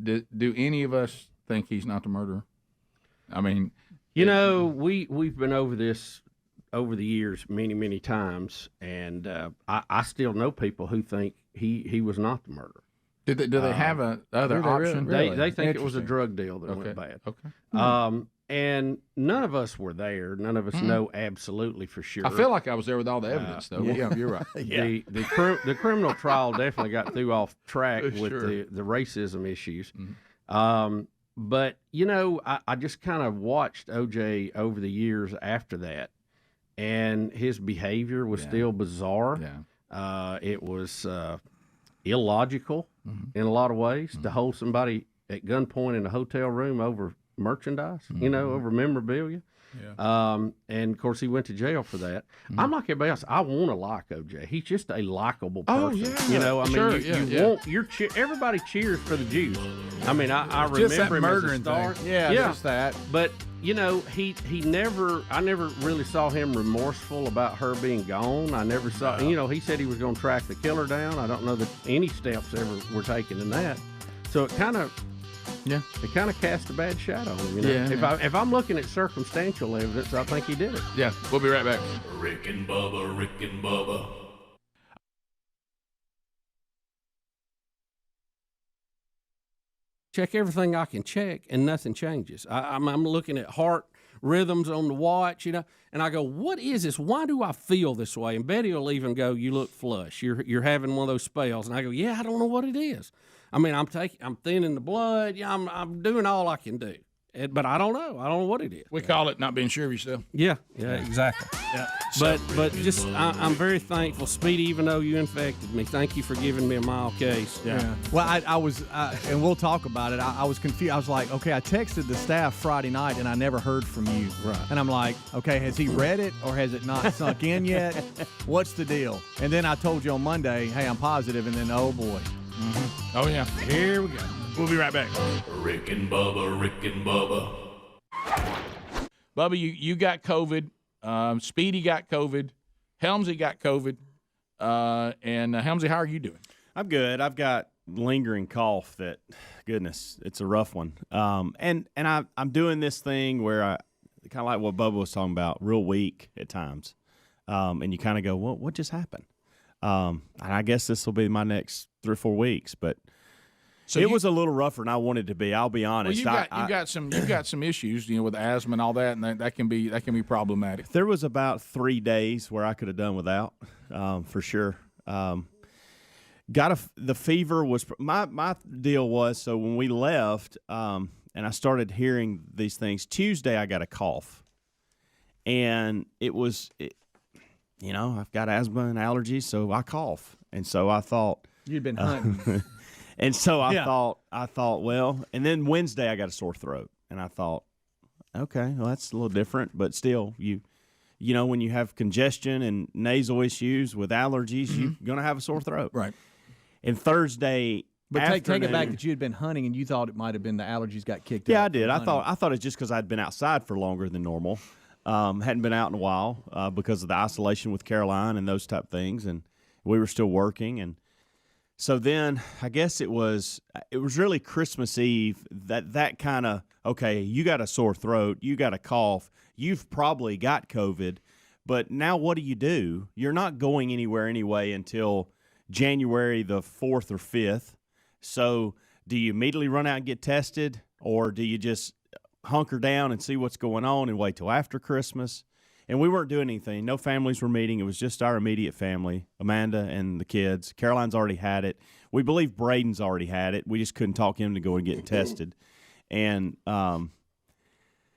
do any of us think he's not the murderer? I mean, we've been over this over the years many times, and I still know people who think he was not the murderer. Do they have other option? They think it was a drug deal that went bad. Okay. And none of us were there. None of us know absolutely for sure. I feel like I was there with all the evidence, though. Yeah, you're right. The criminal trial definitely got threw off track with the racism issues. But, I just kind of watched OJ over the years after that, and his behavior was still bizarre. Yeah. It was illogical in a lot of ways to hold somebody at gunpoint in a hotel room over merchandise, over memorabilia. Yeah. And of course he went to jail for that. I'm like everybody else. I want to like OJ. He's just a likable person. Everybody cheers for the Jews. I mean, I remember him murdering as a star. Yeah, just that. But he never. I never really saw him remorseful about her being gone. I never saw. He said he was going to track the killer down. I don't know that any steps ever were taken in that. So it kind of. Yeah, it kind of cast a bad shadow on him. If I'm looking at circumstantial evidence, I think he did it. Yeah, we'll be right back. Rick and Bubba. Check everything I can check, and nothing changes. I'm looking at heart rhythms on the watch, and I go, what is this? Why do I feel this way? And Betty will even go, you look flush. You're having one of those spells. And I go, yeah, I don't know what it is. I mean, I'm thinning the blood. Yeah, I'm doing all I can do, but I don't know. I don't know what it is. We call it not being sure of yourself. Yeah, exactly. Yeah, but just I'm very thankful, Speedy. Even though you infected me, thank you for giving me a mild case. Yeah. Well, I was, and we'll talk about it. I was confused. I was like, okay, I texted the staff Friday night, and I never heard from you. Right. And I'm like, okay, has he read it or has it not sunk in yet? What's the deal? And then I told you on Monday, hey, I'm positive, and then oh boy. Mm-hmm. Oh, yeah. Here we go. We'll be right back. Rick and Bubba. Bubba, you got COVID. Speedy got COVID. Helmsey got COVID. And Helmsey, how are you doing? I'm good. I've got lingering cough that, goodness, it's a rough one. And I'm doing this thing where I kind of like what Bubba was talking about, real weak at times. And you kind of go, what just happened? And I guess this will be my next 3 or 4 weeks, but it was a little rougher than I wanted to be. I'll be honest. Well, you've got some issues, with asthma and all that, and that can be problematic. There was about 3 days where I could have done without, for sure. The fever was my deal was, so when we left, and I started hearing these things. Tuesday I got a cough, and I've got asthma and allergies, so I cough. And so I thought you'd been hunting. And so I thought, well, and then Wednesday I got a sore throat, and I thought, okay, well, that's a little different, but still, when you have congestion and nasal issues with allergies, you're going to have a sore throat. Right. And Thursday But take it back that you had been hunting and you thought it might have been the allergies got kicked out. Yeah, I did. I thought it's just because I'd been outside for longer than normal. Hadn't been out in a while because of the isolation with Caroline and those type things, and we were still working. And so then I guess it was really Christmas Eve that kind of, okay, you got a sore throat, you got a cough, you've probably got COVID, but now what do? You're not going anywhere anyway until January the 4th or 5th. So do you immediately run out and get tested, or do you just hunker down and see what's going on and wait till after Christmas? And we weren't doing anything. No families were meeting. It was just our immediate family, Amanda and the kids. Caroline's already had it. We believe Braden's already had it. We just couldn't talk him to go and get tested. And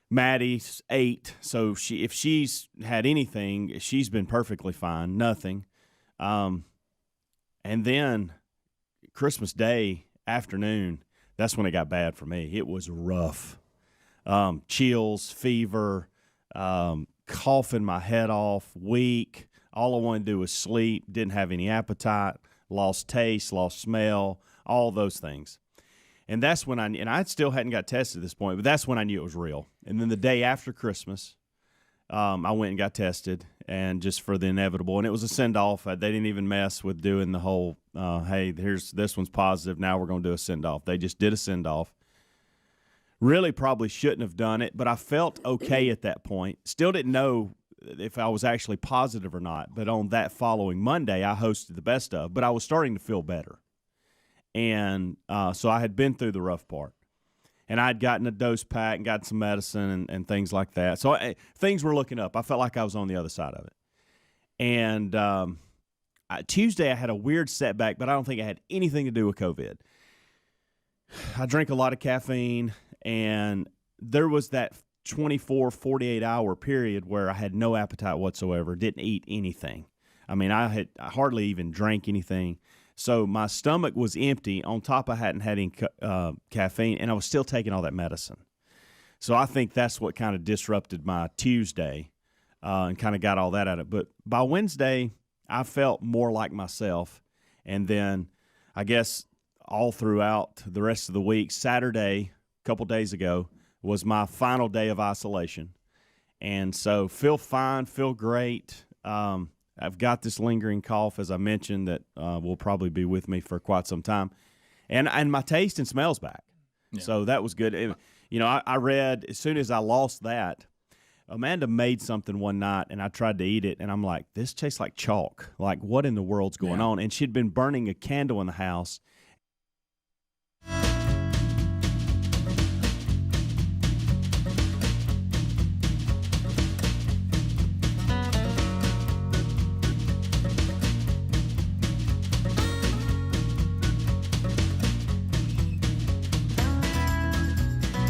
Maddie's 8, so if she's had anything, she's been perfectly fine, nothing. And then Christmas Day afternoon, that's when it got bad for me. It was rough. Chills, fever, coughing my head off, weak. All I wanted to do was sleep, didn't have any appetite, lost taste, lost smell, all those things. And that's when I still hadn't got tested at this point, but that's when I knew it was real. And then the day after Christmas, I went and got tested, and just for the inevitable. And it was a send-off. They didn't even mess with doing the whole, hey, this one's positive, now we're going to do a send-off. They just did a send-off. Really probably shouldn't have done it, but I felt okay at that point. Still didn't know if I was actually positive or not. But on that following Monday, I hosted the best of, but I was starting to feel better. And so I had been through the rough part. And I'd gotten a dose pack and gotten some medicine and things like that. So things were looking up. I felt like I was on the other side of it. And Tuesday I had a weird setback, but I don't think it had anything to do with COVID. I drink a lot of caffeine, and there was that 24, 48-hour period where I had no appetite whatsoever, didn't eat anything. I mean, I hardly even drank anything. So my stomach was empty. On top, I hadn't had any caffeine, and I was still taking all that medicine. So I think that's what kind of disrupted my Tuesday and kind of got all that out of it. But by Wednesday, I felt more like myself. And then I guess all throughout the rest of the week, Saturday, a couple days ago, was my final day of isolation. And so feel fine, feel great. I've got this lingering cough, as I mentioned, that will probably be with me for quite some time. And my taste and smell's back. Yeah. So that was good. I read, as soon as I lost that, Amanda made something one night, and I tried to eat it, and I'm like, this tastes like chalk. Like, what in the world's going on? And she'd been burning a candle in the house.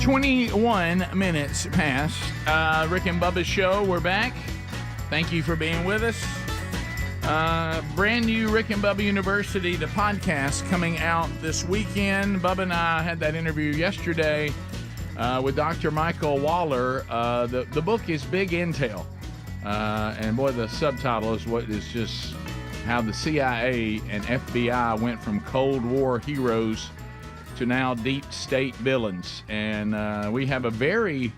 "21 minutes past. Rick and Bubba's show. We're back. Thank you for being with us. Brand new Rick and Bubba University, the podcast, coming out this weekend. Bubba and I had that interview yesterday with Dr. Michael Waller. The book is Big Intel. And boy, the subtitle is what is just how the CIA and FBI went from Cold War heroes to now deep state villains. And we have a very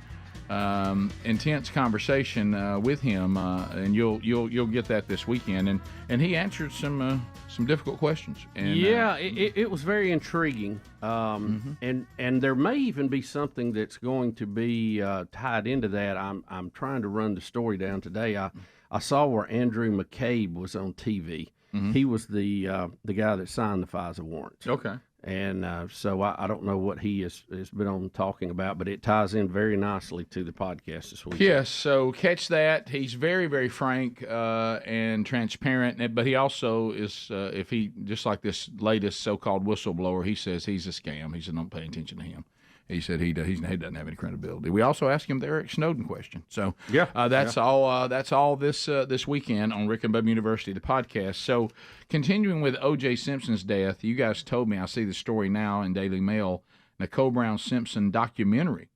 intense conversation with him, and you'll get that this weekend. And he answered some difficult questions. And, it was very intriguing. And there may even be something that's going to be tied into that. I'm trying to run the story down today. I saw where Andrew McCabe was on TV. He was the guy that signed the FISA warrants. Okay. And so I don't know what he has been on talking about, but it ties in very nicely to the podcast this week. Yes, so catch that. He's very, very frank and transparent, but he also is, if he, just like this latest so-called whistleblower, he says he's a scam. He said, don't pay attention to him. He said he doesn't have any credibility. We also asked him the Eric Snowden question. So that's all. That's all this weekend on Rick and Bubba University, the podcast. So continuing with OJ Simpson's death, you guys told me, I see the story now in Daily Mail, Nicole Brown Simpson documentary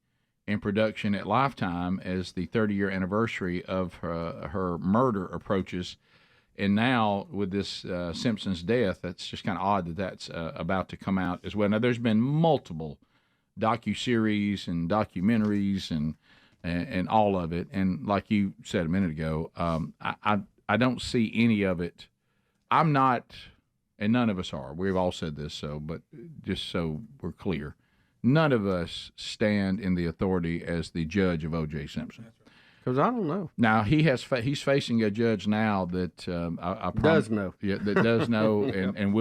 in production at Lifetime as the 30-year anniversary of her murder approaches. And now with this Simpson's death, that's just kind of odd that that's about to come out as well. Now there's been multiple docuseries and documentaries and all of it, and like you said a minute ago, I don't see any of it. I'm not, and none of us are. We've all said this, but just so we're clear, none of us stand in the authority as the judge of OJ Simpson. Because I don't know. Now he's facing a judge now that does know. Yeah, that does know, and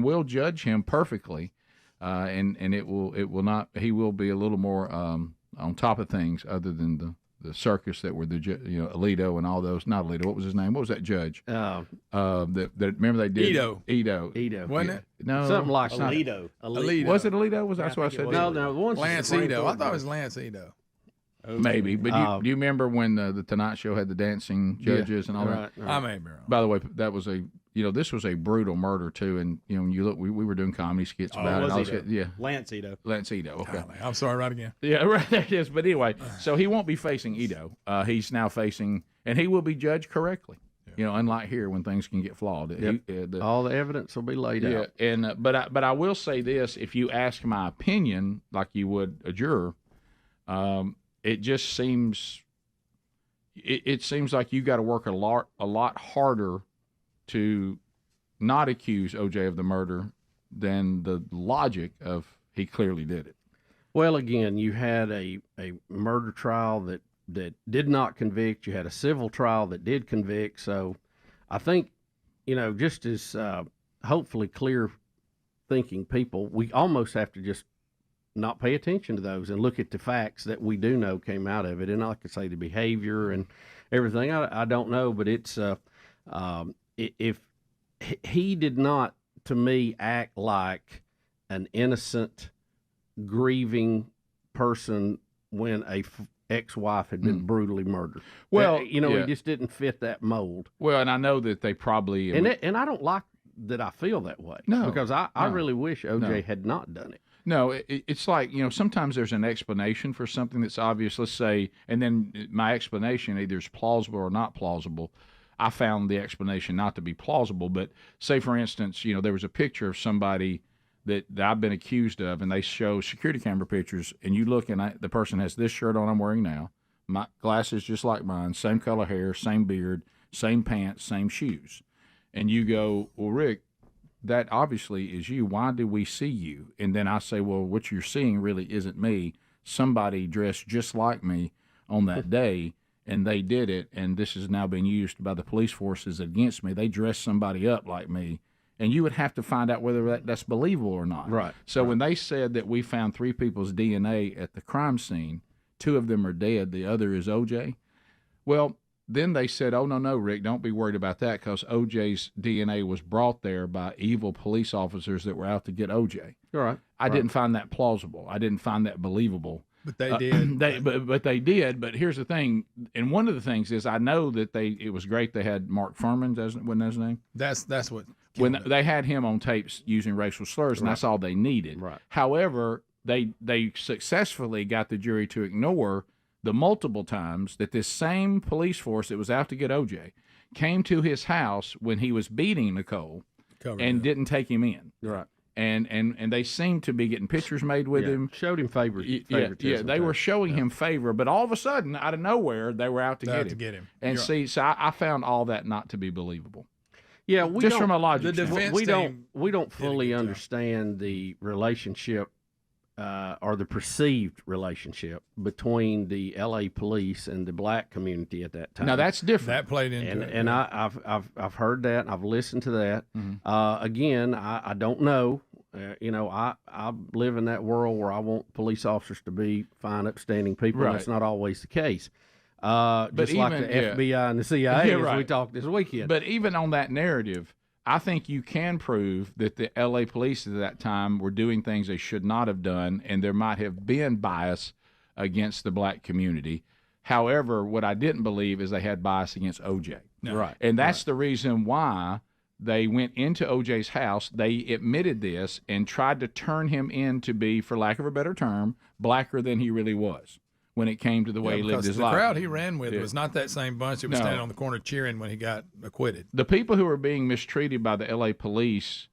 will judge him perfectly. And it will not. He will be a little more on top of things, other than the circus that were Alito and all those. Not Alito. What was his name? What was that judge? Remember they did Ito. Wasn't it? No, something like Alito. Alito. Was it Alito? That's what I said. No, once Lance Ito. I thought it was Lance Ito. Maybe, but do you remember when the Tonight Show had the dancing judges and all that? Right. I may be wrong. By the way, that was this was a brutal murder too, and when you look, we were doing comedy skits about it. Lance Ito. Lance Ito. Okay. Oh, I'm sorry, right again. Yeah, right. That is. But anyway, so he won't be facing Ito. He's now facing, and he will be judged correctly. Unlike here when things can get flawed. Yep. All the evidence will be laid out. And but I will say this: if you ask my opinion, like you would a juror, it just seems, it seems like you got to work a lot harder to not accuse OJ of the murder than the logic of he clearly did it. Well, again, you had a murder trial that did not convict. You had a civil trial that did convict. So I think, just as hopefully clear thinking people, we almost have to just not pay attention to those and look at the facts that we do know came out of it. And like I say, the behavior and everything, I don't know, but it's if he did not, to me, act like an innocent, grieving person when a ex-wife had been brutally murdered. Well, he just didn't fit that mold. Well, and I know that they probably and I don't like that I feel that way. No, because I really wish OJ had not done it. No, it's like, sometimes there's an explanation for something that's obvious, let's say, and then my explanation either is plausible or not plausible. I found the explanation not to be plausible, but say, for instance, there was a picture of somebody that I've been accused of, and they show security camera pictures, and you look, and the person has this shirt on I'm wearing now, my glasses just like mine, same color hair, same beard, same pants, same shoes. And you go, well, Rick, that obviously is you. Why do we see you? And then I say, well, what you're seeing really isn't me. Somebody dressed just like me on that day, and they did it, and this is now being used by the police forces against me. They dressed somebody up like me, and you would have to find out whether that's believable or not. Right. So when they said that we found 3 people's DNA at the crime scene, 2 of them are dead, the other is OJ, well, then they said, oh, no, Rick, don't be worried about that because OJ's DNA was brought there by evil police officers that were out to get OJ. All right. I didn't find that plausible. I didn't find that believable. But they did. But they did. But here's the thing, and one of the things is I know that it was great they had Mark Furman, wasn't that his name? That's what. When they had him on tapes using racial slurs, and that's all they needed. Right. However, they successfully got the jury to ignore the multiple times that this same police force that was out to get OJ came to his house when he was beating Nicole and didn't take him in. Right. And they seemed to be getting pictures made with him. Showed him favoritism. Yeah, they were showing him favor, but all of a sudden, out of nowhere, they were out to get him. And so I found all that not to be believable. Yeah, just from a logic standpoint. We don't fully understand the relationship or the perceived relationship between the L.A. police and the black community at that time. Now that's different. That played into it. And I've heard that, and I've listened to that. Mm-hmm. Again, I don't know. I live in that world where I want police officers to be fine, upstanding people. Right. That's not always the case. Just even, like the FBI and the CIA, as we talked this weekend. But even on that narrative, I think you can prove that the L.A. police at that time were doing things they should not have done, and there might have been bias against the black community. However, what I didn't believe is they had bias against OJ. No. Right. And that's the reason why they went into OJ's house. They admitted this and tried to turn him in to be, for lack of a better term, blacker than he really was when it came to the way he lived his life. The crowd he ran with was not that same bunch that was No. standing on the corner cheering when he got acquitted. The people who were being mistreated by the L.A. police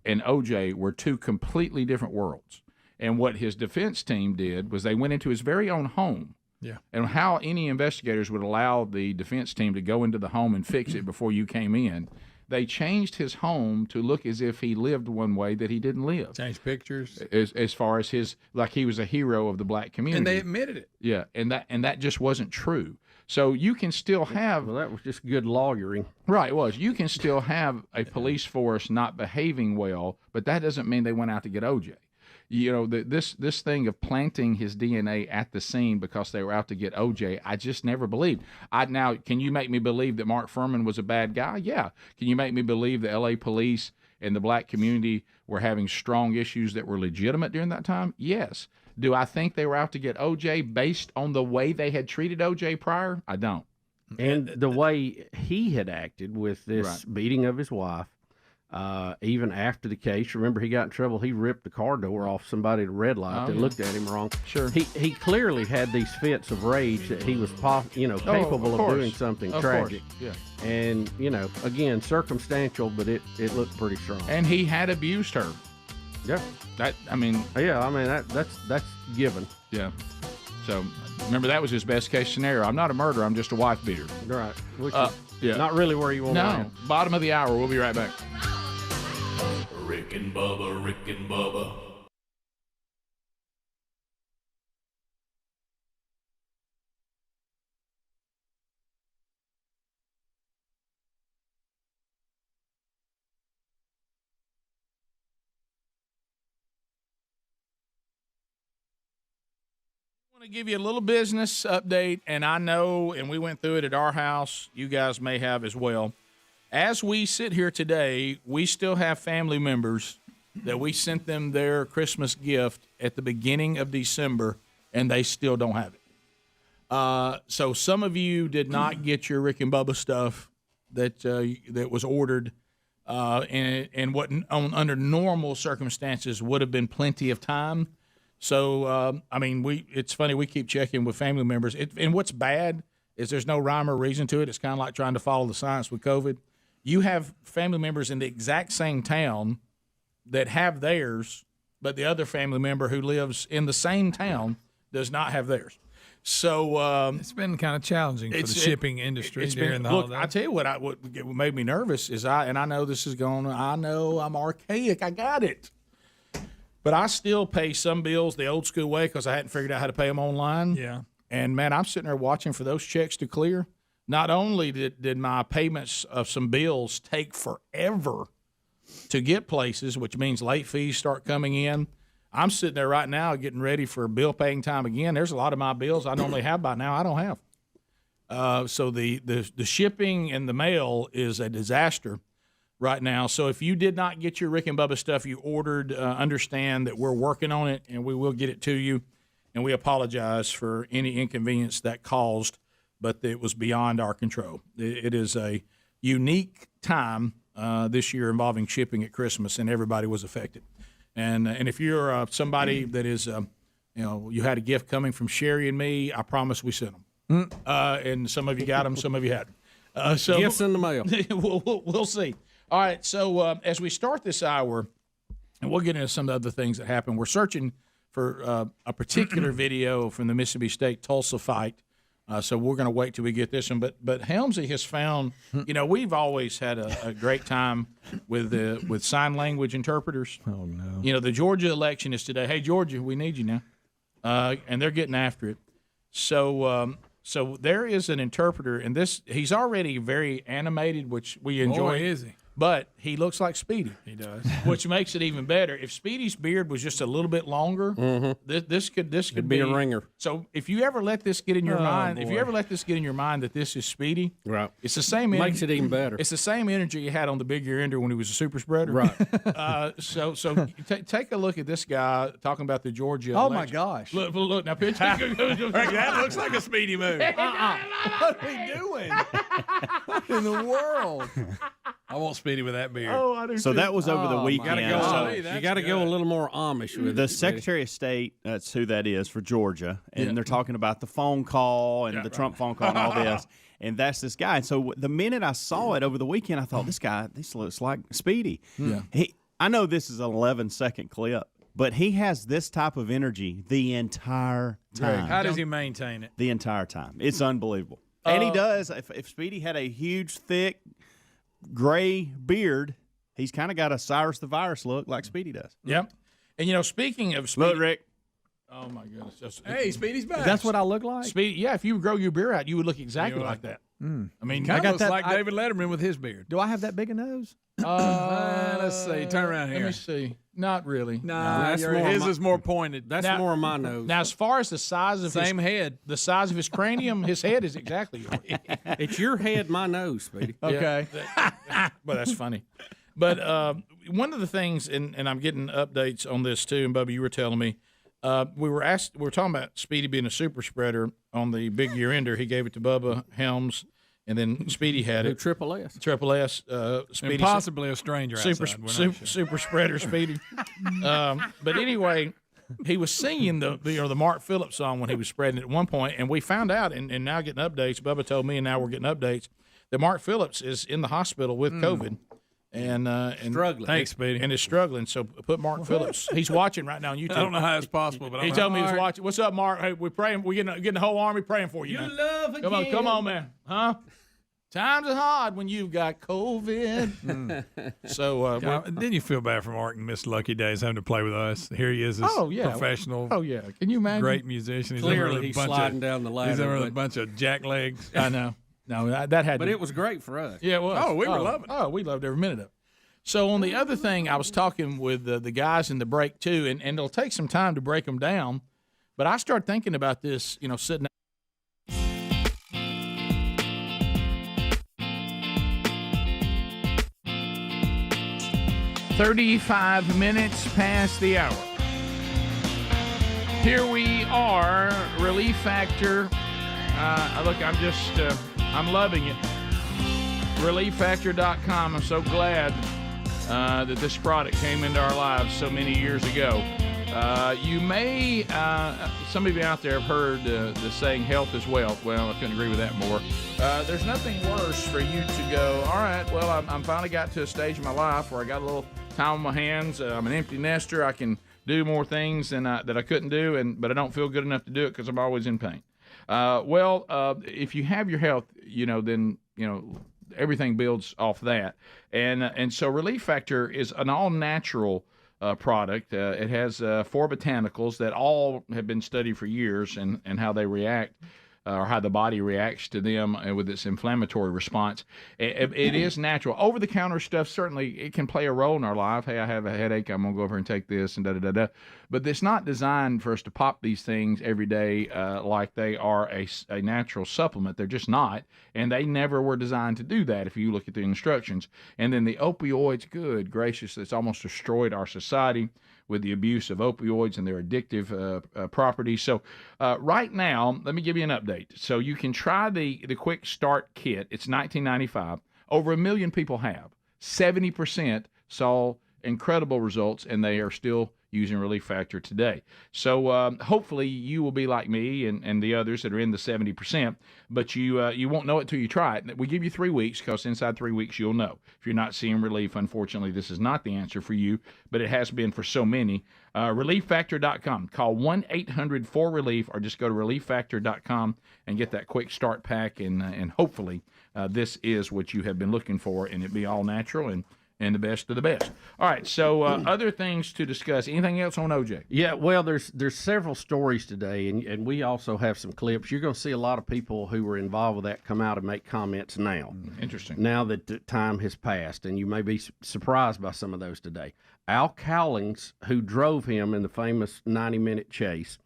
and OJ were 2 completely different worlds. And what his defense team did was they went into his very own home. Yeah. And how any investigators would allow the defense team to go into the home and fix it before you came in, they changed his home to look as if he lived one way that he didn't live. Changed pictures. As far as his, like he was a hero of the black community. And they admitted it. Yeah, and that just wasn't true. So you can still have... Well, that was just good lawyering. Right, it was. You can still have a police force not behaving well, but that doesn't mean they went out to get OJ. This thing of planting his DNA at the scene because they were out to get OJ, I just never believed. Now, can you make me believe that Mark Furman was a bad guy? Yeah. Can you make me believe the L.A. police and the black community were having strong issues that were legitimate during that time? Yes. Do I think they were out to get OJ based on the way they had treated OJ prior? I don't. And the way he had acted with this beating of his wife, even after the case, remember he got in trouble. He ripped the car door off somebody at a red light that looked at him wrong. Sure. He clearly had these fits of rage that he was capable of doing something tragic. Yeah. And again, circumstantial, but it looked pretty strong. And he had abused her. Yeah. That's That's given. Yeah. So remember, that was his best case scenario. I'm not a murderer. I'm just a wife beater. Right. Which Yeah. is not really where you want to No. land. Bottom of the hour. We'll be right back. Rick and Bubba, Rick and Bubba. I want to give you a little business update, and I know, and we went through it at our house. You guys may have as well. As we sit here today, we still have family members that we sent them their Christmas gift at the beginning of December, and they still don't have it. So some of you did not get your Rick and Bubba stuff that that was ordered, and what under normal circumstances would have been plenty of time. So, I mean, it's funny, we keep checking with family members. And what's bad is there's no rhyme or reason to it. It's kind of like trying to follow the science with COVID. You have family members in the exact same town that have theirs, but the other family member who lives in the same town does not have theirs. So It's been kind of challenging for the shipping industry during the look, holidays. I tell you what made me nervous is I know this is going. I know I'm archaic. I got it. But I still pay some bills the old school way because I hadn't figured out how to pay them online. Yeah. And, man, I'm sitting there watching for those checks to clear. Not only did my payments of some bills take forever to get places, which means late fees start coming in, I'm sitting there right now getting ready for bill paying time again. There's a lot of my bills I normally have by now I don't have. So the shipping and the mail is a disaster right now. So if you did not get your Rick and Bubba stuff you ordered, understand that we're working on it and we will get it to you. And we apologize for any inconvenience that caused, but it was beyond our control. It is a unique time this year involving shipping at Christmas, and everybody was affected. And if you're somebody that is, you had a gift coming from Sherry and me, I promise we sent them. And some of you got them, some of you hadn't. So Gifts in the mail. we'll see. All right, so as we start this hour, and we'll get into some of the other things that happened, we're searching for a particular video from the Mississippi State Tulsa fight. So we're going to wait till we get this one. But Helmsey has found, we've always had a great time with sign language interpreters. Oh, no. The Georgia election is today. Hey, Georgia, we need you now. And they're getting after it. So there is an interpreter, and he's already very animated, which we enjoy. Boy, is he. But he looks like Speedy. He does. Which makes it even better. If Speedy's beard was just a little bit longer, this could be a ringer. So if you ever let this get in your mind, boy. if you ever let this get in your mind that this is Speedy, Right. it's the same. Makes it even better. It's the same energy you had on the big year ender when he was a super spreader. Right. So take a look at this guy talking about the Georgia. Oh, my election. gosh. Look now, pitch. That looks like a Speedy move. What are we doing? What in the world? I want Speedy with that beard. Oh, I do So too. that was over the my weekend. God. So Hey, that's you got to go a good. little more Amish with the it. Secretary of State, that's who that is for Georgia, and they're talking about the phone call and the Trump phone call and all this, and that's this guy. And so the minute I saw it over the weekend, I thought, this looks like Speedy. Yeah. I know this is an 11-second clip, but he has this type of energy the entire time. How does he maintain it? The entire time. It's unbelievable. And he does. If Speedy had a huge, thick, gray beard, he's kind of got a Cyrus the Virus look like Speedy does. Yep. And speaking of Speedy, Look, Rick. oh my goodness, Hey, Speedy's back. That's what I look like? Speedy. Yeah, if you grow your beard out, you would look exactly like that. I mean, Kind I of got looks that- like David Letterman with his beard. Do I have that big a nose? Let's see. Turn around Let here. me see. Not really. Nah, that's his more is more pointed. That's Now- more of my nose. Now, as far as the size of Same his, head. the size of his cranium, his head is exactly yours. It's your head, my nose, Speedy. Okay. Well, that's funny. But one of the things, and I'm getting updates on this too, and Bubba, you were telling me, we were talking about Speedy being a super spreader on the big year ender. He gave it to Bubba Helms, and then Speedy had Who it. Triple S. Triple S, Speedy. And possibly a stranger super, outside. We're not sure. super spreader Speedy. But anyway, he was singing the Mark Phillips song when he was spreading it at one point, and we found out, and now getting updates. Bubba told me, and now we're getting updates that Mark Phillips is in the hospital with COVID. and Struggling. Thanks, Speedy. and is struggling. So put Mark Phillips. He's watching right now on YouTube. I don't know how it's possible, but He I'm told me he was Mark. watching. What's up, Mark? Hey, we're praying. We're getting the whole army praying for you. You man. love again. Come on, man. Huh? Times are hard when you've got COVID. So, Didn't you feel bad for Mark and Miss Lucky Days having to play with us? Here he is, this professional, yeah. Can you imagine? great musician. He's Clearly, over with a he's bunch sliding of, down the ladder. He's over with a but- bunch of jack legs. I know. No, that had. But to, it was great for us. Yeah, it was. Oh, we were loving it. Oh, we loved every minute of it. So on the other thing, I was talking with the guys in the break too, and it'll take some time to break them down. But I started thinking about this, sitting. 35 minutes past the hour. Here we are, Relief Factor. Look, I'm loving it. ReliefFactor.com. I'm so glad that this product came into our lives so many years ago. You may, some of you out there have heard the saying, health is wealth. Well, I couldn't agree with that more. There's nothing worse for you to go, all right, well, I'm finally got to a stage in my life where I got a little time on my hands. I'm an empty nester. I can do more things that I couldn't do, but I don't feel good enough to do it because I'm always in pain. If you have your health, then, everything builds off that. And so Relief Factor is an all-natural product. It has 4 botanicals that all have been studied for years and how they react or how the body reacts to them with its inflammatory response. It is natural. Over-the-counter stuff, certainly, it can play a role in our life. Hey, I have a headache. I'm going to go over and take this and da-da-da-da. But it's not designed for us to pop these things every day like they are a natural supplement. They're just not, and they never were designed to do that if you look at the instructions. And then the opioids, good gracious, it's almost destroyed our society with the abuse of opioids and their addictive properties. So right now, let me give you an update. So you can try the Quick Start Kit. It's $19.95. Over 1 million people have. 70% saw incredible results, and they are still using Relief Factor today. So hopefully you will be like me and the others that are in the 70%, but you won't know it till you try it. We give you 3 weeks because inside 3 weeks you'll know. If you're not seeing relief, unfortunately, this is not the answer for you, but it has been for so many. ReliefFactor.com. Call 1-800-4RELIEF or just go to ReliefFactor.com and get that quick start pack, and hopefully this is what you have been looking for, and it be all natural and the best of the best. All right, so other things to discuss. Anything else on OJ? Yeah, well, there's several stories today, and we also have some clips. You're going to see a lot of people who were involved with that come out and make comments now. Interesting. Now that the time has passed, and you may be surprised by some of those today. Al Cowlings, who drove him in the famous 90-minute chase,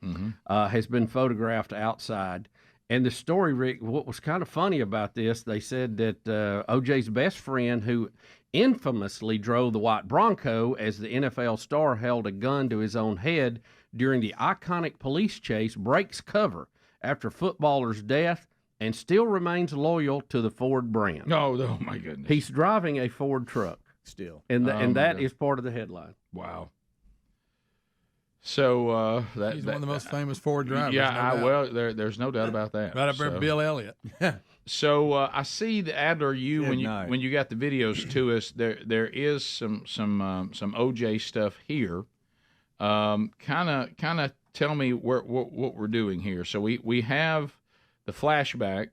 has been photographed outside. And the story, Rick, what was kind of funny about this, they said that OJ's best friend, who infamously drove the white Bronco as the NFL star held a gun to his own head during the iconic police chase, breaks cover after footballer's death and still remains loyal to the Ford brand. Oh my goodness. He's driving a Ford truck Still. and that God. is part of the headline. Wow. So He's one of the most famous Ford drivers. yeah, no doubt. there's no doubt about that. Right up there, So- Bill Elliott. So I see the Adler, Good when night. you got the videos to us, there is some OJ stuff here. Kind of tell me what we're doing here. So we have the flashback.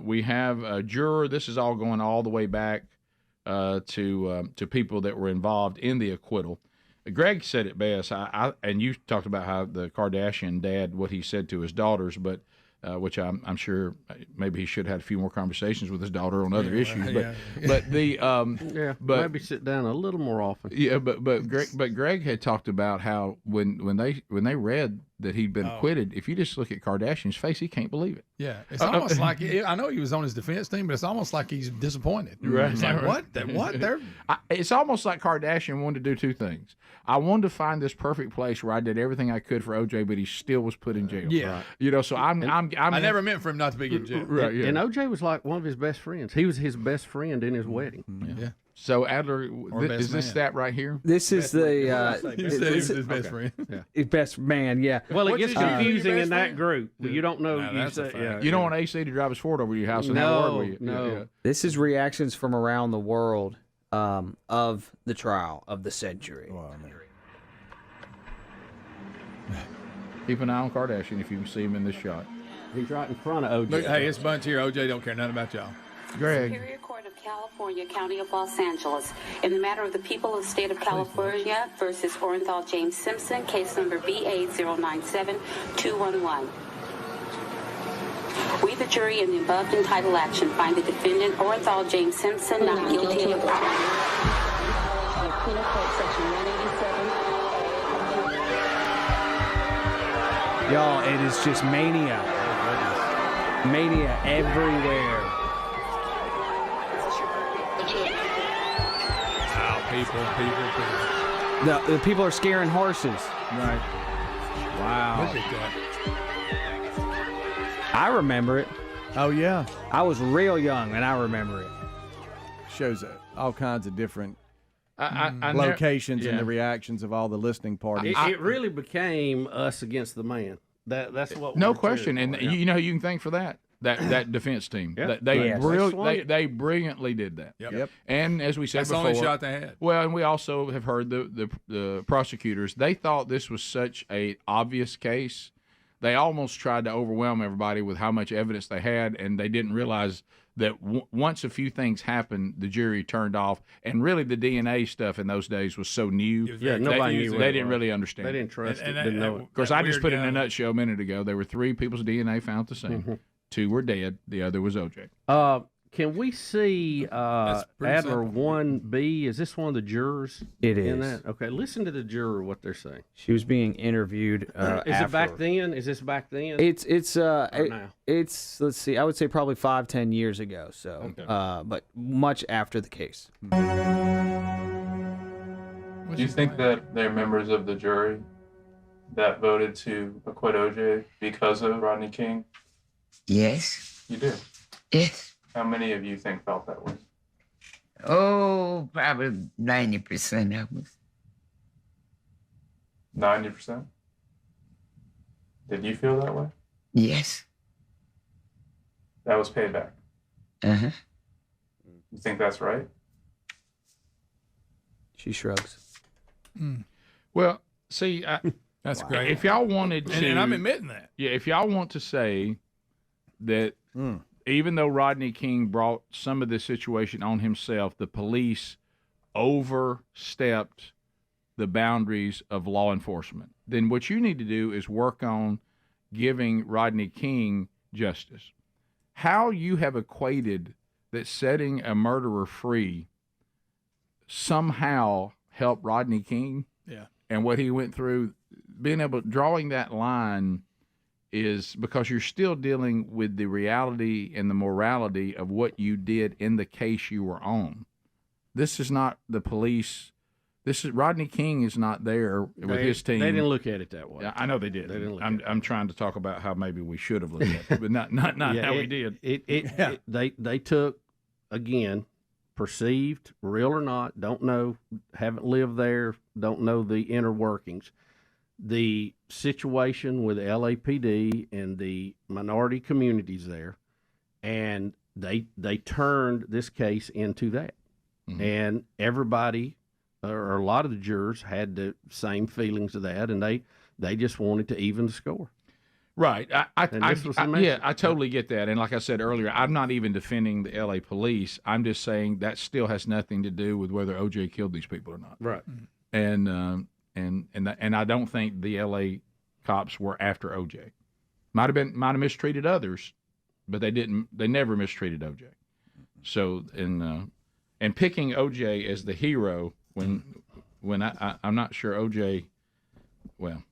We have a juror. This is all going all the way back to people that were involved in the acquittal. Greg said it best. And you talked about how the Kardashian dad, what he said to his daughters, but which I'm sure maybe he should have had a few more conversations with his daughter on other issues. But Maybe sit down a little more often. Yeah, but Greg had talked about how when they read that he'd been acquitted, if you just look at Kardashian's face, he can't believe it. Yeah, it's almost like I know he was on his defense team, but it's almost like he's disappointed. Right. It's like what? What? They're It's almost like Kardashian wanted to do 2 things. I wanted to find this perfect place where I did everything I could for OJ, but he still was put in jail. Yeah. So I'm I never meant for him not to be in jail. right. Yeah. And OJ was like one of his best friends. He was his best friend in his wedding. Yeah. So Adler, best is this man. that right here? This is the You said he was his best friend. best man. Yeah. Well, it What's gets his name? confusing Your in best that friend? group. You don't know. No, you that's a say, fact. yeah, You don't want AC to drive his Ford over to your house and have a word with you. No. This is reactions from around the world of the trial of the century. Keep an eye on Kardashian if you see him in this shot. He's right in front of OJ. Look, hey, it's a bunch here. OJ don't care nothing about y'all. Greg. Superior Court of California, County of Los Angeles, in the matter of the people of the state of California versus Orenthal James Simpson, case number BA097211. We, the jury, in the above entitled action, find the defendant, Orenthal James Simpson, not guilty of Penal Code Section 187. Y'all, it is just mania. Mania everywhere. People. The people are scaring horses. Right. Wow. Look at that. I remember it. Oh, yeah. I was real young, and I remember it. Shows all kinds of different I locations and yeah. the reactions of all the listening parties. It really became us against the man. That's what. No we were question, cheering and for, yeah. you know who you can thank for that. That defense team. Yeah. They, Yes. they brilliantly did that. Yep. And as we said That's the before, only shot they had. well, and we also have heard the prosecutors. They thought this was such a obvious case. They almost tried to overwhelm everybody with how much evidence they had, and they didn't realize that once a few things happened, the jury turned off. And really, the DNA stuff in those days was so new. Yeah, nobody knew. They didn't really understand. They didn't trust it. And Didn't know it. Of course, I just put it in a weird guy. nutshell a minute ago. There were 3 people's DNA found at the scene. 2 were dead. The other was OJ. Can we see pretty Adler simple. 1B? Is this one of the jurors? It In is. that? Okay, listen to the juror what they're saying. She was being interviewed. Is it back then? Is this back then? It's now? it's let's see. I would say probably 5-10 years ago. So, but much after the case. Do you think that they're members of the jury that voted to acquit OJ because of Rodney King? Yes, You do. yes. How many of you think felt that way? Oh, probably 90% of us. 90%? Did you feel that way? Yes. That was payback. Uh-huh. You think that's right? She shrugs. Well, see, That's great. if y'all wanted to, and I'm admitting that. yeah, if y'all want to say that even though Rodney King brought some of this situation on himself, the police overstepped the boundaries of law enforcement, then what you need to do is work on giving Rodney King justice. How you have equated that setting a murderer free somehow helped Rodney King Yeah. and what he went through, drawing that line is because you're still dealing with the reality and the morality of what you did in the case you were on. This is not the police. This is Rodney King is not there with his team. They didn't look at it that way. Yeah, I know they did. They didn't look I'm trying to talk about how maybe we should have looked at it, but not Yeah, how we did. They took, again, perceived, real or not, don't know, haven't lived there, don't know the inner workings. The situation with the LAPD and the minority communities there, and they turned this case into that. Mhm. And everybody, or a lot of the jurors, had the same feelings of that, and they just wanted to even the score. Right. And this was the message. Yeah, I totally get that. And like I said earlier, I'm not even defending the LA police. I'm just saying that still has nothing to do with whether OJ killed these people or not. Right. And I don't think the LA cops were after OJ. Might have mistreated others, but they never mistreated OJ. So and picking OJ as the hero when I'm not sure OJ, well.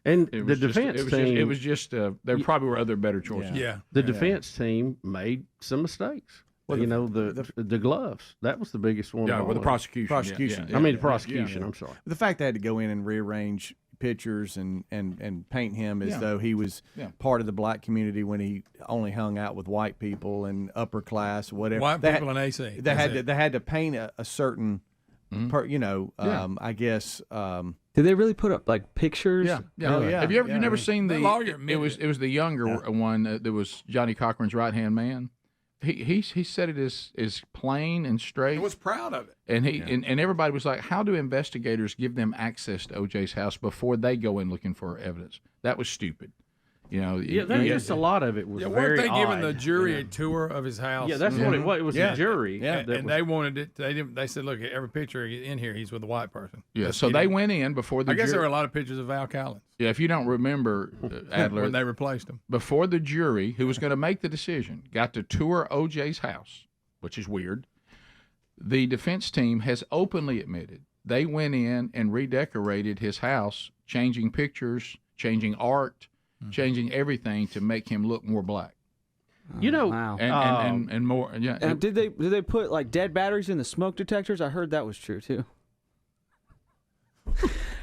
And It the was defense team, it was just there probably were other better choices. Yeah. the defense team made some mistakes. Well, the gloves, that was the biggest one. Yeah, of with the all. prosecution. Prosecution. Yeah, I mean, yeah, the prosecution. yeah. I'm sorry. The fact they had to go in and rearrange pictures and paint him as Yeah. though he was Yeah. part of the black community when he only hung out with white people and upper class, whatever. White They people had- and AC. They That's had it. they had to paint a certain, Yeah. I guess. Did they really put up like pictures? Yeah, yeah. Oh, yeah. Have you Yeah, never I mean, seen the the? lawyer It was the younger one that was Johnny Cochran's right hand man. He said it as plain and straight. He was proud of it. And and everybody was like, how do investigators give them access to OJ's house before they go in looking for evidence? That was stupid. Yeah, there's just a lot of it was Yeah, very weren't they giving odd. the jury a tour of his house? Yeah, that's what it was. It was Yeah. a jury. Yeah. that And was- they wanted it. They said, look, every picture in here, he's with a white person. Yeah, Just, so you they know, went in before the I guess jury. there were a lot of pictures of Al Collins Yeah, if you don't remember, Adler, when they replaced him. before the jury, who was going to make the decision, got to tour OJ's house, which is weird. The defense team has openly admitted they went in and redecorated his house, changing pictures, changing art, changing everything to make him look more black Wow. and more. Yeah, And did they put like dead batteries in the smoke detectors? I heard that was true too.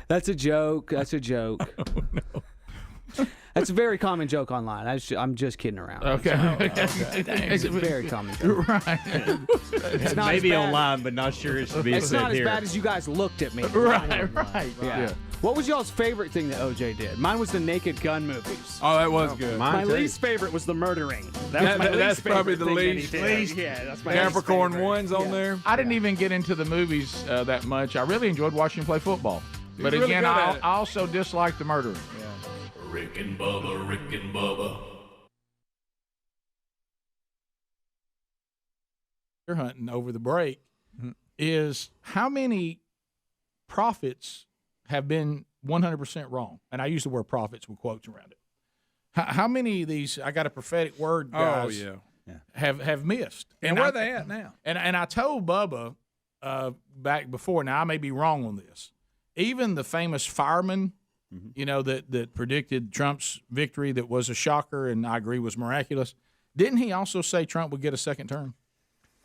That's a joke. That's a joke. That's a very common joke online. I'm just kidding around. okay. It's a very common joke. Right. It's not Maybe as bad. online, but not sure it should be It's said not as here. bad as you guys looked at me. Right. Yeah. What was y'all's favorite thing that OJ did? Mine was the Naked Gun movies. Oh, that was good. My least favorite was the murdering. That was my That's least probably favorite the thing that least. he did. Yeah, that's my Capricorn least favorite. ones on there. I didn't even get into the movies that much. I really enjoyed watching him play football. But really again, good at it. I also disliked the murdering. Rick and Bubba, Rick and Bubba. You're hunting over the break is how many prophets have been 100% wrong, and I use the word prophets with quotes around it. How many of these I got a prophetic word guys have missed, And where are they at now? And I told Bubba back before. Now I may be wrong on this. Even the famous fireman, that predicted Trump's victory, that was a shocker, and I agree was miraculous. Didn't he also say Trump would get a second term?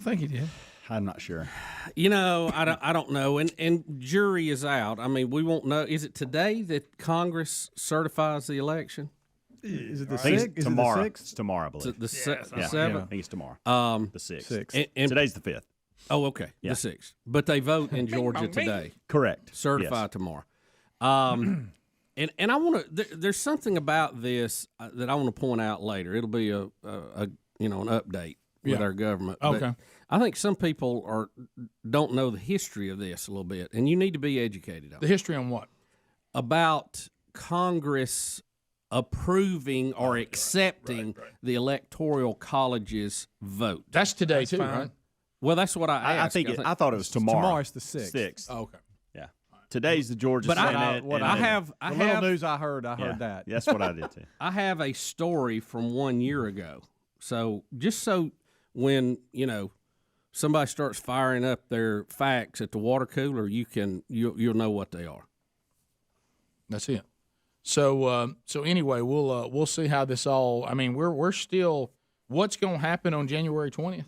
I think he did. I'm not sure. I don't know. And jury is out. I mean, we won't know. Is it today that Congress certifies the election? Is it the I think 6th? it's Is it tomorrow. the It's 6th? tomorrow, I believe. The yeah. 7th? I think it's tomorrow. The 6th. 6th. And Today's the 5th. Oh, okay. Yeah. The 6th. But they vote in Georgia today. Correct. Certified tomorrow. And I want to. There's something about this that I want to point out later. It'll be an update with our government. But Okay. I think some people don't know the history of this a little bit, and you need to be educated on The history on what? about Congress approving or accepting the Electoral College's vote. That's today too, fine. right? Well, that's what I asked. I thought it was tomorrow. Tomorrow's the 6th. 6th. Oh, okay. Yeah. Today's the Georgia But Senate. what and I then- have The little news I heard that. That's what I did too. I have a story from 1 year ago. So just so when somebody starts firing up their facts at the water cooler, you'll know what they are. That's it. So anyway, we'll see how this all. I mean, we're still. What's going to happen on January 20th?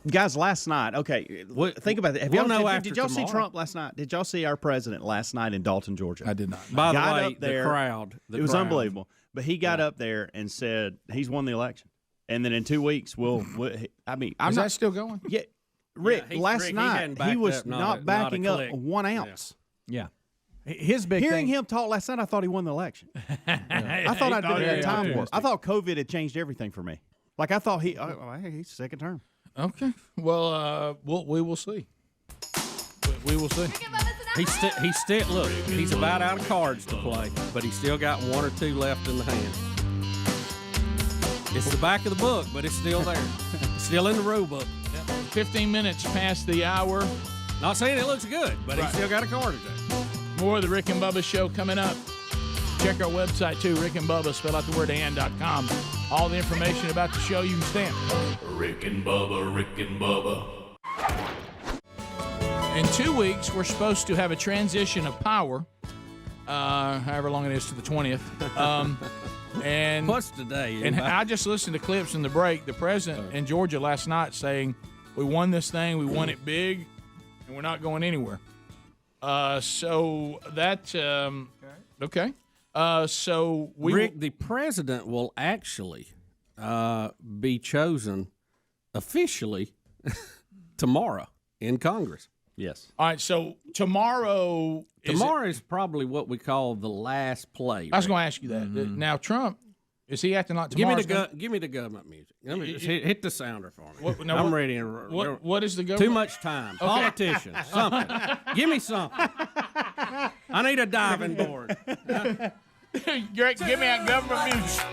Guys, last night, okay, think about it. We'll know after Did y'all see tomorrow. Trump last night? Did y'all see our president last night in Dalton, Georgia? I did not. By the Got way, up there, the crowd. It was unbelievable. But he got up there and said he's won the election. And then in 2 weeks, I'm Is not. that still going? Yeah, Rick, Yeah, last he night, hadn't backed was up, not not backing a up click. 1 ounce. Yeah. His big Hearing thing. him talk last night, I thought he won the election. I thought I'd been in time warp. I thought COVID had changed everything for me. Like, I thought he's second term. Okay. Well, we will see. We will see. He's still look. He's about out of cards to play, but he's still got 1 or 2 left in the hand. It's the back of the book, but it's still there. It's still in the rule book. 15 minutes past the hour. Not saying it looks good, but he's still got a card to do. More of the Rick and Bubba show coming up. Check our website too, Rick and Bubba, spell out the word and.com. All the information about the show you can stamp. Rick and Bubba, Rick and Bubba. In 2 weeks, we're supposed to have a transition of power, however long it is to the 20th. And What's today? And I just listened to clips in the break. The president in Georgia last night saying, we won this thing, we won it big, and we're not going anywhere. So that okay. So Rick, the president will actually be chosen officially tomorrow in Congress. Yes. All right. So tomorrow. Is probably what we call the last play. I was going to ask you that. Now Trump, is he acting like tomorrow? Give me the government music. Let me just hit the sounder for me. I'm ready. What is the government? Too much time. Okay. Politicians. Something. Give me something. I need a diving board. Give me that government music.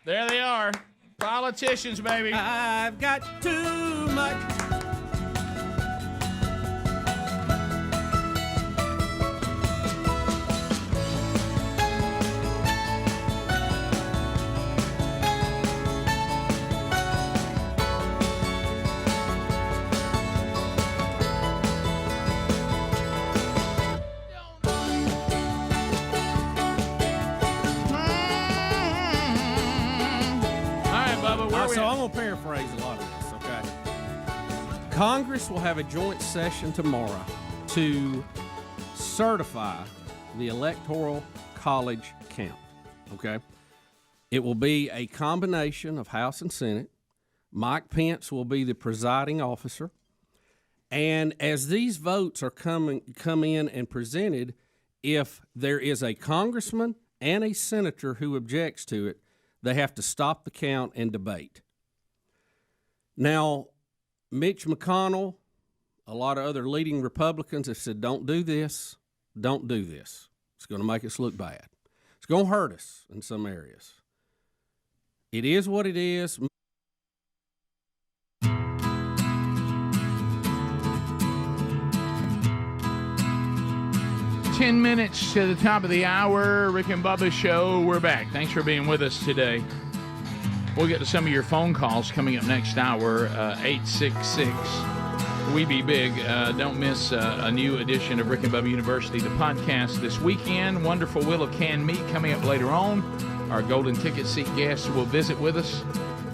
There they are. Politicians, baby. I've got too much. So I'm going to paraphrase a lot of this, okay? Congress will have a joint session tomorrow to certify the Electoral College count, okay? It will be a combination of House and Senate. Mike Pence will be the presiding officer. And as these votes are come in and presented, if there is a congressman and a senator who objects to it, they have to stop the count and debate. Now, Mitch McConnell, a lot of other leading Republicans have said, don't do this. Don't do this. It's going to make us look bad. It's going to hurt us in some areas. It is what it is. 10 minutes to the top of the hour. Rick and Bubba Show. We're back. Thanks for being with us today. We'll get to some of your phone calls coming up next hour. 866 We Be Big. Don't miss a new edition of Rick and Bubba University, the podcast this weekend. Wonderful Wheel of Canned Meat coming up later on. Our golden ticket seat guests will visit with us.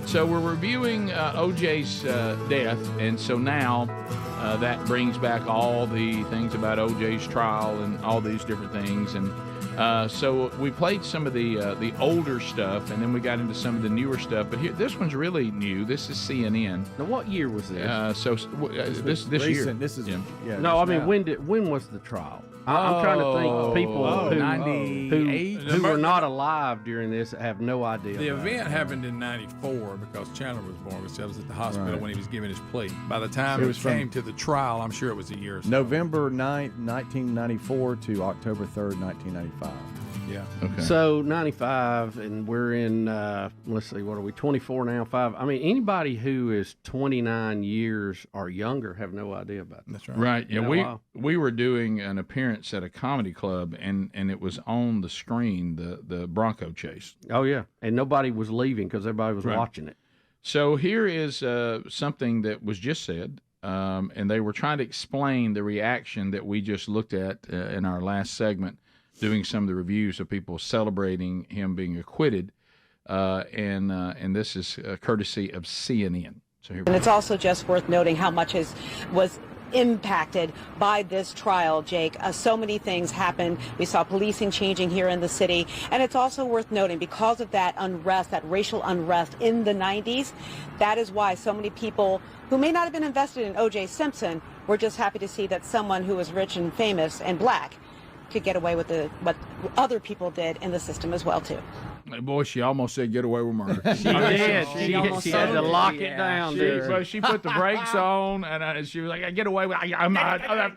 So we're reviewing OJ's death, and so now that brings back all the things about OJ's trial and all these different things. And so we played some of the older stuff, and then we got into some of the newer stuff. But here, this one's really new. This is CNN. Now, what year was this? This year. This is no. I mean, when was the trial? I'm trying to think people who were not alive during this have no idea. The event happened in '94 because Chandler was born. Because I was at the hospital when he was giving his plea. By the time it came to the trial, I'm sure it was a year or so. November 9th, 1994 to October 3rd, 1995. Yeah. Okay. So 95, and we're in, let's see, what are we, 24 now, 5? I mean, anybody who is 29 years or younger have no idea about that. That's right. Right. Yeah, we were doing an appearance at a comedy club, and it was on the screen, the Bronco chase. Oh, yeah. And nobody was leaving because everybody was watching it. So here is something that was just said, and they were trying to explain the reaction that we just looked at in our last segment, doing some of the reviews of people celebrating him being acquitted, and this is courtesy of CNN. So here we go. And it's also just worth noting how much was impacted by this trial, Jake. So many things happened. We saw policing changing here in the city, and it's also worth noting because of that unrest, that racial unrest in the 90s, that is why so many people who may not have been invested in OJ Simpson were just happy to see that someone who was rich and famous and black could get away with what other people did in the system as well, too. Boy, she almost said get away with murder. She did. She had to lock it down. But she put the brakes on, and she was like, "I get away with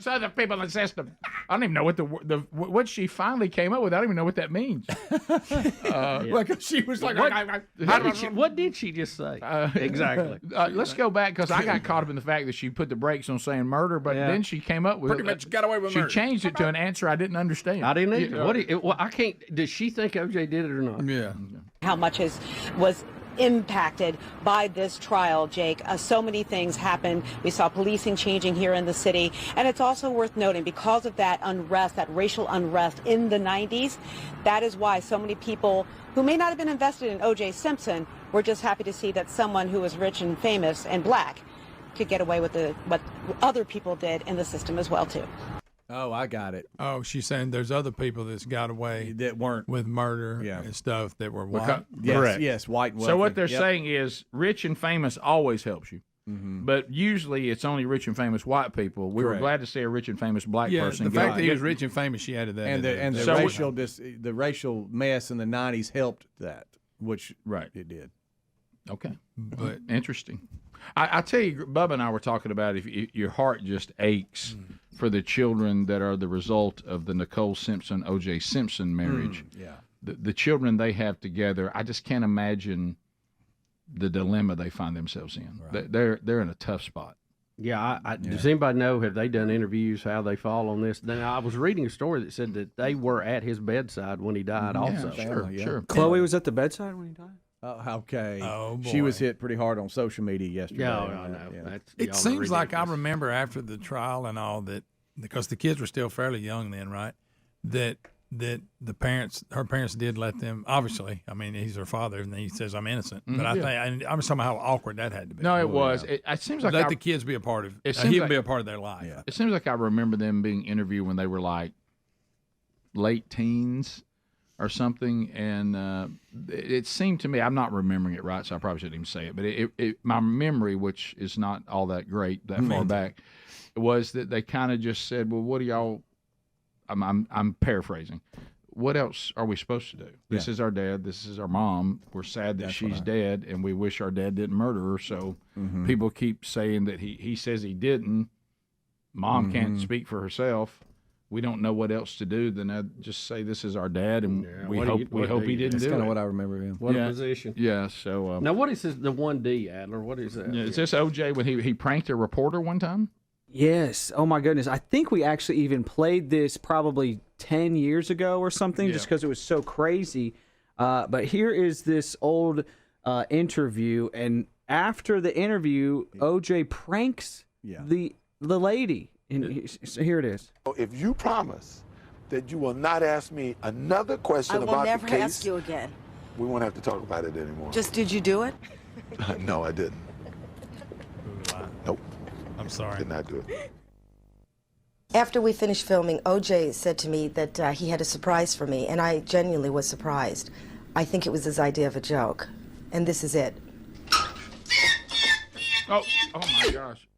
other people in the system." I don't even know what she finally came up with. I don't even know what that means. Like she was like, what did she just say? Exactly. Let's go back because I got caught up in the fact that she put the brakes on saying murder, but then she came up with pretty much got away with murder. She changed it to an answer I didn't understand. I didn't either. I can't. Does she think OJ did it or not? Yeah. How much was impacted by this trial, Jake. So many things happened. We saw policing changing here in the city. And it's also worth noting because of that unrest, that racial unrest in the 90s, that is why so many people who may not have been invested in OJ Simpson were just happy to see that someone who was rich and famous and black could get away with what other people did in the system as well, too. Oh, I got it. Oh, she's saying there's other people that's got away that weren't with murder and stuff that were white. Yes, Correct. yes, white and wealthy. So what they're Yep. saying is rich and famous always helps you. But usually it's only rich and famous white people. We were Correct. glad to see a rich and famous black Yeah, person the get fact that he get- was rich and famous, she added that. And in the there. and the So we- racial the racial mess in the '90s helped that, which it did. Okay, but interesting. I tell you, Bubba and I were talking about if your heart just aches for the children that are the result of the Nicole Simpson, OJ Simpson marriage. Yeah. The children they have together, I just can't imagine the dilemma they find themselves in. Right. They're in a tough spot. Yeah, does anybody know, have they done interviews, how they fall on this? Now, I was reading a story that said that they were at his bedside when he died also. Sure. Chloe was at the bedside when he died? Okay. Oh, She was boy. hit pretty hard on social media yesterday. Yeah, on I that, know. yeah. That's, It y'all are seems like I ridiculous. remember after the trial and all that, because the kids were still fairly young then, right? That her parents did let them. Obviously, I mean, he's her father, and he says I'm innocent. But I think I'm talking about how awkward that had to be. No, it was. It seems like let the kids be a part of. It seems He like- be a part of their life. It seems like I remember them being interviewed when they were like late teens or something, and it seemed to me, I'm not remembering it right, so I probably shouldn't even say it, but my memory, which is not all that great that far back, was that they kind of just said, well, what do y'all, I'm paraphrasing, what else are we supposed to do? This is our dad, this is our mom, we're sad that she's dead, and we wish our dad didn't murder her, so people keep saying that he says he didn't, mom can't speak for herself, we don't know what else to do than I'd just say this is our dad, and we hope he didn't That's do kind it. of what I remember him. What a position. Yeah. So Now, what is this, the 1D, Adler? What is that? is this OJ when he pranked a reporter one time? Yes. Oh my goodness. I think we actually even played this probably 10 years ago or something, just because it was so crazy. But here is this old interview, and after the interview, OJ pranks the lady. And so here it is. If you promise that you will not ask me another question I will about never the case, ask you again. we won't have to talk about it anymore. Just did you do it? No, I didn't. Nope. I'm sorry. Did not do it. After we finished filming, OJ said to me that he had a surprise for me, and I genuinely was surprised. I think it was his idea of a joke, and this is it. Oh my gosh.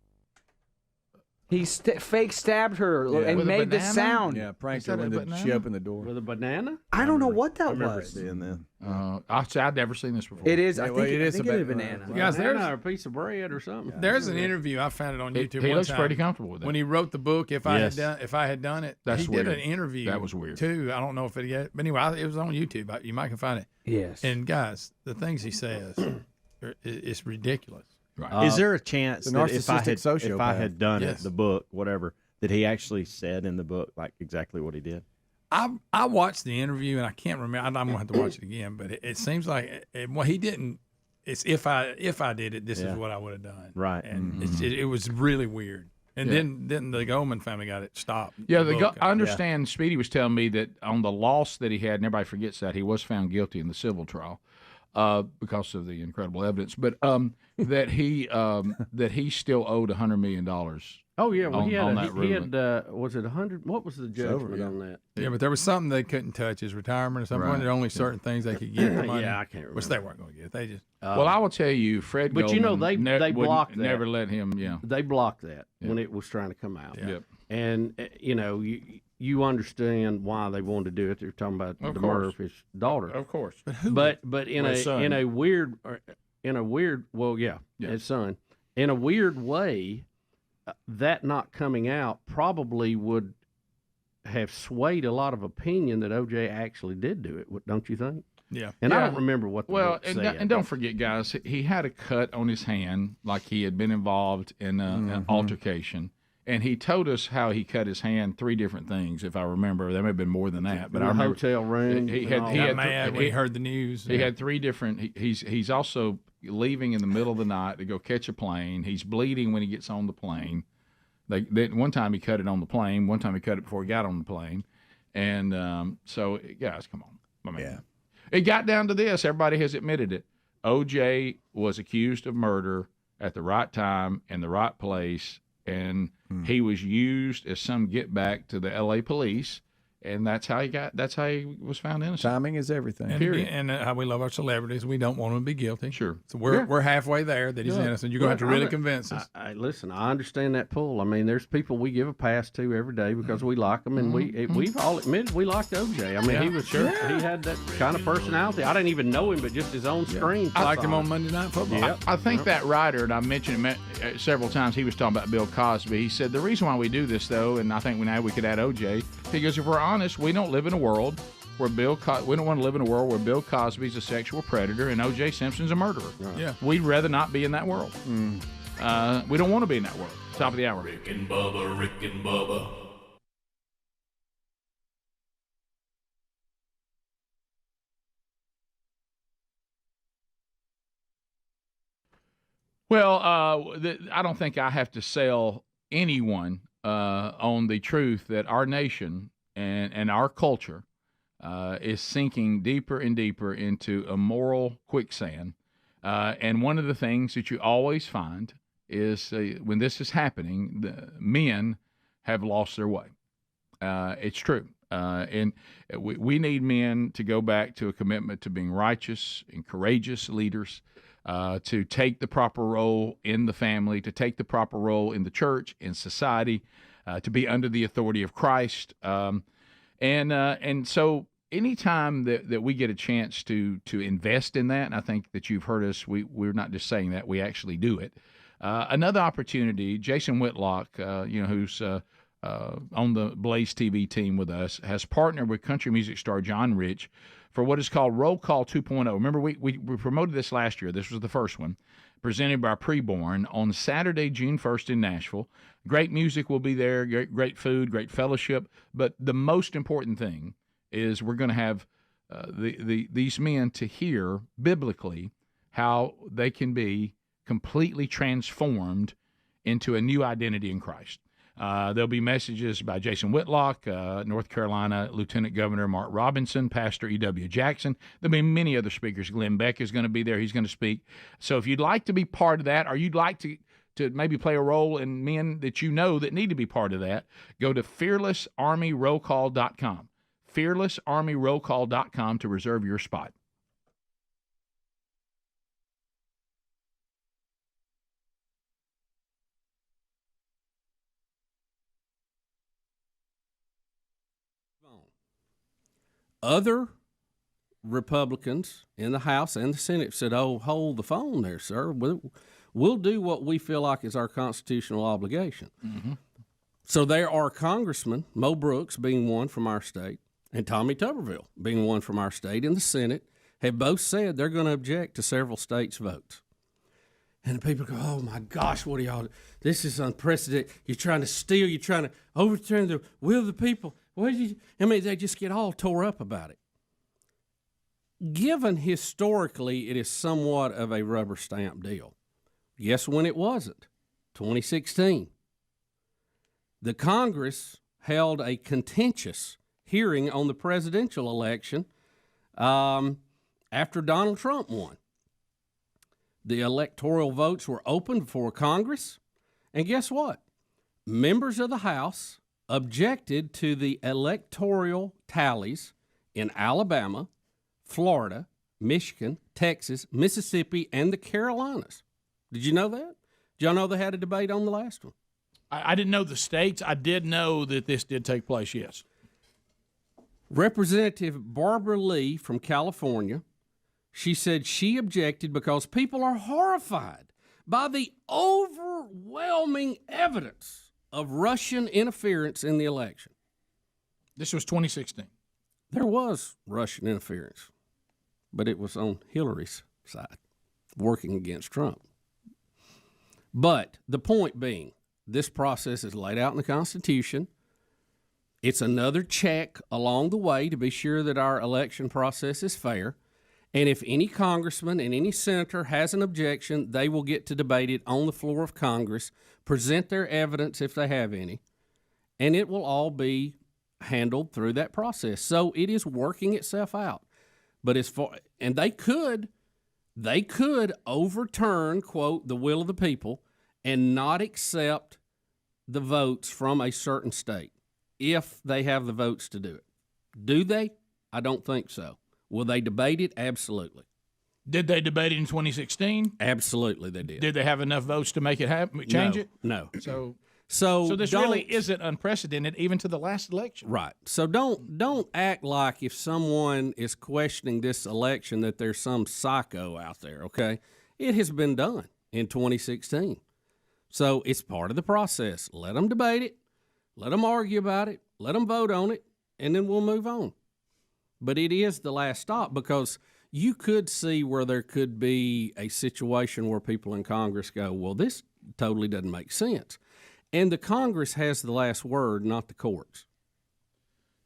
He fake stabbed her and With a made the banana? sound. Yeah, pranked Is her that a when she banana? opened the door. With a banana? I don't know what that remember was. seeing that. I'd never seen this before. It is. Yeah, I well, think it is I think a it is a banana. banana. Guys, there's Banana or a piece of bread or something. There's an interview I found it on YouTube. He one looks time. pretty comfortable with it. When he wrote the book, if I Yes. had done it, That's he weird. did an interview. That was weird. too. I don't know if it yet, but anyway, it was on YouTube. You might can find it. Yes. And guys, the things he says, it's ridiculous. Right. Is there a chance the that if I narcissistic had done Yes. it, the book, whatever, that he actually said in the book like exactly what he did? I watched the interview and I can't remember. I'm gonna have to watch it again, but it seems like well, he didn't. It's if I did it, this is what I would have done. Right. And it was really weird. And then the Goldman family got it stopped. Yeah, The book. I understand. Speedy was telling me that on the loss that he had, and everybody forgets that he was found guilty in the civil trial because of the incredible evidence. But that he still owed $100 million. Oh, yeah. Well, on that he ruling. had was it 100? What was the judgment on that? Yeah, but there was something they couldn't touch, his retirement or something. Right. There were only certain things they could get the money. Yeah, I can't remember. Which they weren't going to get. They just. Well, I will tell you, Fred. But you know, Goldman they would blocked that. Never let him. Yeah, They blocked that when it was trying to come out. Yep. And, you know, you understand why they wanted to do it. They're talking about the murder of his daughter. Of course. But His son. his son. In a weird way, that not coming out probably would have swayed a lot of opinion that OJ actually did do it. Don't you think? Yeah. And I Yeah. don't remember what the book said. And don't forget, guys, he had a cut on his hand, like he had been involved in an altercation. And he told us how he cut his hand 3 different things, if I remember. There may have been more than that, but I remember hotel room. He Got had mad when he heard the news. He had 3 different. He's also leaving in the middle of the night to go catch a plane. He's bleeding when he gets on the plane. One time he cut it on the plane. One time he cut it before he got on the plane. And so, guys, come on. I mean, it got down to this. Everybody has admitted it. OJ was accused of murder at the right time in the right place, and he was used as some get back to the L.A. police. And that's how he was found innocent. Timing is everything. Period. And how we love our celebrities. We don't want them to be guilty. Sure. So we're halfway there that he's innocent. You're going to have to really convince us. Listen, I understand that pull. I mean, there's people we give a pass to every day because we like them, and we've all admitted we liked OJ. I mean, he was he had that kind of personality. I didn't even know him, but just his own screen. I liked him on Monday Night Football. Yep. I think that writer, and I mentioned him several times, he was talking about Bill Cosby. He said the reason why we do this, though, and I think now we could add OJ, because if we're honest, we don't live in a world where we don't want to live in a world where Bill Cosby's a sexual predator and OJ Simpson's a murderer. Yeah. We'd rather not be in that world. We don't want to be in that world. Top of the hour. Rick and Bubba, Rick and Bubba. Well, I don't think I have to sell anyone on the truth that our nation and our culture is sinking deeper and deeper into a moral quicksand. And one of the things that you always find is when this is happening, the men have lost their way. It's true. And we need men to go back to a commitment to being righteous and courageous leaders, to take the proper role in the family, to take the proper role in the church, in society, to be under the authority of Christ. And so anytime that we get a chance to invest in that, and I think that you've heard us, we're not just saying that, we actually do it. Another opportunity, Jason Whitlock, who's on the Blaze TV team with us, has partnered with country music star John Rich for what is called Roll Call 2.0. Remember, we promoted this last year. This was the first one, presented by Preborn on Saturday, June 1st in Nashville. Great music will be there, great food, great fellowship. But the most important thing is we're going to have these men to hear biblically how they can be completely transformed into a new identity in Christ. There'll be messages by Jason Whitlock, North Carolina Lieutenant Governor Mark Robinson, Pastor E.W. Jackson. There'll be many other speakers. Glenn Beck is going to be there. He's going to speak. So if you'd like to be part of that, or you'd like to maybe play a role in men that you know that need to be part of that, go to fearlessarmyrollcall.com. fearlessarmyrollcall.com to reserve your spot. Other Republicans in the House and the Senate said, "Oh, hold the phone there, sir. We'll do what we feel like is our constitutional obligation." Mm-hmm. So there are congressmen, Mo Brooks being one from our state, and Tommy Tuberville being one from our state in the Senate, have both said they're going to object to several states' votes. And the people go, "Oh, my gosh, what are y'all? This is unprecedented. You're trying to steal. You're trying to overturn the will of the people." They just get all tore up about it. Given historically, it is somewhat of a rubber stamp deal. Guess when it wasn't? 2016. The Congress held a contentious hearing on the presidential election after Donald Trump won. The electoral votes were opened before Congress, and guess what? Members of the House objected to the electoral tallies in Alabama, Florida, Michigan, Texas, Mississippi, and the Carolinas. Did you know that? Did y'all know they had a debate on the last one? I didn't know the states. I did know that this did take place, yes. Representative Barbara Lee from California, she said she objected because people are horrified by the overwhelming evidence of Russian interference in the election. This was 2016. There was Russian interference, but it was on Hillary's side, working against Trump. But the point being, this process is laid out in the Constitution. It's another check along the way to be sure that our election process is fair. And if any congressman and any senator has an objection, they will get to debate it on the floor of Congress, present their evidence if they have any, and it will all be handled through that process. So it is working itself out. But and they could they could overturn, quote, the will of the people and not accept the votes from a certain state if they have the votes to do it. Do they? I don't think so. Will they debate it? Absolutely. Did they debate it in 2016? Absolutely, they did. Did they have enough votes to make it happen, change it? No. So this really isn't unprecedented, even to the last election. Right. So don't act like if someone is questioning this election that there's some psycho out there, okay? It has been done in 2016. So it's part of the process. Let them debate it. Let them argue about it. Let them vote on it, and then we'll move on. But it is the last stop because you could see where there could be a situation where people in Congress go, well, this totally doesn't make sense. And the Congress has the last word, not the courts.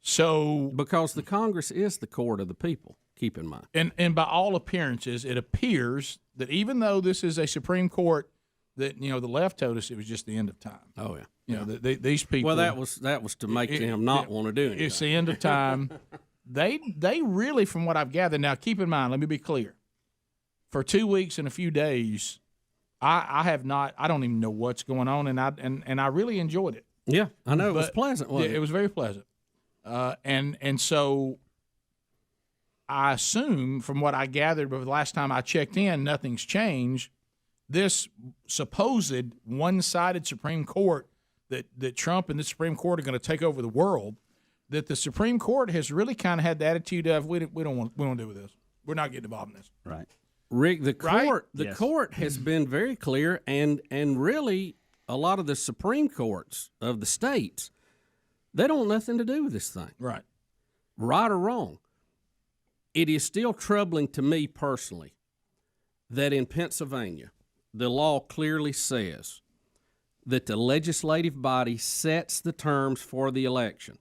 So, because the Congress is the court of the people, keep in mind. And by all appearances, it appears that even though this is a Supreme Court that, the left told us it was just the end of time. Oh, yeah. These people. Well, that was to make them not want to do anything. It's the end of time. They really, from what I've gathered, now keep in mind, let me be clear. For 2 weeks and a few days, I have not. I don't even know what's going on, and I really enjoyed it. Yeah, I know. It was pleasant, wasn't it? It was very pleasant. And so I assume, from what I gathered, but the last time I checked in, nothing's changed. This supposed one-sided Supreme Court that Trump and the Supreme Court are going to take over the world, that the Supreme Court has really kind of had the attitude of we don't want to deal with this. We're not getting involved in this. Right. Rick, the court has been very clear, and really a lot of the Supreme Courts of the states, they don't want nothing to do with this thing. Right. Right or wrong. It is still troubling to me personally that in Pennsylvania, the law clearly says that the legislative body sets the terms for the election.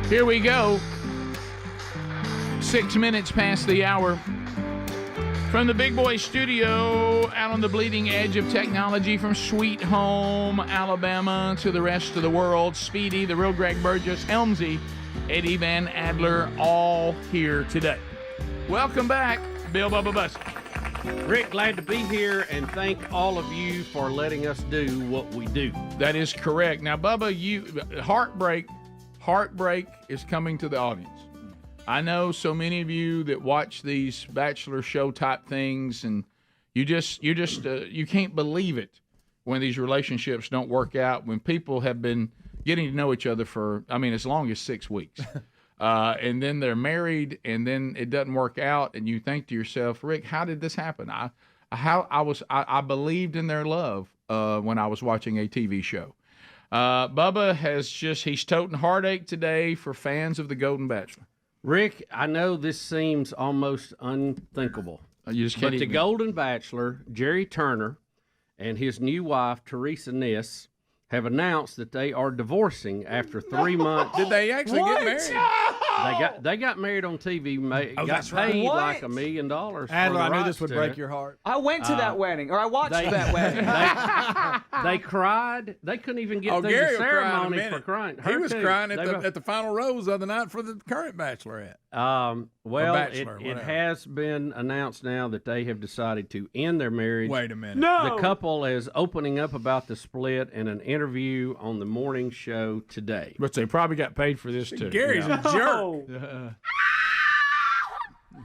Here we go. 6 minutes past the hour. From the Big Boy Studio, out on the bleeding edge of technology, from Sweet Home, Alabama, to the rest of the world, Speedy, the real Greg Burgess, Helmsey, Eddie Van Adler, all here today. Welcome back, Bill Bubba Bussey. Rick, glad to be here, and thank all of you for letting us do what we do. That is correct. Now, Bubba, heartbreak is coming to the audience. I know so many of you that watch these Bachelor show type things, and you can't believe it when these relationships don't work out, when people have been getting to know each other for, as long as 6 weeks. And then they're married, and then it doesn't work out, and you think to yourself, Rick, how did this happen? I believed in their love when I was watching a TV show. Bubba he's toting heartache today for fans of the Golden Bachelor. Rick, I know this seems almost unthinkable. You just can't. But the Golden Bachelor, Jerry Turner, and his new wife, Teresa Ness, have announced that they are divorcing after 3 months. Did they actually get married? They got married on TV. Got paid like $1 million. Adler, I knew this would break your heart. I went to that wedding, or I watched that wedding. They cried. They couldn't even get through the ceremony for crying. He was crying at the final rose the other night for the current Bachelorette. It has been announced now that they have decided to end their marriage. Wait a minute. No. The couple is opening up about the split in an interview on the morning show today. But they probably got paid for this too. Gary's a jerk.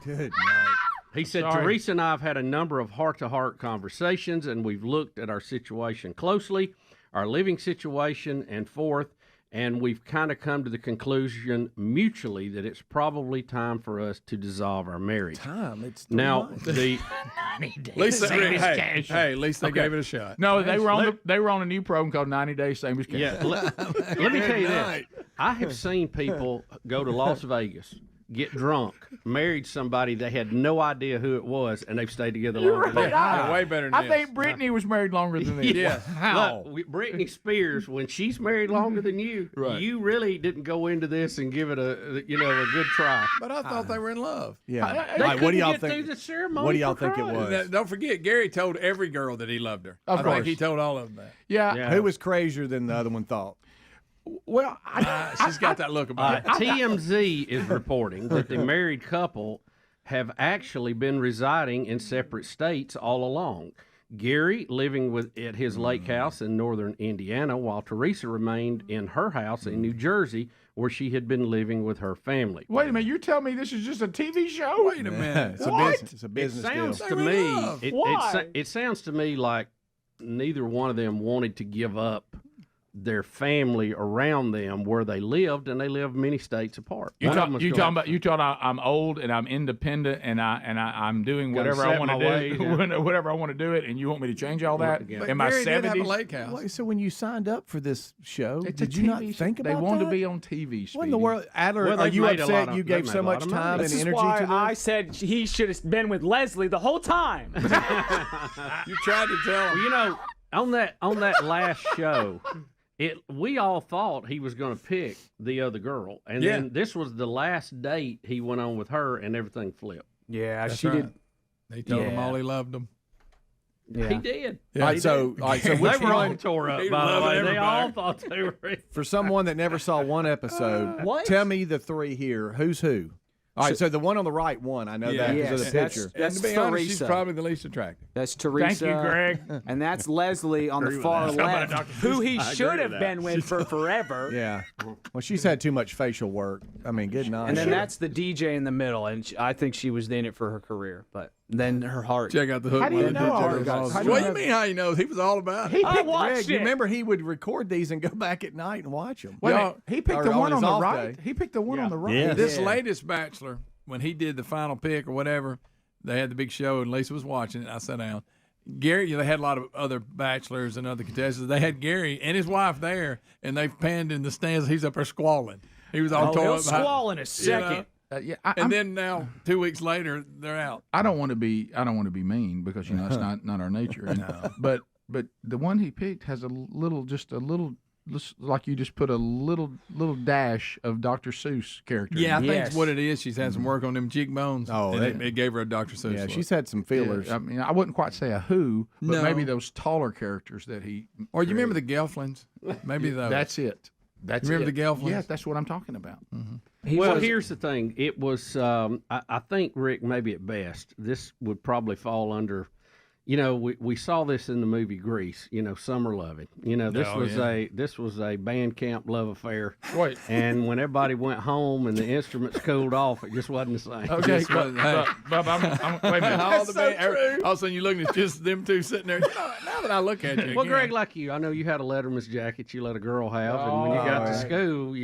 Good night. He said, Teresa and I have had a number of heart-to-heart conversations, and we've looked at our situation closely, our living situation, and forth, and we've kind of come to the conclusion mutually that it's probably time for us to dissolve our marriage. It's now the 90 days. Lisa, hey, at least they gave it a shot. No, they were on a new program called 90 Days Same as Cash. Yeah, let me tell you this. I have seen people go to Las Vegas, get drunk, married somebody they had no idea who it was, and they've stayed together longer than that. Way better than I this. think Britney was married longer than this. Yes. How? Look, Britney Spears, when she's married longer than you, Right. you really didn't go into this and give it a good try. But I thought they were in love. Yeah. They All right, what do y'all couldn't get think? through the ceremony What do y'all for think it crying. was? Now, don't forget, Gary told every girl that he loved her. Of I think course. he told all of them that. Yeah. Who was crazier than the other one thought? Well, She's got that look about her. TMZ is reporting that the married couple have actually been residing in separate states all along. Gary living at his lake house in northern Indiana, while Teresa remained in her house in New Jersey, where she had been living with her family. Wait a minute, you're telling me this is just a TV show? Wait a minute. It's a business. It's a business It sounds deal. to They were in love. me. Why? It sounds to me like neither one of them wanted to give up their family around them where they lived, and they lived many states apart. You One of them was going- talking about I'm old and I'm independent and I'm doing Gotta whatever I set want my to way, do, yeah. whatever I want to do it, and you want me to change all that But in my Gary did have a 70s? lake house. Wait, so when you signed up for this show, It's a did you not TV think about They wanted that? to be on TV. What in the Speedy. world, Adler? Well, are they've you made a upset lot of- you they've gave made so a lot much of money. time and This is energy why to this? I said he should have been with Leslie the whole time. You tried to tell him. You know, on that last show, we all thought he was going to pick the other girl, and Yeah. then this was the last date he went on with her, and everything flipped. Yeah, That's she right. did. He told them Yeah. all he loved them. Yeah. He did. Yeah, all right, so They which were all one? tore up. He By the loved way, they everybody. all thought they were. For someone that never saw one episode, What? tell me the three here. Who's who? All right, so the one on the right won. I know that because of the Yes, picture. that's And to be honest, she's Teresa. probably the least attractive. That's Teresa. Thank you, Greg. And that's Leslie on the far left, who he should have been with for forever. Yeah. Well, she's had too much facial work. I mean, good night. And then that's the DJ in the middle, and I think she was in it for her career, but then her heart. Check out the hook. How do you one. know all Check this? out How do you What do know- you mean how he knows? He was all about it. He I picked, watched Greg, you it. remember he would record these and go back at night and watch them. wait a Y'all- minute, he picked or the on one his on the off right. day. He picked the one on the right. Yeah. This latest Bachelor, when he did the final pick or whatever, they had the big show and Lisa was watching it. I sat down. Gary, they had a lot of other bachelors and other contestants. They had Gary and his wife there, and they panned in the stands. He's up there squalling. He was all Oh, tore he'll up. behind- squall in a second. Yeah, And then now, 2 weeks later, they're out. I don't want to be mean because that's not our nature. And, but the one he picked has a little like you just put a little dash of Dr. Seuss character. Yeah, I in it. think Yes. it's what it is. She's had some work on them cheekbones. Oh, and that- it gave her a Dr. Seuss. Yeah, look. she's had some feelers. Yeah, I mean, I wouldn't quite say a who, but No. maybe those taller characters that he. Or you remember created. the Gelflins? Maybe those. That's it. That's Remember it. the Gelflins? Yeah, that's what I'm talking about. Well, was- here's the thing. It was, I think, Rick, maybe at best, this would probably fall under, we saw this in the movie Grease, Summer Loving. This was a band camp love affair. Wait. And when everybody went home and the instruments cooled off, it just wasn't the same. Okay, Just wasn't- hey. but wait a minute. all of a sudden you're looking at just them two sitting there. Now that I look at you Well, again, Greg, like you, I know you had a Letterman's jacket you let a girl have, and when you got to school,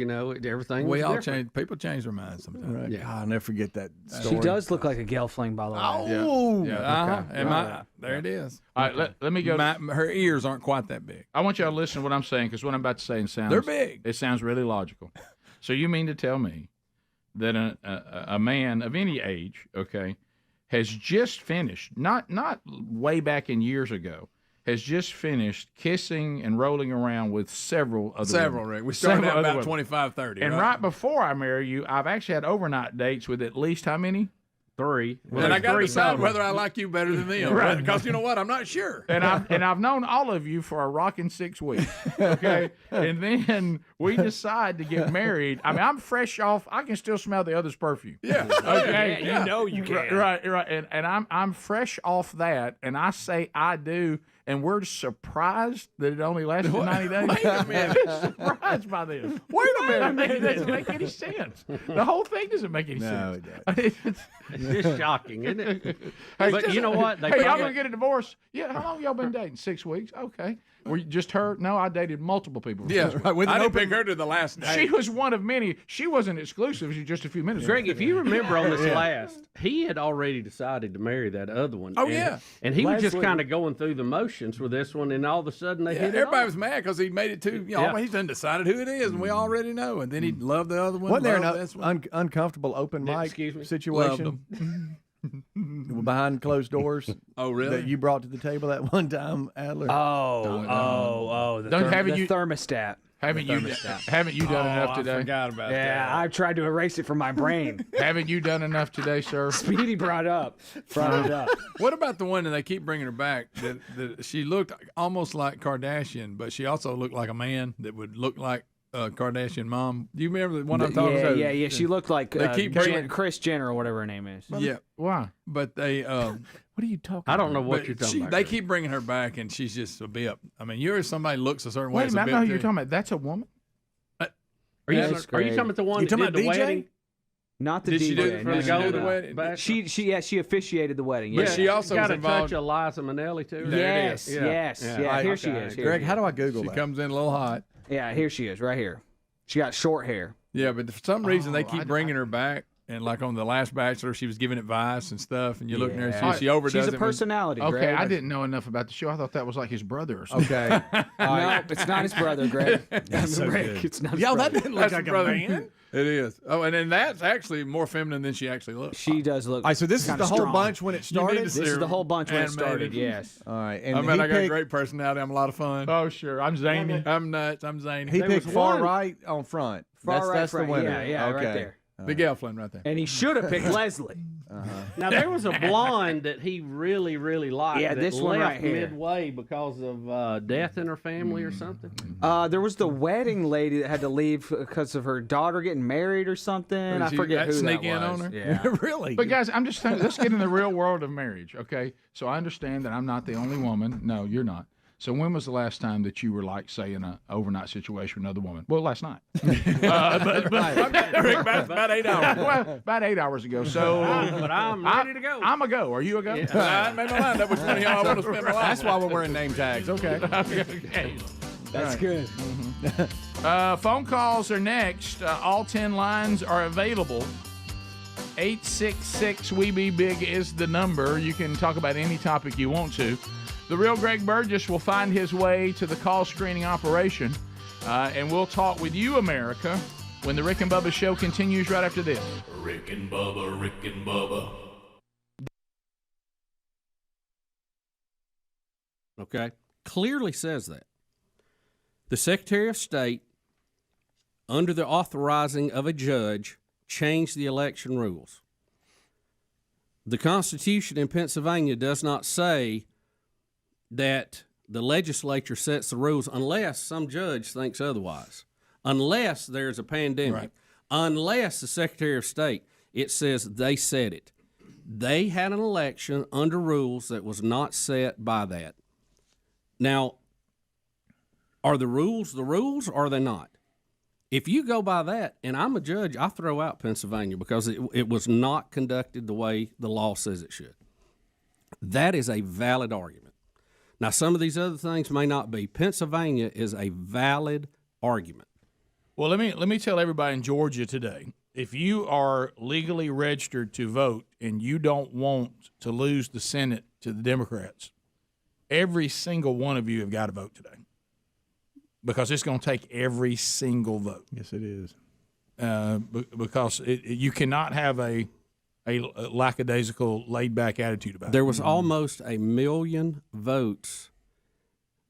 everything was we all different. change. People change their minds sometimes. Right. Yeah. God, I'll never forget that She story. does look like a Gelfling, by the way. Oh, Yeah, okay. and there it is. All right, let me go. Her ears aren't quite that big. I want y'all to listen to what I'm saying because what I'm about to say sounds They're big. It sounds really logical. So you mean to tell me that a man of any age, okay, has just finished not way back in years ago, has just finished kissing and rolling around with several other women. Rick. We started Several out other about women. 25, 30. And right before I marry you, I've actually had overnight dates with at least how many? 3. And I got to three decide total. whether I like you better than them. Right. Because you know what? I'm not sure. And I've known all of you for a rocking 6 weeks, okay? And then we decide to get married. I mean, I'm fresh off. I can still smell the other's perfume. Yeah. Okay. Yeah, you know you can. Right. And I'm fresh off that, and I say I do, and we're surprised that it only lasted 90 days. Wait a minute. We're surprised by this. Wait a minute. I mean, it doesn't make any sense. The whole thing doesn't make any No, sense. it It's just shocking, isn't it? Hey, But you know what? They Hey, y'all probably- gonna get a divorce? Yeah. How long y'all been dating? 6 weeks. Okay. Were you just her? No, I dated multiple people. Yeah, With I an didn't open- pick her to the last day. She was one of many. She wasn't exclusive. She was just a few minutes. Greg, if you remember on this last, he had already decided to marry that other one. Oh, and, yeah. And he was just Leslie. kind of going through the motions with this one, and all of a sudden they hit it Everybody off. was mad because he made it too. You know, Yeah. he's done decided who it is, and we already know. And then he loved the other one. Wasn't there loved an this one. uncomfortable open mic Excuse me? situation behind closed doors Oh, really? that you brought to the table that one time, Adler? The thermostat. Haven't you done enough I today? forgot about Yeah, that. I've tried to erase it from my brain. Haven't you done enough today, sir? Speedy brought it up. What about the one that they keep bringing her back? That she looked almost like Kardashian, but she also looked like a man that would look like Kardashian mom. Do you remember the one I'm talking about? Yeah. She looked like They keep bringing- Kris Jenner or whatever her name is. Yeah, Why? but they. What are you talking I don't know about? what But you're talking about. they Greg. keep bringing her back, and she's just a bip. I mean, you're somebody looks a certain way. Wait a it's minute, I know who bip you're too. talking about. That's a woman? Are you Yes, talking Greg. about the one You that talking did the about DJ? wedding? Not the Did DJ. she do it for no, the no, Golden no. wedding? Bachelor? She officiated the wedding. But Yeah. she also got was a touch involved. of Liza Minnelli too. Yes, Yeah. yes, Yeah. yeah. Here Okay. she is. Here Greg, she how is. do I Google She that? comes in a little hot. Yeah, here she is, right here. She got short hair. Yeah, but for some reason they keep bringing her back. And like on the last Bachelor, she was giving advice and stuff, and you look at her and she overdoes She's it. a personality. Okay, Greg. I didn't know enough about the show. I thought that was like his brother or something. Okay. No, it's not his brother, Greg. so Greg, good. it's not his Yo, brother. that didn't look That's like her a brother. man. It is. Oh, and then that's actually more feminine than she actually looks. She does look. All right, so this is kinda the whole strong. bunch when it You need started? to This see is her the whole bunch when it animated. started. Yes. All right. And I mean, he I got a picked, great personality. I'm a lot of fun. Oh, sure. I'm zany. I'm nuts. I'm zany. he There picked was far one- right on front. Far right that's front. the winner. Yeah, okay. right there. Big Elflin right there. And he should have picked Leslie. Now there was a blonde that he really, really liked. Yeah, that this one left right here. midway because of death in her family or something. There was the wedding lady that had to leave because of her daughter getting married or something. I she forget who sneak that in was. on her? Yeah. Really? But guys, I'm just saying, let's get in the real world of marriage, okay? So I understand that I'm not the only woman. No, you're not. So when was the last time that you were like, say, in an overnight situation with another woman? Well, last night. About 8 hours. Well, about 8 hours ago. So, But I'm ready to go. I'm a go. Are you a go? I made my mind up which one of y'all I want to spend my life. That's why we're wearing name tags. Okay. Okay. That's good. Phone calls are next. All 10 lines are available. 866 We Be Big is the number. You can talk about any topic you want to. The real Greg Burgess will find his way to the call screening operation, and we'll talk with you, America, when the Rick and Bubba show continues right after this. Rick and Bubba, Rick and Bubba. Okay. Clearly says that. The Secretary of State, under the authorizing of a judge, changed the election rules. The Constitution in Pennsylvania does not say that the legislature sets the rules unless some judge thinks otherwise, unless there's a pandemic, unless the Secretary of State, it says they set it. They had an election under rules that was not set by that. Now, are the rules or are they not? If you go by that, and I'm a judge, I throw out Pennsylvania because it was not conducted the way the law says it should. That is a valid argument. Now, some of these other things may not be. Pennsylvania is a valid argument. Well, let me tell everybody in Georgia today, if you are legally registered to vote and you don't want to lose the Senate to the Democrats, every single one of you have got to vote today because it's going to take every single vote. Yes, it is. Because you cannot have a lackadaisical, laid-back attitude about it. There was almost 1 million votes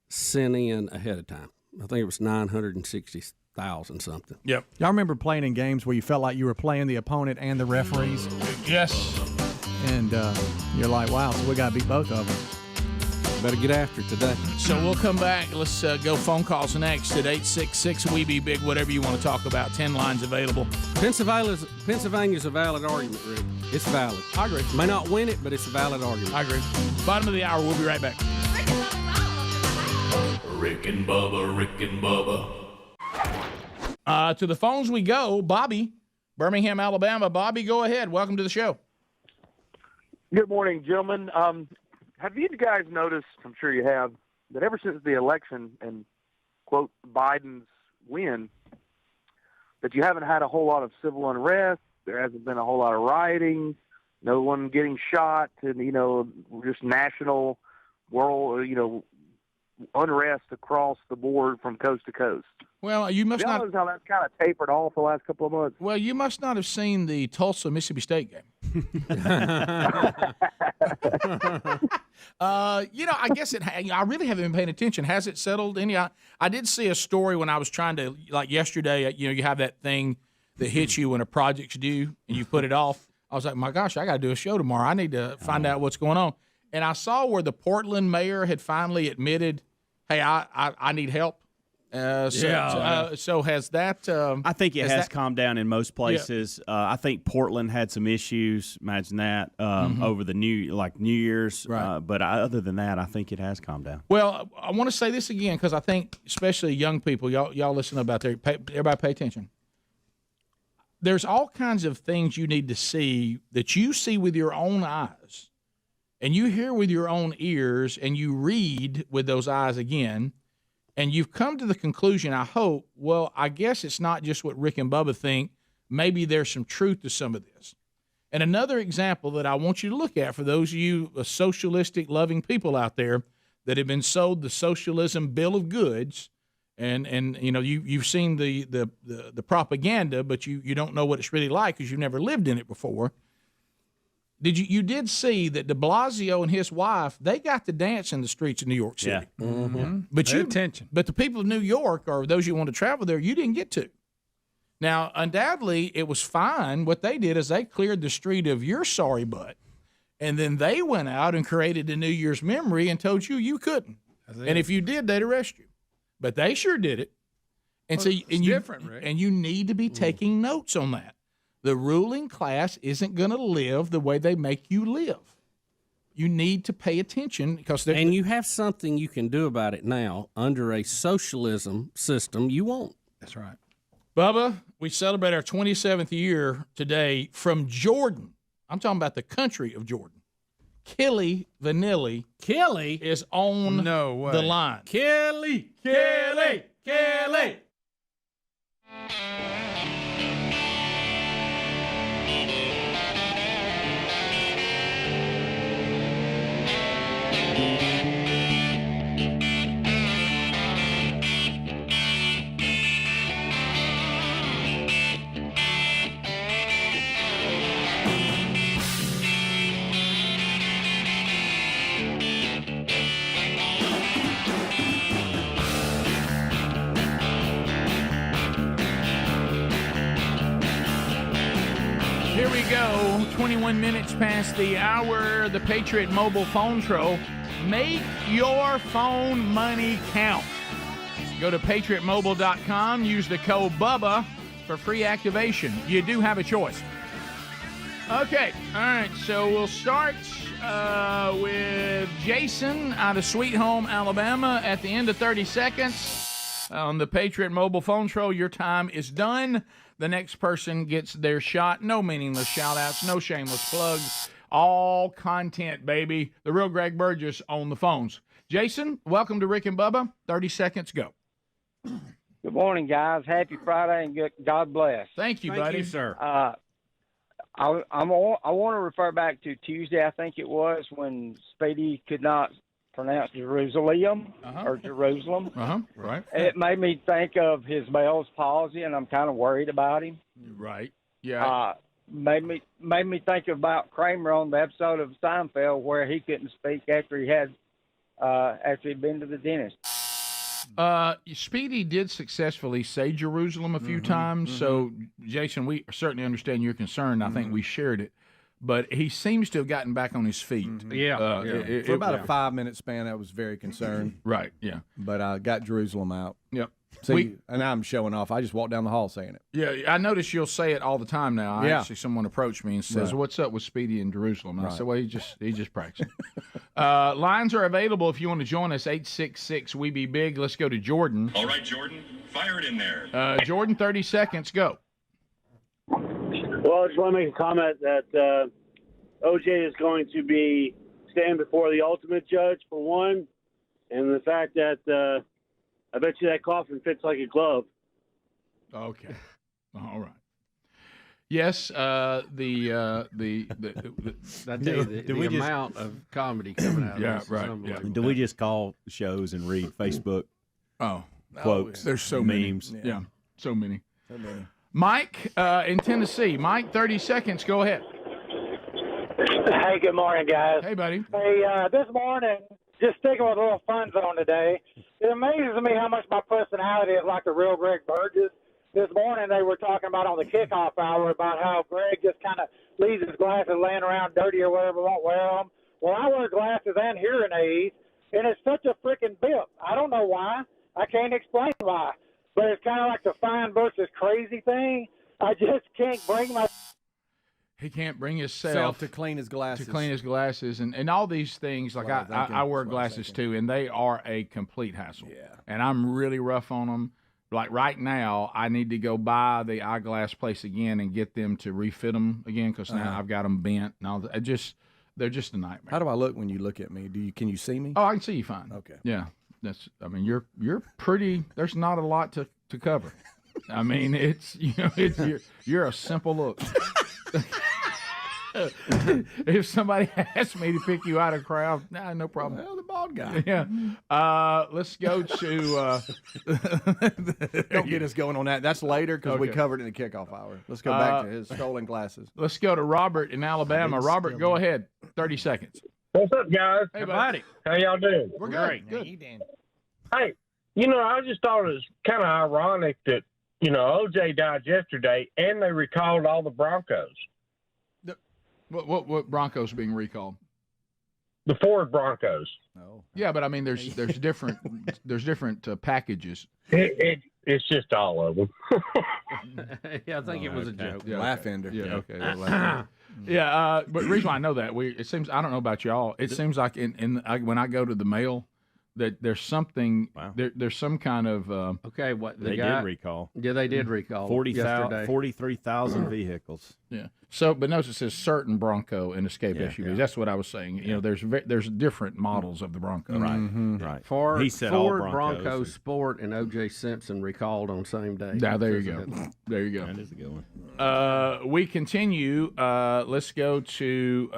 sent in ahead of time. I think it was 960,000 something. Yep. Y'all remember playing in games where you felt like you were playing the opponent and the referees? Yes. And you're like, wow, so we got to beat both of them. Better get after it today. So we'll come back. Let's go phone calls next at 866 We Be Big, whatever you want to talk about. 10 lines available. Pennsylvania's a valid argument, Rick. It's valid. I agree. May not win it, but it's a valid argument. I agree. Bottom of the hour. We'll be right back. Rick and Bubba, Rick and Bubba. To the phones we go. Bobby, Birmingham, Alabama. Bobby, go ahead. Welcome to the show. Good morning, gentlemen. Have you guys noticed, I'm sure you have, that ever since the election and, quote, Biden's win, that you haven't had a whole lot of civil unrest. There hasn't been a whole lot of rioting, no one getting shot, and, just national world, unrest across the board from coast to coast. Well, you must not. Notice how that's kind of tapered off the last couple of months. Well, you must not have seen the Tulsa Mississippi State game. I guess I really haven't been paying attention. Has it settled any? I did see a story when I was trying to, like yesterday. You have that thing that hits you when a project's due and you put it off. I was like, my gosh, I got to do a show tomorrow. I need to find out what's going on. And I saw where the Portland mayor had finally admitted, hey, I need help. So has that? I think it has calmed down in most places. Yeah. I think Portland had some issues. Imagine that over the New Year's. Right. But other than that, I think it has calmed down. Well, I want to say this again because I think, especially young people, y'all listen about there. Everybody, pay attention. There's all kinds of things you need to see that you see with your own eyes, and you hear with your own ears, and you read with those eyes again. And you've come to the conclusion, I hope, well, I guess it's not just what Rick and Bubba think. Maybe there's some truth to some of this. And another example that I want you to look at for those of you socialistic loving people out there that have been sold the socialism bill of goods, and you've seen the propaganda, but you don't know what it's really like because you've never lived in it before. You did see that de Blasio and his wife, they got to dance in the streets of New York City. Yeah. Mm-hmm. But Pay attention. But the people of New York, or those you want to travel there, you didn't get to. Now, undoubtedly, it was fine. What they did is they cleared the street of your sorry butt, and then they went out and created a New Year's memory and told you couldn't. And if you did, they'd arrest you. But they sure did it. And well, it's different, Rick. And you need to be taking notes on that. The ruling class isn't going to live the way they make you live. You need to pay attention because and you have something you can do about it now. Under a socialism system, you won't. That's right. Bubba, we celebrate our 27th year today from Jordan. I'm talking about the country of Jordan. Killy Vanilli is on the line. Kelly. Here we go, 21 minutes past the hour, the Patriot Mobile Phone Tro. Make your phone money count. Go to patriotmobile.com, use the code BUBBA for free activation. You do have a choice. Okay, all right, so we'll start with Jason out of Sweet Home, Alabama at the end of 30 seconds. On the Patriot Mobile Phone Tro, your time is done. The next person gets their shot. No meaningless shout-outs, no shameless plugs. All content, baby. The real Greg Burgess on the phones. Jason, welcome to Rick and Bubba. 30 seconds, go. Good morning, guys. Happy Friday, and God bless. Thank you, buddy. Thank you, sir. I want to refer back to Tuesday, I think it was, when Speedy could not pronounce Jerusalem or Jerusalem. Right. It made me think of his Bell's palsy, and I'm kind of worried about him. Right. Yeah. Made me think about Kramer on the episode of Seinfeld where he couldn't speak after he'd been to the dentist. Speedy did successfully say Jerusalem a few times, so Jason, we certainly understand your concern. I think we shared it, but he seems to have gotten back on his feet. For about a 5-minute span, I was very concerned. Right. Yeah. But I got Jerusalem out. Yep. See, and I'm showing off. I just walked down the hall saying it. Yeah, I notice you'll say it all the time now. Actually, someone approached me and says, Right. "What's up with Speedy in Jerusalem?" And I said, "Well, he just practicing." Lines are available if you want to join us. 866 We Be Big. Let's go to Jordan. All right, Jordan, fire it in there. Jordan, 30 seconds. Go. Well, I just want to make a comment that OJ is going to be stand before the ultimate judge for one, and the fact that I bet you that coffin fits like a glove. Okay. All right. Yes, the amount of comedy coming out. Yeah, of this right. Is unbelievable. Do we just call shows and read Facebook quotes? There's so memes. many. Yeah, so many. So many. Mike in Tennessee. Mike, 30 seconds. Go ahead. Hey, good morning, guys. Hey, buddy. Hey, this morning, just sticking with a little fun zone today, it amazes me how much my personality is like the real Greg Burgess. This morning they were talking about on the kickoff hour about how Greg just kind of leaves his glasses laying around dirty or whatever, won't wear them. Well, I wear glasses and hearing aids, and it's such a freaking bip. I don't know why. I can't explain why. But it's kind of like the fine versus crazy thing. I just can't bring my... He can't bring himself to clean his glasses. And all these things. Like I wear glasses too, and they are a complete hassle. Yeah. And I'm really rough on them. Like right now, I need to go by the eyeglass place again and get them to refit them again because now I've got them bent and all that. They're just a nightmare. How do I look when you look at me? Can you see me? Oh, I can see you fine. Okay. Yeah. You're pretty. There's not a lot to cover. I mean, you're a simple look. If somebody asked me to pick you out of a crowd, no problem. Well, the bald guy. Yeah. Let's go to. Don't get us going on that. That's later because we Okay. covered it in the kickoff hour. Let's go back to his stolen glasses. Let's go to Robert in Alabama. Robert, go ahead. 30 seconds. What's up, guys? Hey, buddy. How y'all doing? We're good. Good. Hey, I just thought it was kind of ironic that, OJ died yesterday and they recalled all the Broncos. What Broncos being recalled? The Ford Broncos. Oh. Yeah, but I mean, there's different packages. It's just all of them. Yeah, I think it was a joke. Yeah, Laugh ender. Yeah, okay. Yeah, but the reason why I know that it seems I don't know about y'all. It seems like when I go to the mail that there's something there's some kind of okay. What They did recall. Yeah, they did recall 43,000 vehicles. Yeah. So, but notice it says certain Bronco and Escape SUVs. That's what I was saying. There's different models of the Bronco. Right. Mm-hmm. Right. Ford all Bronco Sport and OJ Simpson recalled on same day. Now there you go. There you go. That is a good one. We continue. Let's go to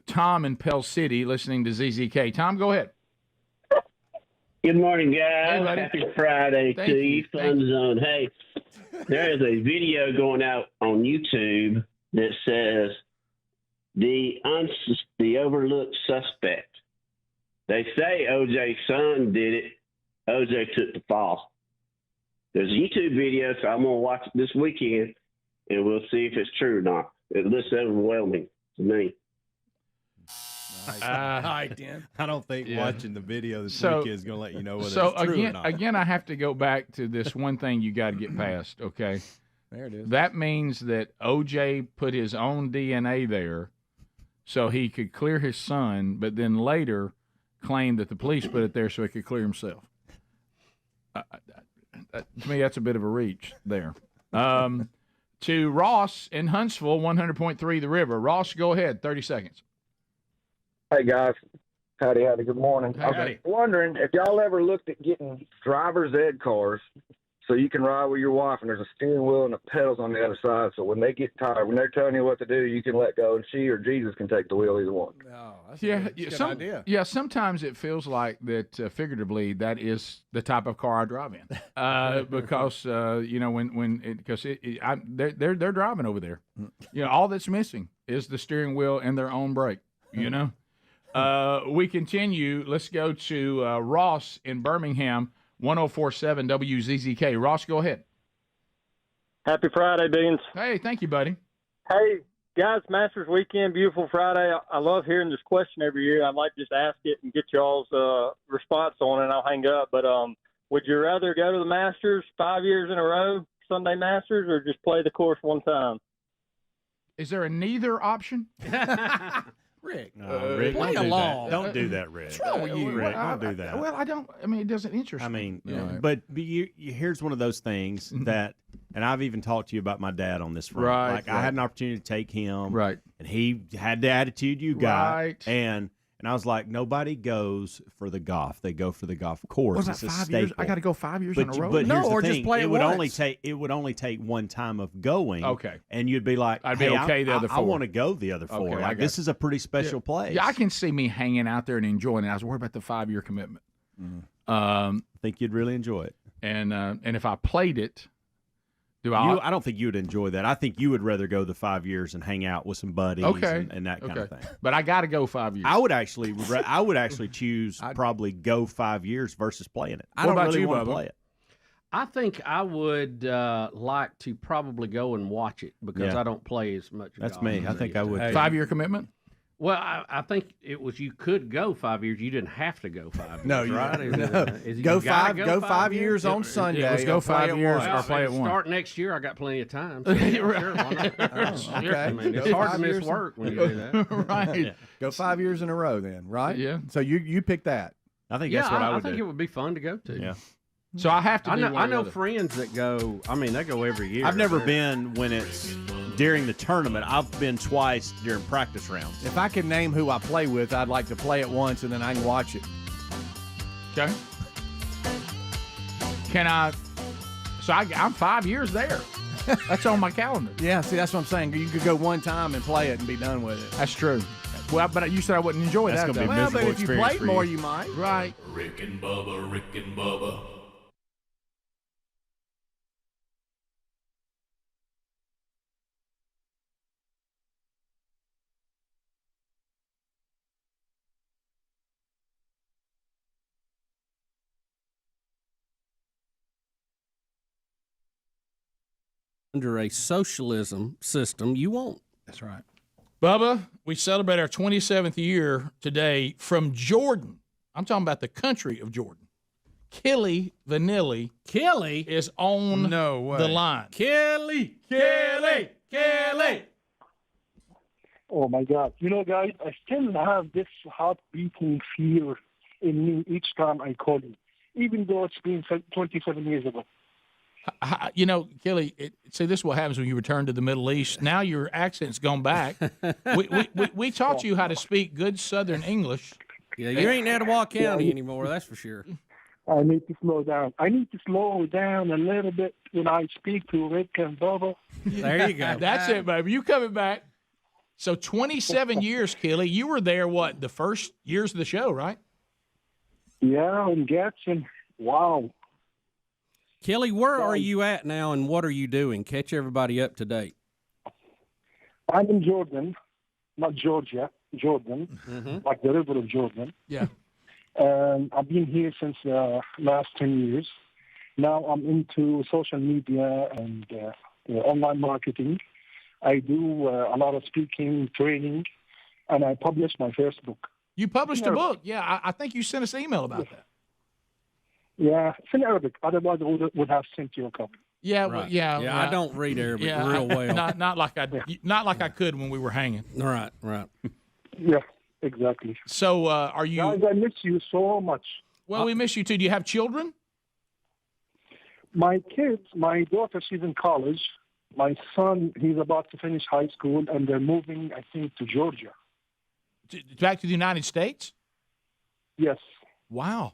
Tom in Pell City, listening to ZZK. Tom, go ahead. Good morning, guys. Hey, buddy. Happy Friday Thank to you. you, Fun Zone. Hey, there is a video going out on YouTube that says the overlooked suspect. They say OJ's son did it. OJ took the fall. There's a YouTube video, so I'm going to watch it this weekend, and we'll see if it's true or not. It looks overwhelming to me. I don't think watching the video this weekend is going to let you know whether it's true or not. Again, I have to go back to this one thing you got to get past, okay? There it is. That means that OJ put his own DNA there so he could clear his son, but then later claimed that the police put it there so he could clear himself. To me, that's a bit of a reach there. To Ross in Huntsville, 100.3 The River. Ross, go ahead, 30 seconds. Hey, guys. Howdy. Good morning. I was Howdy. wondering if y'all ever looked at getting driver's ed cars so you can ride with your wife and there's a steering wheel and the pedals on the other side. So when they get tired, when they're telling you what to do, you can let go and she or Jesus can take the wheel, either one. Oh, that's Yeah, a good idea. Yeah, sometimes it feels like that. Figuratively, that is the type of car I drive in, because they're driving over there. All that's missing is the steering wheel and their own brake. We continue. Let's go to Ross in Birmingham, 104.7 WZZK. Ross, go ahead. Happy Friday, Beans. Hey, thank you, buddy. Hey, guys, Masters Weekend, beautiful Friday. I love hearing this question every year. I'd like to just ask it and get y'all's response on it, and I'll hang up. But would you rather go to the Masters 5 years in a row, Sunday Masters, or just play the course one time? Is there a neither option? Rick, Rick, play don't along. Don't do that, Rick. What's wrong with you? Rick, don't do that. Well, I don't. I mean, it doesn't interest me. But here's one of those things that And I've even talked to you about my dad on this front. Right, Like I had an opportunity to take him. Right. And he had the attitude you got. Right. And I was like, nobody goes for the golf. They go for the golf course. What about It's a 5 years? staple. I got to go 5 years in a row. But here's the or thing. just play it would once. only take one time of going. Okay. And you'd be like, I'd be hey, okay the other I four. want to go the other four. Okay, I Like got this you. is a pretty special place. Yeah, I can see me hanging out there and enjoying it. I was worried about the 5-year commitment. I think you'd really enjoy it. And if I played it, I don't think you would enjoy that. I think you would rather go the 5 years and hang out with some buddies and that kind of thing. But I got to go 5 years. I would actually choose probably go 5 years versus playing it. I What don't about really you, want to Bubba? play it. I think I would like to probably go and watch it because Yeah. I don't play as much. That's golf me. as I think used I to. would. 5-year commitment? Well, I think it was you could go 5 years. You didn't have to go 5 years. No, you- right? no. Is it Go you gotta five- go 5 years on Sunday. Let's go and play 5 it years once. or play it once. Start next year. I got plenty of time. So yeah, sure, why not? Okay. I mean, it's Go hard to 5 miss years work when you do that. Right. Go 5 years in a row then, right? Yeah. So you pick that. I think Yeah, that's what I I would think do. it would be fun to go to. Yeah. So I have to I do know, one I or the know other. friends that go. I mean, they go every year. I've never been when it's during the tournament. I've been twice during practice rounds. If I could name who I play with, I'd like to play it once and then I can watch it. Okay. Can I? So I'm 5 years there. That's on my calendar. Yeah, see, that's what I'm saying. You could go one time and play it and be done with it. That's true. Well, but you said I wouldn't enjoy That's that. gonna be though. a Well, but miserable if you experience played for more, you. you might. Right. Rick and Bubba, Rick and Bubba. Under a socialism system, you won't. That's right. Bubba, we celebrate our 27th year today from Jordan. I'm talking about the country of Jordan. Killy Vanilli is on the line. Kelly. Oh my God! You know, guys, I still have this heart beating fear in me each time I call you, even though it's been 27 years ago. You know, Kelly, see, this is what happens when you return to the Middle East. Now your accent's gone back. we taught you how to speak good Southern English. Yeah, you ain't Etowah County anymore, that's for sure. I need to slow down. I need to slow down a little bit when I speak to Rick and Bubba. There you go. That's it, baby. You coming back. So 27 years, Kelly. You were there, what, the first years of the show, right? Yeah, and Gatson. Wow. Kelly, where are you at now and what are you doing? Catch everybody up to date. I'm in Jordan, not Georgia, Jordan, like the river of Jordan. Yeah. I've been here since the last 10 years. Now I'm into social media and online marketing. I do a lot of speaking, training, and I published my first book. You published a book. Yeah, I think you sent us an email about that. Yeah, it's in Arabic. Otherwise, I would have sent you a copy. Yeah, well, yeah. Yeah, I don't read Arabic real well. Not like I could when we were hanging. Right. Yeah, exactly. So, are you? Guys, I miss you so much. Well, we miss you too. Do you have children? My kids, my daughter, she's in college. My son, he's about to finish high school, and they're moving, I think, to Georgia. Back to the United States? Yes. Wow.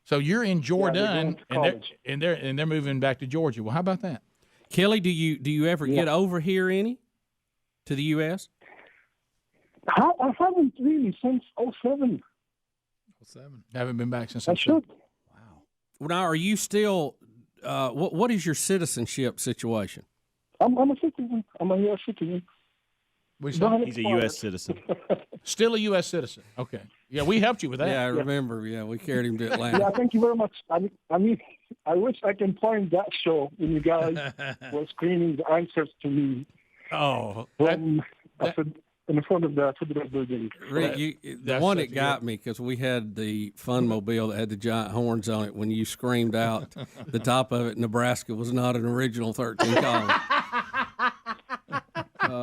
So you're in Jordan, they're and they're moving back to Georgia. Well, how about that? Kelly, do you ever get over here to the U.S.? I haven't really since 07. Haven't been back since. I should. Well, now, are you still? What is your citizenship situation? I'm a citizen. I'm a U.S. citizen. He's a U.S. citizen. Still a U.S. citizen. Okay. Yeah, we helped you with that. Yeah, I remember. Yeah, we carried him to Atlanta. Yeah, thank you very much. I mean, I wish I can find that show when you guys were screening the answers to me. Oh. In front of the Federal Building. Rick, the one that got me, because we had the Fun Mobile that had the giant horns on it when you screamed out the top of it, Nebraska was not an original 13 colony.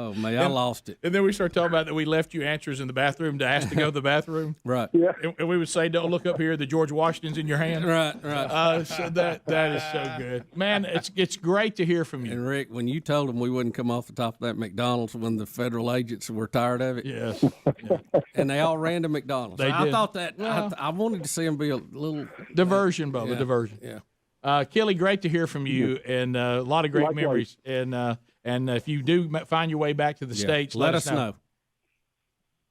Oh, man, I lost it. And then we started talking about that we left you answers in the bathroom to ask to go to the bathroom. Right. Yeah. And we would say, don't look up here. The George Washington's in your hand. Right. So that is so good. Man, it's great to hear from you. And, Rick, when you told them we wouldn't come off the top of that McDonald's when the federal agents were tired of it. Yes. And they all ran to McDonald's. They I did. thought that I wanted to see them be a little diversion, Bubba, Yeah. diversion. Yeah. Kelly, great to hear from you, and a lot of great Likewise. memories. And if you do find your way back to the States, let us know.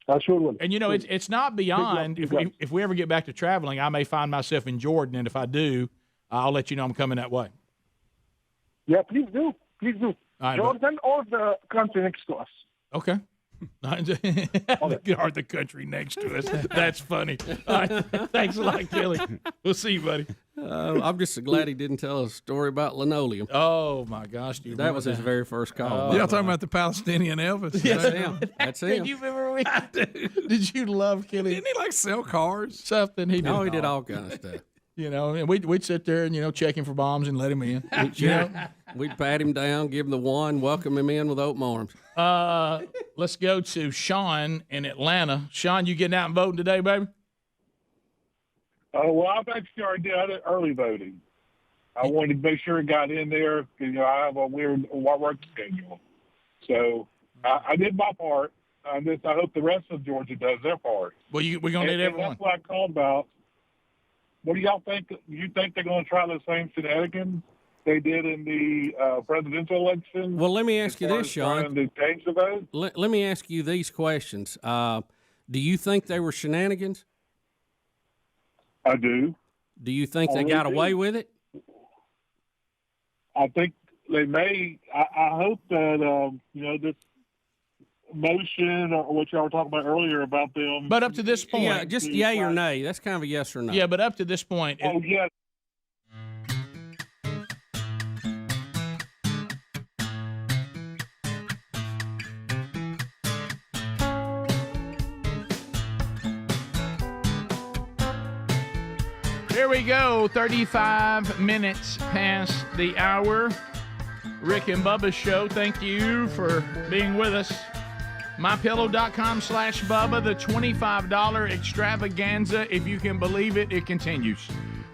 I sure will. And it's not beyond. If we ever get back to traveling, I may find myself in Jordan, and if I do, I'll let you know I'm coming that way. Yeah, please do. Please do. All right, Jordan or the country next to us. Okay. Or the country next to us. That's funny. All right. Thanks a lot, Kelly. We'll see you, buddy. I'm just so glad he didn't tell a story about linoleum. Oh, my gosh. That was his very first call. Y'all talking about the Palestinian Elvis? That's him. That's him. You remember when did you love Kelly? Didn't he like sell cars? Something he did. Oh, he did all kinds of stuff. And we'd sit there and, check him for bombs and let him in. We'd pat him down, give him the one, welcome him in with open arms. Let's go to Sean in Atlanta. Sean, you getting out and voting today, baby? Well, I've actually already did early voting. I wanted to make sure it got in there because I have a weird work schedule. So I did my part. I hope the rest of Georgia does their part. Well, we're going to need everyone. That's what I called about. What do y'all think? You think they're going to try the same shenanigans they did in the presidential election? Well, let me ask you this, Sean. Trying to change the vote? Let me ask you these questions. Do you think they were shenanigans? I do. Do you think they got away with it? I think they may. I hope that this motion or what y'all were talking about earlier about them. But up to this point, Yeah, just yay or nay. That's kind of a yes or no. Yeah, but up to this point, Oh yeah. Here we go. 35 minutes past the hour. Rick and Bubba's show. Thank you for being with us. MyPillow.com/Bubba, the $25 extravaganza. If you can believe it, it continues.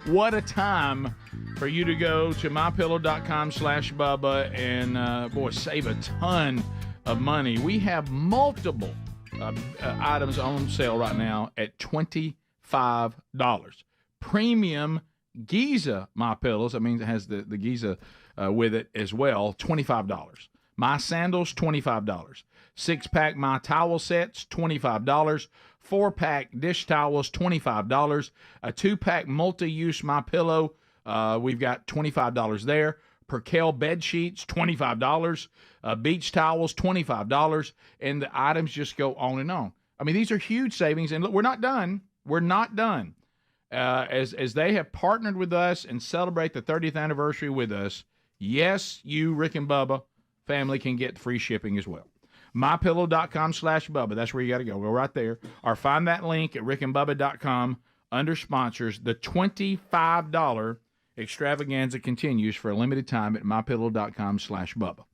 What a time for you to go to MyPillow.com/Bubba and, save a ton of money. We have multiple items on sale right now at $25. Premium Giza My Pillows. I mean, it has the Giza with it as well. $25. My Sandals, $25. 6-pack My Towel sets, $25. 4-pack dish towels, $25. A 2-pack multi-use My Pillow, we've got $25 there. Percale bed sheets, $25. Beach towels, $25. And the items just go on and on. I mean, these are huge savings. And look, we're not done. We're not done. As they have partnered with us and celebrate the 30th anniversary with us, yes, you, Rick and Bubba family can get free shipping as well. MyPillow.com/Bubba. That's where you got to go. Go right there. Or find that link at rickandbubba.com under sponsors. The $25 extravaganza continues for a limited time at MyPillow.com/Bubba.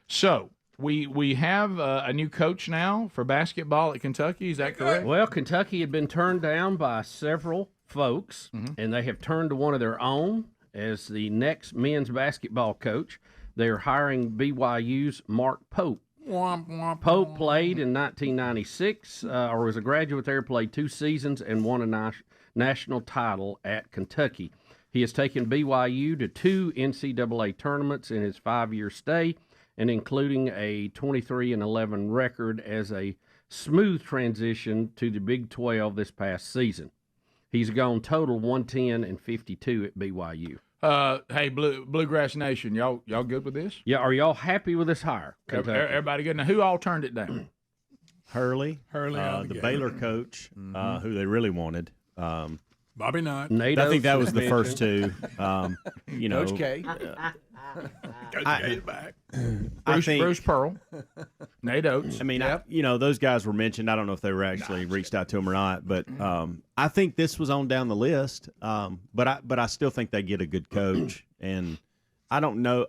So we have a new coach now for basketball at Kentucky. Is that correct? Well, Kentucky had been turned down by several folks, and they have turned to one of their own as the next men's basketball coach. They're hiring BYU's Mark Pope. Pope played in 1996, or was a graduate there, played 2 seasons, and won a national title at Kentucky. He has taken BYU to 2 NCAA tournaments in his 5-year stay, and including a 23-11 record as a smooth transition to the Big 12 this past season. He's gone total 110-52 at BYU. Hey, Bluegrass Nation, y'all good with this? Yeah, are y'all happy with this hire? Kentucky? Everybody good? Now, who all turned it down? Hurley, the Baylor coach, who they really wanted. Bobby Knight. I think that was the first 2. Coach K. Back. Bruce Pearl. Nate Oates. I mean, those guys were mentioned. I don't know if they were actually reached out to him or not, but I think this was on down the list. But I still think they get a good coach, and I don't know.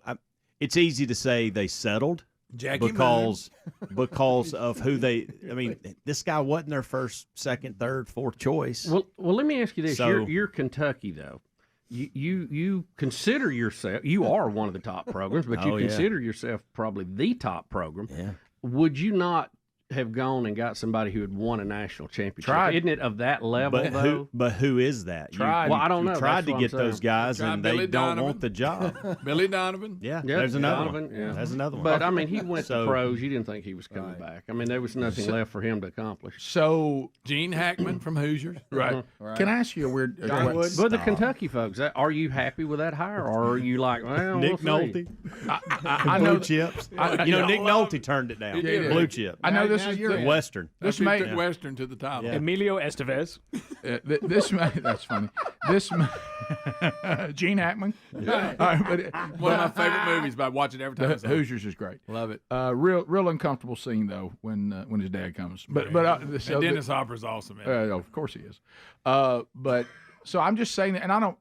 It's easy to say they settled. Jackie because of who they. I mean, this guy wasn't their first, second, third, fourth choice. Well, let me ask you this: So- you're Kentucky, though. You consider yourself, you are one of the top programs, but you Oh, yeah. consider yourself probably the top program. Yeah. Would you not have gone and got somebody who had won a national championship? Tried. Isn't it of that level, though? But who is that? Tried. Well, I don't know. You tried That's to what get I'm those saying. guys, Tried and they Billy don't Donovan. want the job. Billy Donovan. Yeah, Yeah, there's another Donovan, one. yeah. There's another one. But I mean, he went So- to pros. You didn't think he was coming back. I mean, there was nothing left for him to accomplish. So Gene Hackman from Hoosiers. Right. Can I ask you a weird question? But the Kentucky folks, are you happy with that hire, or are you like, well, Nick we'll see? Nolte, I Blue know Chips. I- Nick Nolte turned it down. He did. Blue Chip. I know this Now is you're in. Western. This He may took Western to the top. Yeah. Emilio Estevez. this may that's funny. This may, Gene Hackman. Yeah. All right, but, One of my favorite movies by watching every time. The it's on. Hoosiers is great. Love it. Real uncomfortable scene though when his dad comes. But so And Dennis Hopper's awesome. Man. of course he is. But so I'm just saying that, and I don't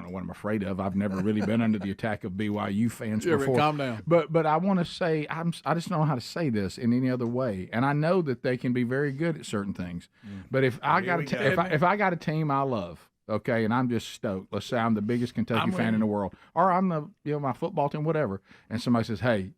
know what I'm afraid of. I've never really been under the attack of BYU fans Yeah, Rick, before. calm down. But I want to say I just don't know how to say this in any other way. And I know that they can be very good at certain things. But if I got if I got a team I love, okay, and I'm just stoked. Let's say I'm the biggest Kentucky fan in the world, or I'm my football team, whatever. And somebody says, "Hey,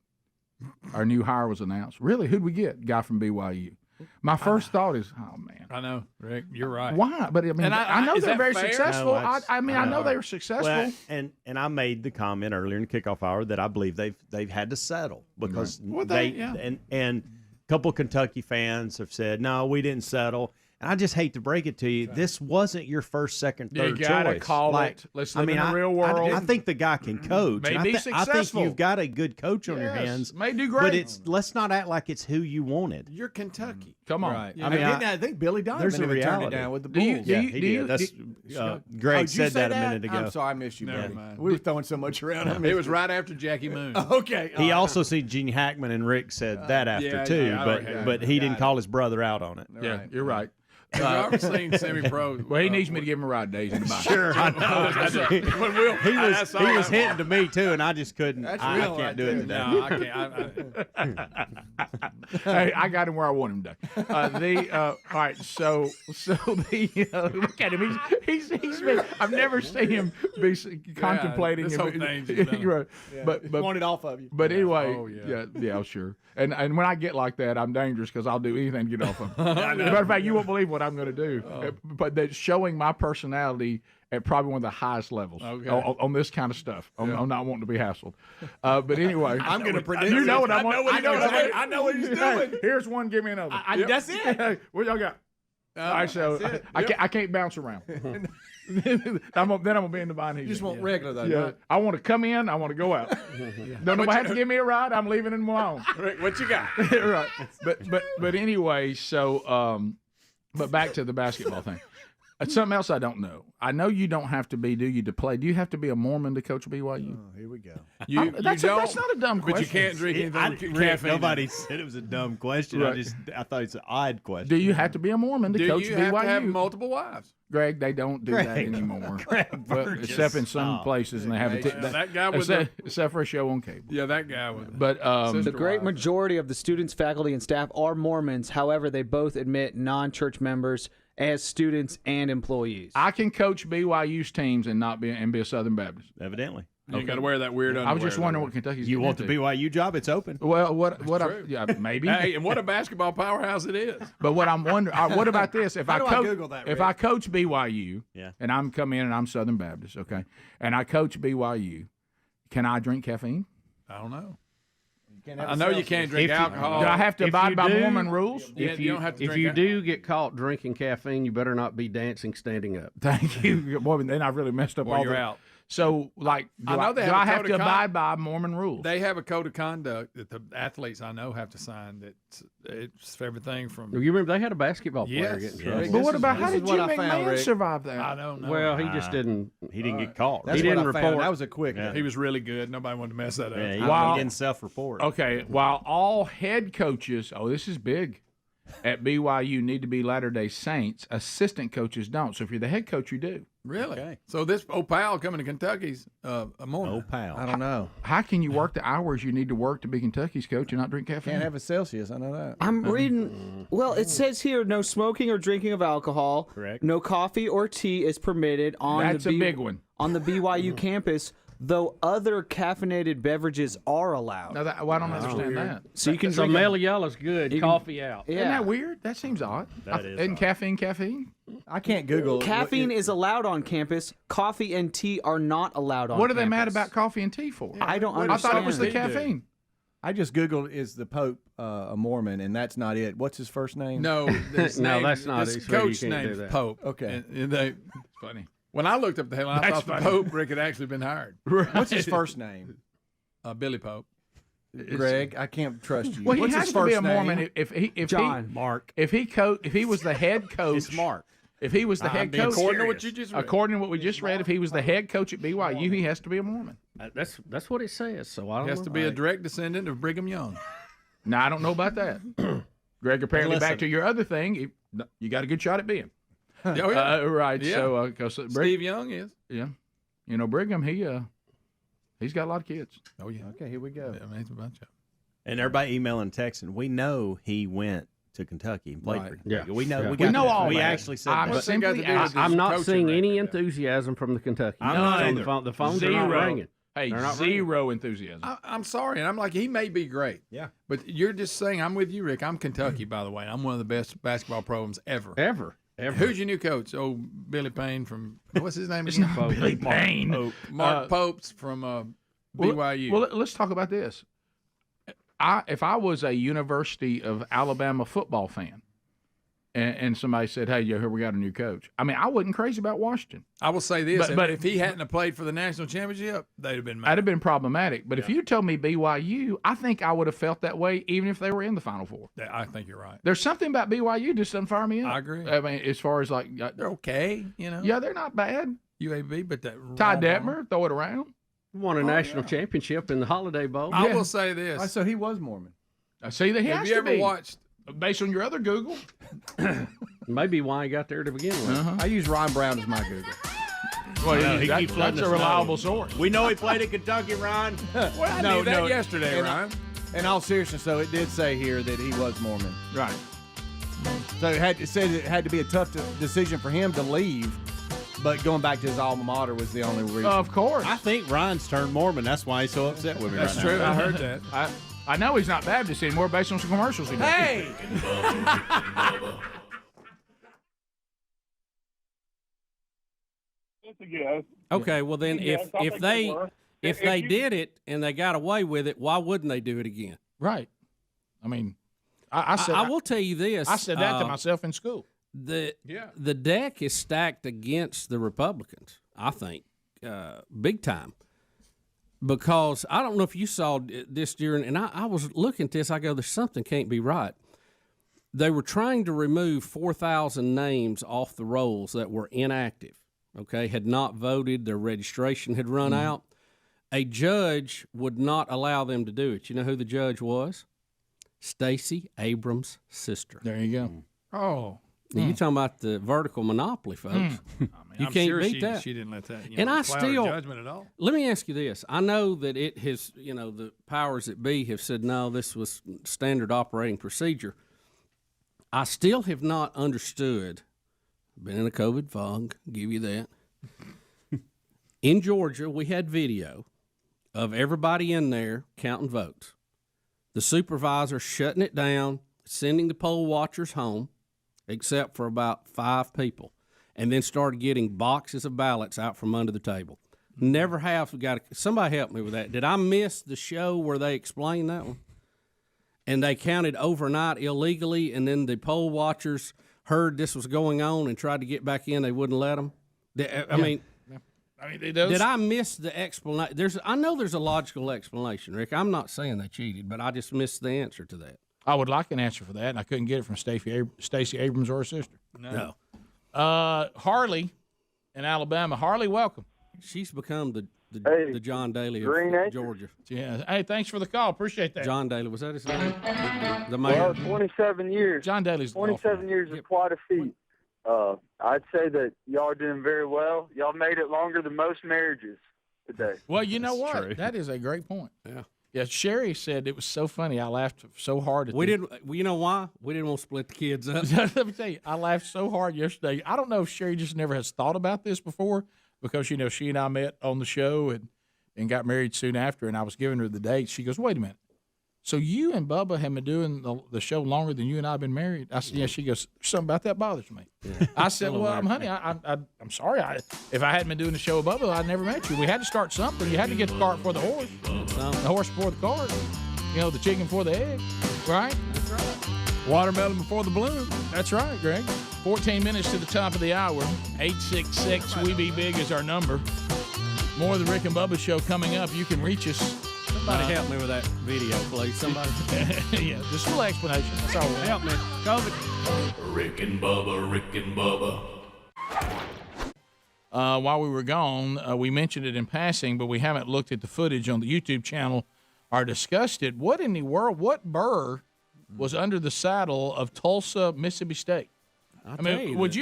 our new hire was announced." Really? Who'd we get? Guy from BYU. My first thought is, oh man. I know, Rick. You're right. Why? But I mean, And I know is they're that very fair? successful. No, I know they were successful. Well, and I made the comment earlier in the kickoff hour that I believe they've had to settle because Well, yeah. and a couple of Kentucky fans have said, no, we didn't settle. And I just hate to break it to you. This wasn't your first, second, You third gotta choice. call it. Let's live in the real world. I think the guy can coach. May and be I think successful. you've got a good coach on your Yes, hands. may do But great. let's not act like it's who you wanted. You're Kentucky. Come on. Right. I mean, I think Billy Donovan there's a even turned it reality. down with the Do you- Bulls. do Yeah, you- he do you- did. That's Oh, Greg did you said say that a minute ago. I'm sorry, I missed you, Never buddy. mind. We were throwing so much around. I It missed was you. right after Jackie Moon. Okay. He also seen Gene Hackman and Rick said that after yeah, too, yeah, but he didn't call his brother out on it. Yeah, you're right. Have you ever seen semi-pro? Well, he needs me to give him a ride, Days in the bike. Sure, I know. When Will, he was saw that hitting to me too, and I just couldn't. That's I real can't right do it there. today. No, I can't. Hey, I got him where I want him today. All right, so look at him. He's been. I've never seen him be contemplating. this whole thing's just done. Right. But Want it off of you. But anyway, Oh, yeah. yeah, sure. And when I get like that, I'm dangerous because I'll do anything to get off of him. Matter of fact, you won't believe what I'm going to do. But that's showing my personality at probably one of the highest levels on this kind of stuff. I'm not wanting to be hassled. But anyway, I'm going to predict. you know what I want. I know what he's doing. Here's one. Give me another. That's it. What y'all got? All right, so I can't bounce around. then I'm gonna be in the vine. You just want regular though. Yeah, Right? I want to come in. I want to go out. Don't nobody have to give me a ride. I'm leaving in my own. What you got? Right. But anyway, so but back to the basketball thing. Something else I don't know. I know you don't have to be, do you, to play? Do you have to be a Mormon to coach BYU? Oh, here we go. That's not a dumb question. But you can't drink anything with caffeine. Nobody said it was a dumb question. Right. I thought it's an odd question. Do you have to be a Mormon to Do coach you BYU? have to have multiple wives? Greg, they don't do that anymore. Burgess, except in some stop. places, and they have that guy with except for a show on cable. Yeah, that guy with But the great majority of the students, faculty, and staff are Mormons. However, they both admit non-church members as students and employees. I can coach BYU's teams and not be a Southern Baptist. Evidently. You got to wear that weird underwear. I was just wondering what Kentucky's. You getting want the into. BYU job? It's open. Well, maybe. Hey, and what a basketball powerhouse it is. But what I'm wondering, what about this? If How I do I Google that, if Rick? I coach BYU, Yeah. and I'm come in and I'm Southern Baptist, okay, and I coach BYU, can I drink caffeine? I don't know. I know you can't drink alcohol. Do I have to abide by Mormon rules? Yeah, you don't have to If drink you al- do get caught drinking caffeine, you better not be dancing standing up. Thank you. Boy, then I've really messed up Well, all you're the. out. So, like, do I know they do have a I have code to of abide by Mormon rules? They have a code of conduct that the athletes I know have to sign. That it's for everything from. You remember they had a basketball player Yes. get in Yes. trouble. But what about how this did is what Jim I found, McMahon Rick. survive that? I don't know. Well, he just didn't. He didn't get caught. That's He didn't what I found. report. That was a quick. Yeah. He was really good. Nobody wanted to mess that up. Yeah, he, Wow. he didn't self-report. Okay, while all head coaches, this is big, at BYU need to be Latter-day Saints, assistant coaches don't. So if you're the head coach, you do. Really? Okay. So this Opal coming to Kentucky's a Mormon. Opal. I don't know. How can you work the hours you need to work to be Kentucky's coach and not drink caffeine? Can't have a Celsius. I know that. I'm reading. Well, it says here no smoking or drinking of alcohol. Correct. No coffee or tea is permitted on That's a big one. on the BYU campus, though other caffeinated beverages are allowed. Now I don't understand that. So you can So drink. Meliela's good, coffee out. Yeah. Isn't that weird? That seems odd. That is Isn't odd. caffeine? I can't Google. Caffeine is allowed on campus. Coffee and tea are not allowed on What are campus. they mad about coffee and tea for? I don't I understand. thought it was the They do. caffeine. I just Googled, is the Pope a Mormon? And that's not it. What's his first name? No, this No, name, that's not this it, Freddie, you coach can't do named that. Pope. Okay. And they, It's funny. when I looked up the headline, I That's thought the funny. Pope Rick had actually been hired. What's his first name? Billy Pope. Greg, I can't trust you. Well, he What's has his to first be a Mormon name? if John. Mark. he was the head coach. It's Mark. If he was the head coach, According to what you just read. according to what we just read, if he was the head coach at BYU, he has to be a Mormon. That's what it says. So I don't He has know. to be a direct descendant of Brigham Young. Now I don't know about that. Greg, apparently, Listen. back to your other thing, you got a good shot at being. Oh, yeah. Right. Yeah. So, 'cause Steve Young is. yeah, Brigham, he's got a lot of kids. Oh, yeah. Okay, here we go. I mean, it's a bunch of And everybody emailing, texting. We know he went to Kentucky and played Right. for Kentucky. Yeah. We know. Yeah. We, We got know that. all We that. actually said I'm that. What's that got to simply do with asking. his I'm not coaching seeing any record? enthusiasm from the Kentucky. I'm not The either. phone- the phones are not Zero. ringing. Hey, They're not ringing. zero enthusiasm. I'm sorry, and I'm like, he may be great. Yeah. But you're just saying, I'm with you, Rick. I'm Kentucky, by the way. I'm one of the best basketball programs ever. Ever. Who's your new coach? Oh, Billy Payne from, what's his name It's again? not Billy Payne. Mark Popes from BYU. Well, let's talk about this. If I was a University of Alabama football fan, and somebody said, "Hey, here we got a new coach," I mean, I wasn't crazy about Washington. I will say this: But if he hadn't have played for the national championship, they'd have been mad. That'd have been problematic. But if you told me BYU, I think I would have felt that way even if they were in the Final Four. I think you're right. There's something about BYU just doesn't fire me up. I agree. I mean, as far as like, They're okay, you know. yeah, they're not bad. UAB, but that Ty raw Detmer, throw it around. Won a national championship in the Holiday Bowl. I will say this: So he was Mormon. I see that he have has you to ever be. watched? Based on your other Google, Maybe why he got there to begin with. I use Ryan Brown as my Google. well, No, he keeps letting that's a us reliable know. source. We know he played at Kentucky, Ryan. Well, I knew that yesterday, and Ryan. In all seriousness, though, it did say here that he was Mormon. Right. So it said it had to be a tough decision for him to leave, but going back to his alma mater was the only reason. Of course. I think Ryan's turned Mormon. That's why he's so upset with me That's right true. now. I heard that. I know he's not Baptist anymore based on some commercials he did. Hey, It's a guess. Okay, well then, Yes, I if think they were. if they did it and they got away with it, why wouldn't they do it again? Right. I mean, I said I will tell you this. I said that to myself in school. The deck is stacked against the Republicans, I think, big time. Because I don't know if you saw this during, and I was looking at this, I go, there's something can't be right. They were trying to remove 4,000 names off the rolls that were inactive, okay, had not voted, their registration had run out. A judge would not allow them to do it. You know who the judge was? Stacey Abrams' sister. There you go. Oh. Now, you talking about the vertical monopoly, folks. You I'm can't sure beat that. She didn't let that. And I cloud her still judgment at all. Let me ask you this: I know that it has, the powers that be have said no, this was standard operating procedure. I still have not understood. Been in a COVID fog, give you that. In Georgia, we had video of everybody in there counting votes. The supervisor shutting it down, sending the poll watchers home, except for about 5 people, and then started getting boxes of ballots out from under the table. Never have somebody help me with that. Did I miss the show where they explained that one? And they counted overnight illegally, and then the poll watchers heard this was going on and tried to get back in. They wouldn't let them. I mean, did I miss the explanation? I know there's a logical explanation, Rick. I'm not saying they cheated, but I just missed the answer to that. I would like an answer for that, and I couldn't get it from Stacey Abrams or her sister. No. Harley in Alabama. Harley, welcome. She's become the John Daly Green of Acres. Georgia. Yeah. Hey, thanks for the call. Appreciate that. John Daly, was that his name? The mayor. Well, 27 years. John Daly's 27 years is quite a feat. I'd say that y'all are doing very well. Y'all made it longer than most marriages today. Well, you know what? True. That is a great point. Yeah. Yeah, Sherry said it was so funny. I laughed so hard at You know why? We didn't want to split the kids up. Let me tell you, I laughed so hard yesterday. I don't know if Sherry just never has thought about this before because, she and I met on the show and got married soon after, and I was giving her the dates. She goes, wait a minute. So you and Bubba have been doing the show longer than you and I have been married? I said, yeah. She goes, something about that bothers me. Yeah. I said, well, honey, I'm sorry. If I hadn't been doing the show with Bubba, I'd never met you. We had to start something. You had to get the cart before the horse. The horse before the cart. The chicken before the egg. Right? That's right. Watermelon before the balloon. That's right, Greg. 14 minutes to the top of the hour. 866 We Be Big is our number. More of the Rick and Bubba show coming up. You can reach us. Somebody help me with that video, please. Somebody. Yeah, just a little explanation. That's all. Help me. COVID. Rick and Bubba, Rick and Bubba. While we were gone, we mentioned it in passing, but we haven't looked at the footage on the YouTube channel or discussed it. What in the world, what burr was under the saddle of Tulsa, Mississippi State? Would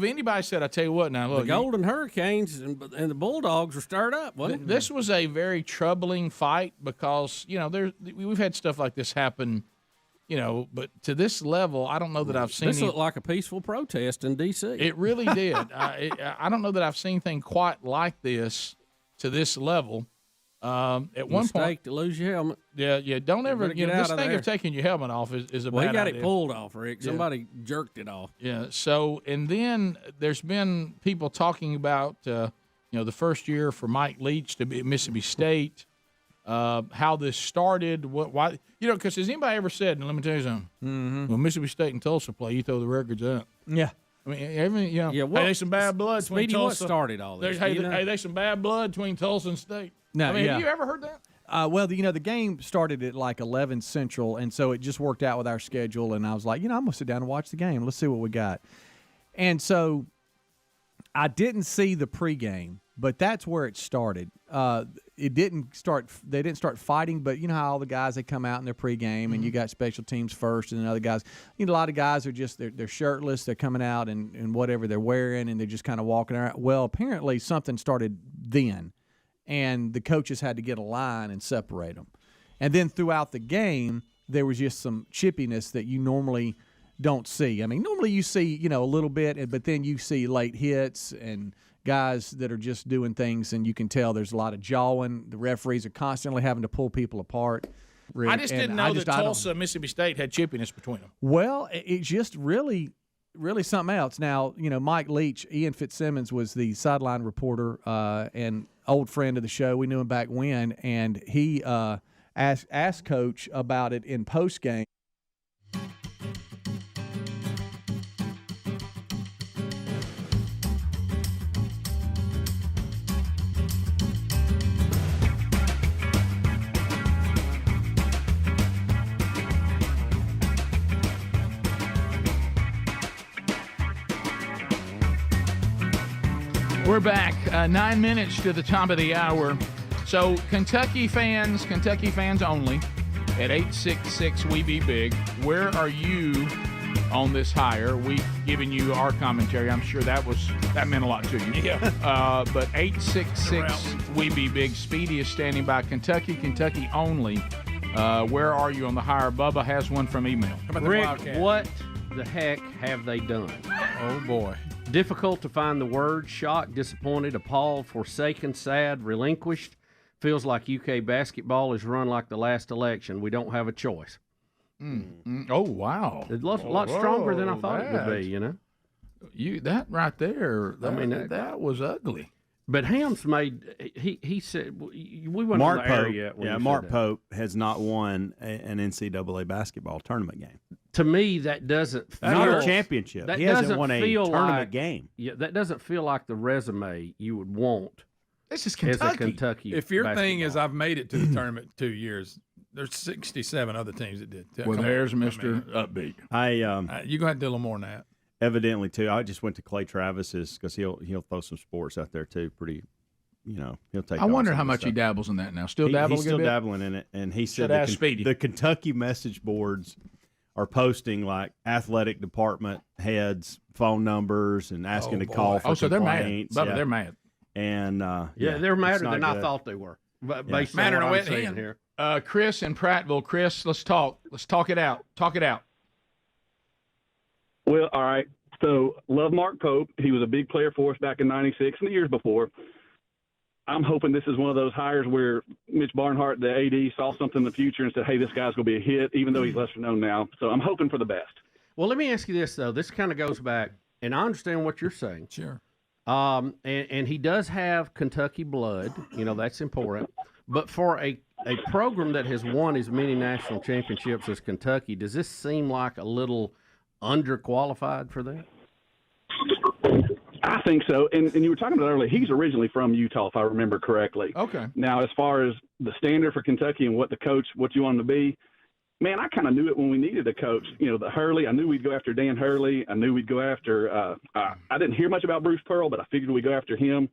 anybody said, I tell you what now, look. The Golden Hurricanes and the Bulldogs were stirred up, wasn't it? This was a very troubling fight because, we've had stuff like this happen, but to this level, I don't know that I've seen this looked like a peaceful protest in D.C. It really did. I don't know that I've seen anything quite like this to this level. At one point, to lose your helmet. Yeah. Don't ever this thing of taking your helmet off is a bad idea. He got it pulled off, Rick. Somebody jerked it off. Yeah. So, and then there's been people talking about the first year for Mike Leach to be at Mississippi State, how this started, why because has anybody ever said? And let me tell you something. Mm-hmm. When Mississippi State and Tulsa play, you throw the records out. Yeah. I mean, hey, there's some bad blood between Tulsa. What started all this? There's some bad blood between Tulsa and State. No, have you ever heard that? Well, the game started at like 11 Central, and so it just worked out with our schedule. And I was like, I'm going to sit down and watch the game. Let's see what we got. And so I didn't see the pregame, but that's where it started. It didn't start. They didn't start fighting, but you know how all the guys, they come out in their pregame, and you got special teams first, and then other guys. A lot of guys are just they're shirtless. They're coming out in whatever they're wearing, and they're just kind of walking around. Well, apparently something started then. And the coaches had to get a line and separate them. And then throughout the game, there was just some chippiness that you normally don't see. I mean, normally you see, a little bit, but then you see late hits and guys that are just doing things, and you can tell there's a lot of jawing. The referees are constantly having to pull people apart. I just didn't know that Tulsa, Mississippi State had chippiness between them. Well, it's just really something else. Now, Mike Leach, Ian Fitzsimmons was the sideline reporter and old friend of the show. We knew him back when, and he asked Coach about it in postgame. We're back. 9 minutes to the top of the hour. So Kentucky fans only, at 866 We Be Big. Where are you on this hire? We've given you our commentary. I'm sure that meant a lot to you. Yeah. But 866 We Be Big. Speedy is standing by. Kentucky only. Where are you on the hire? Bubba has one from email. Rick, what the heck have they done? Oh boy. Difficult to find the word. Shocked, disappointed, appalled, forsaken, sad, relinquished. Feels like UK basketball is run like the last election. We don't have a choice. Oh, wow. It's a lot stronger than I thought it would be, That right there, that was ugly. But Helms he said, we went Mark on the air Pope, yet. Mark Pope has not won an NCAA basketball tournament game. To me, that doesn't feel... Not a championship. He hasn't won a tournament game. Yeah, that doesn't feel like the resume you would want. This is Kentucky. As a Kentucky if your basketball. thing is I've made it to the tournament 2 years, there's 67 other teams that did. Well, there's Mr. Upbeat. You're going to have to do a little more than that. Evidently, too. I just went to Clay Travis's because he'll throw some sports out there, too. Pretty, he'll take. I wonder how much he dabbles in that now. He's still dabbling in it, and he said the Kentucky message boards are posting like athletic department heads' phone numbers and asking to call for so they're mad. complaints. Bubba, they're mad. And they're madder it's not than I good. thought they were. But Yeah. based on what I'm seeing here. Chris in Prattville. Chris, let's talk. Let's talk it out. Talk it out. Well, all right. So, love Mark Pope. He was a big player for us back in '96 and the years before. I'm hoping this is one of those hires where Mitch Barnhart, the AD, saw something in the future and said, hey, this guy's going to be a hit, even though he's lesser known now. So I'm hoping for the best. Well, let me ask you this, though. This kind of goes back, and I understand what you're saying. Sure. And he does have Kentucky blood. You know, that's important. But for a program that has won as many national championships as Kentucky, does this seem like a little underqualified for that? I think so. And you were talking about earlier, he's originally from Utah, if I remember correctly. Okay. Now, as far as the standard for Kentucky and what you want him to be, man, I kind of knew it when we needed a coach. You know, the Hurley, I knew we'd go after Dan Hurley. I knew we'd go after I didn't hear much about Bruce Pearl, but I figured we'd go after him.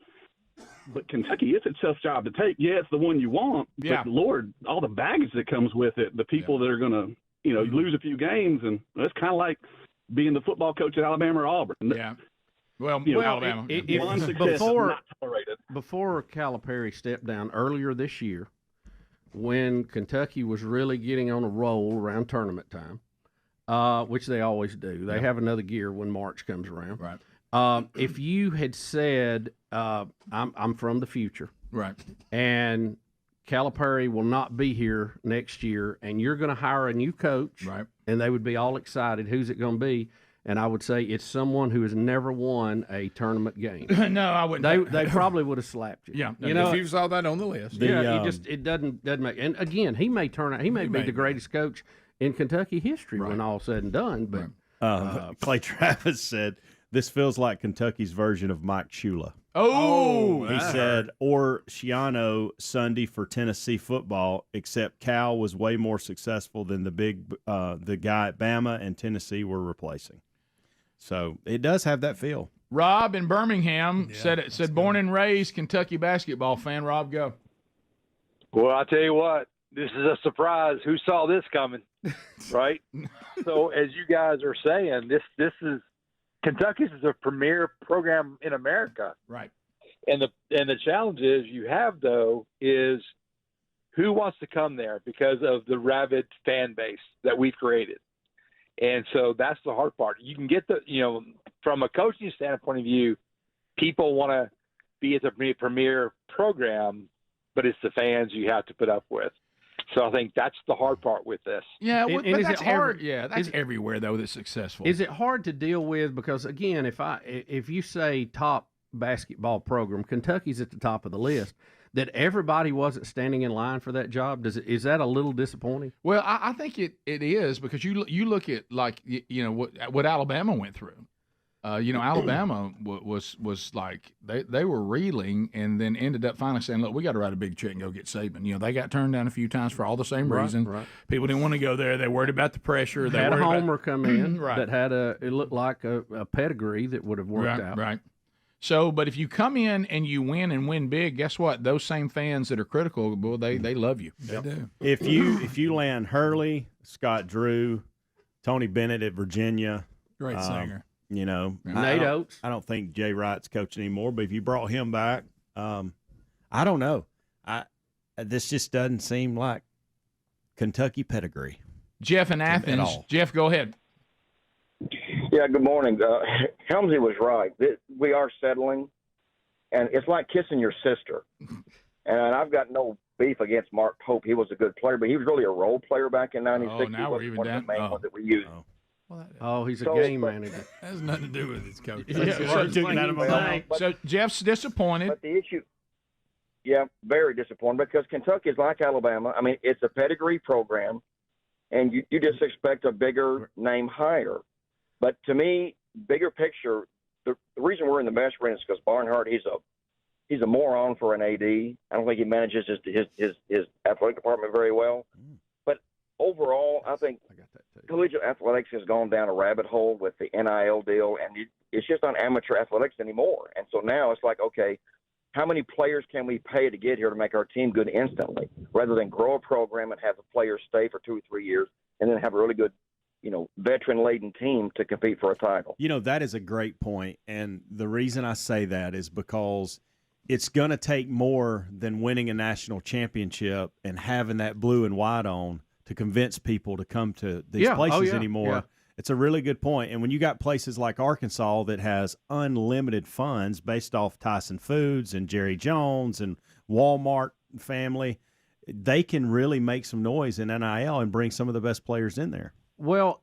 But Kentucky, it's a tough job to take. Yeah, it's the one you want. Yeah. But, Lord, all the baggage that comes with it, the people that are going to, lose a few games. And it's kind of like being the football coach at Alabama or Auburn. Yeah. Well, Alabama. One success is not tolerated. Before Calipari stepped down earlier this year, when Kentucky was really getting on a roll around tournament time, which they always do. They have another gear when March comes around. Right. If you had said, I'm from the future. Right. And Calipari will not be here next year, and you're going to hire a new coach. Right. And they would be all excited. Who's it going to be? And I would say it's someone who has never won a tournament game. No, I wouldn't. They probably would have slapped you. Yeah, if you saw that on the list. It doesn't make. And again, he may turn out. He may be the greatest coach in Kentucky history when all's said and done. But Clay Travis said this feels like Kentucky's version of Mike Shula. Oh, he said, or Shiano Sunday for Tennessee football, except Cal was way more successful than the guy at Bama and Tennessee were replacing. So it does have that feel. Rob in Birmingham said born and raised Kentucky basketball fan. Rob, go. Well, I tell you what, this is a surprise. Who saw this coming, right? So as you guys are saying, this is Kentucky's is a premier program in America, right? And the challenge you have though is who wants to come there because of the rabid fan base that we've created. And so that's the hard part. You can get from a coaching standpoint of view, people want to be at the premier program, but it's the fans you have to put up with. So I think that's the hard part with this. Yeah, And but is that's it hard. hard? Yeah, that's everywhere though that's successful. is it hard to deal with? Because again, if you say top basketball program, Kentucky's at the top of the list. That everybody wasn't standing in line for that job. Is that a little disappointing? Well, I think it is because you look at like what Alabama went through. Alabama was like they were reeling and then ended up finally saying, look, we got to write a big check and go get Saban. They got turned down a few times for all the same reasons. Right. People didn't want to go there. They worried about the pressure. They had a homer come in right. that had it looked like a pedigree that would have worked out. Right. So, but if you come in and you win and win big, guess what? Those same fans that are critical, well, they love you. They do. If you land Hurley, Scott Drew, Tony Bennett at Virginia, great singer. Nate Oates. I don't think Jay Wright's coaching anymore, but if you brought him back, I don't know. This just doesn't seem like Kentucky pedigree. Jeff in Athens. Jeff, go ahead. Yeah, good morning. Helmsey was right. We are settling, and it's like kissing your sister. And I've got no beef against Mark Pope. He was a good player, but he was really a role player back in '96. Oh, now we're even one down. of the main ones that we used. He's a game manager. That has nothing to do with his coach. So Jeff's disappointed. But the issue, very disappointed because Kentucky is like Alabama. I mean, it's a pedigree program, and you just expect a bigger name hire. But to me, bigger picture, the reason we're in the mess we're in is because Barnhart, he's a moron for an AD. I don't think he manages his athletic department very well. But overall, I think collegiate athletics has gone down a rabbit hole with the NIL deal, and it's just not amateur athletics anymore. And so now it's like, okay, how many players can we pay to get here to make our team good instantly, rather than grow a program and have the players stay for 2 or 3 years and then have a really good veteran-laden team to compete for a title. That is a great point. And the reason I say that is because it's going to take more than winning a national championship and having that blue and white on to convince people to come to these places anymore. Yeah. It's a really good point. And when you got places like Arkansas that has unlimited funds based off Tyson Foods and Jerry Jones and Walmart family, they can really make some noise in NIL and bring some of the best players in there. Well,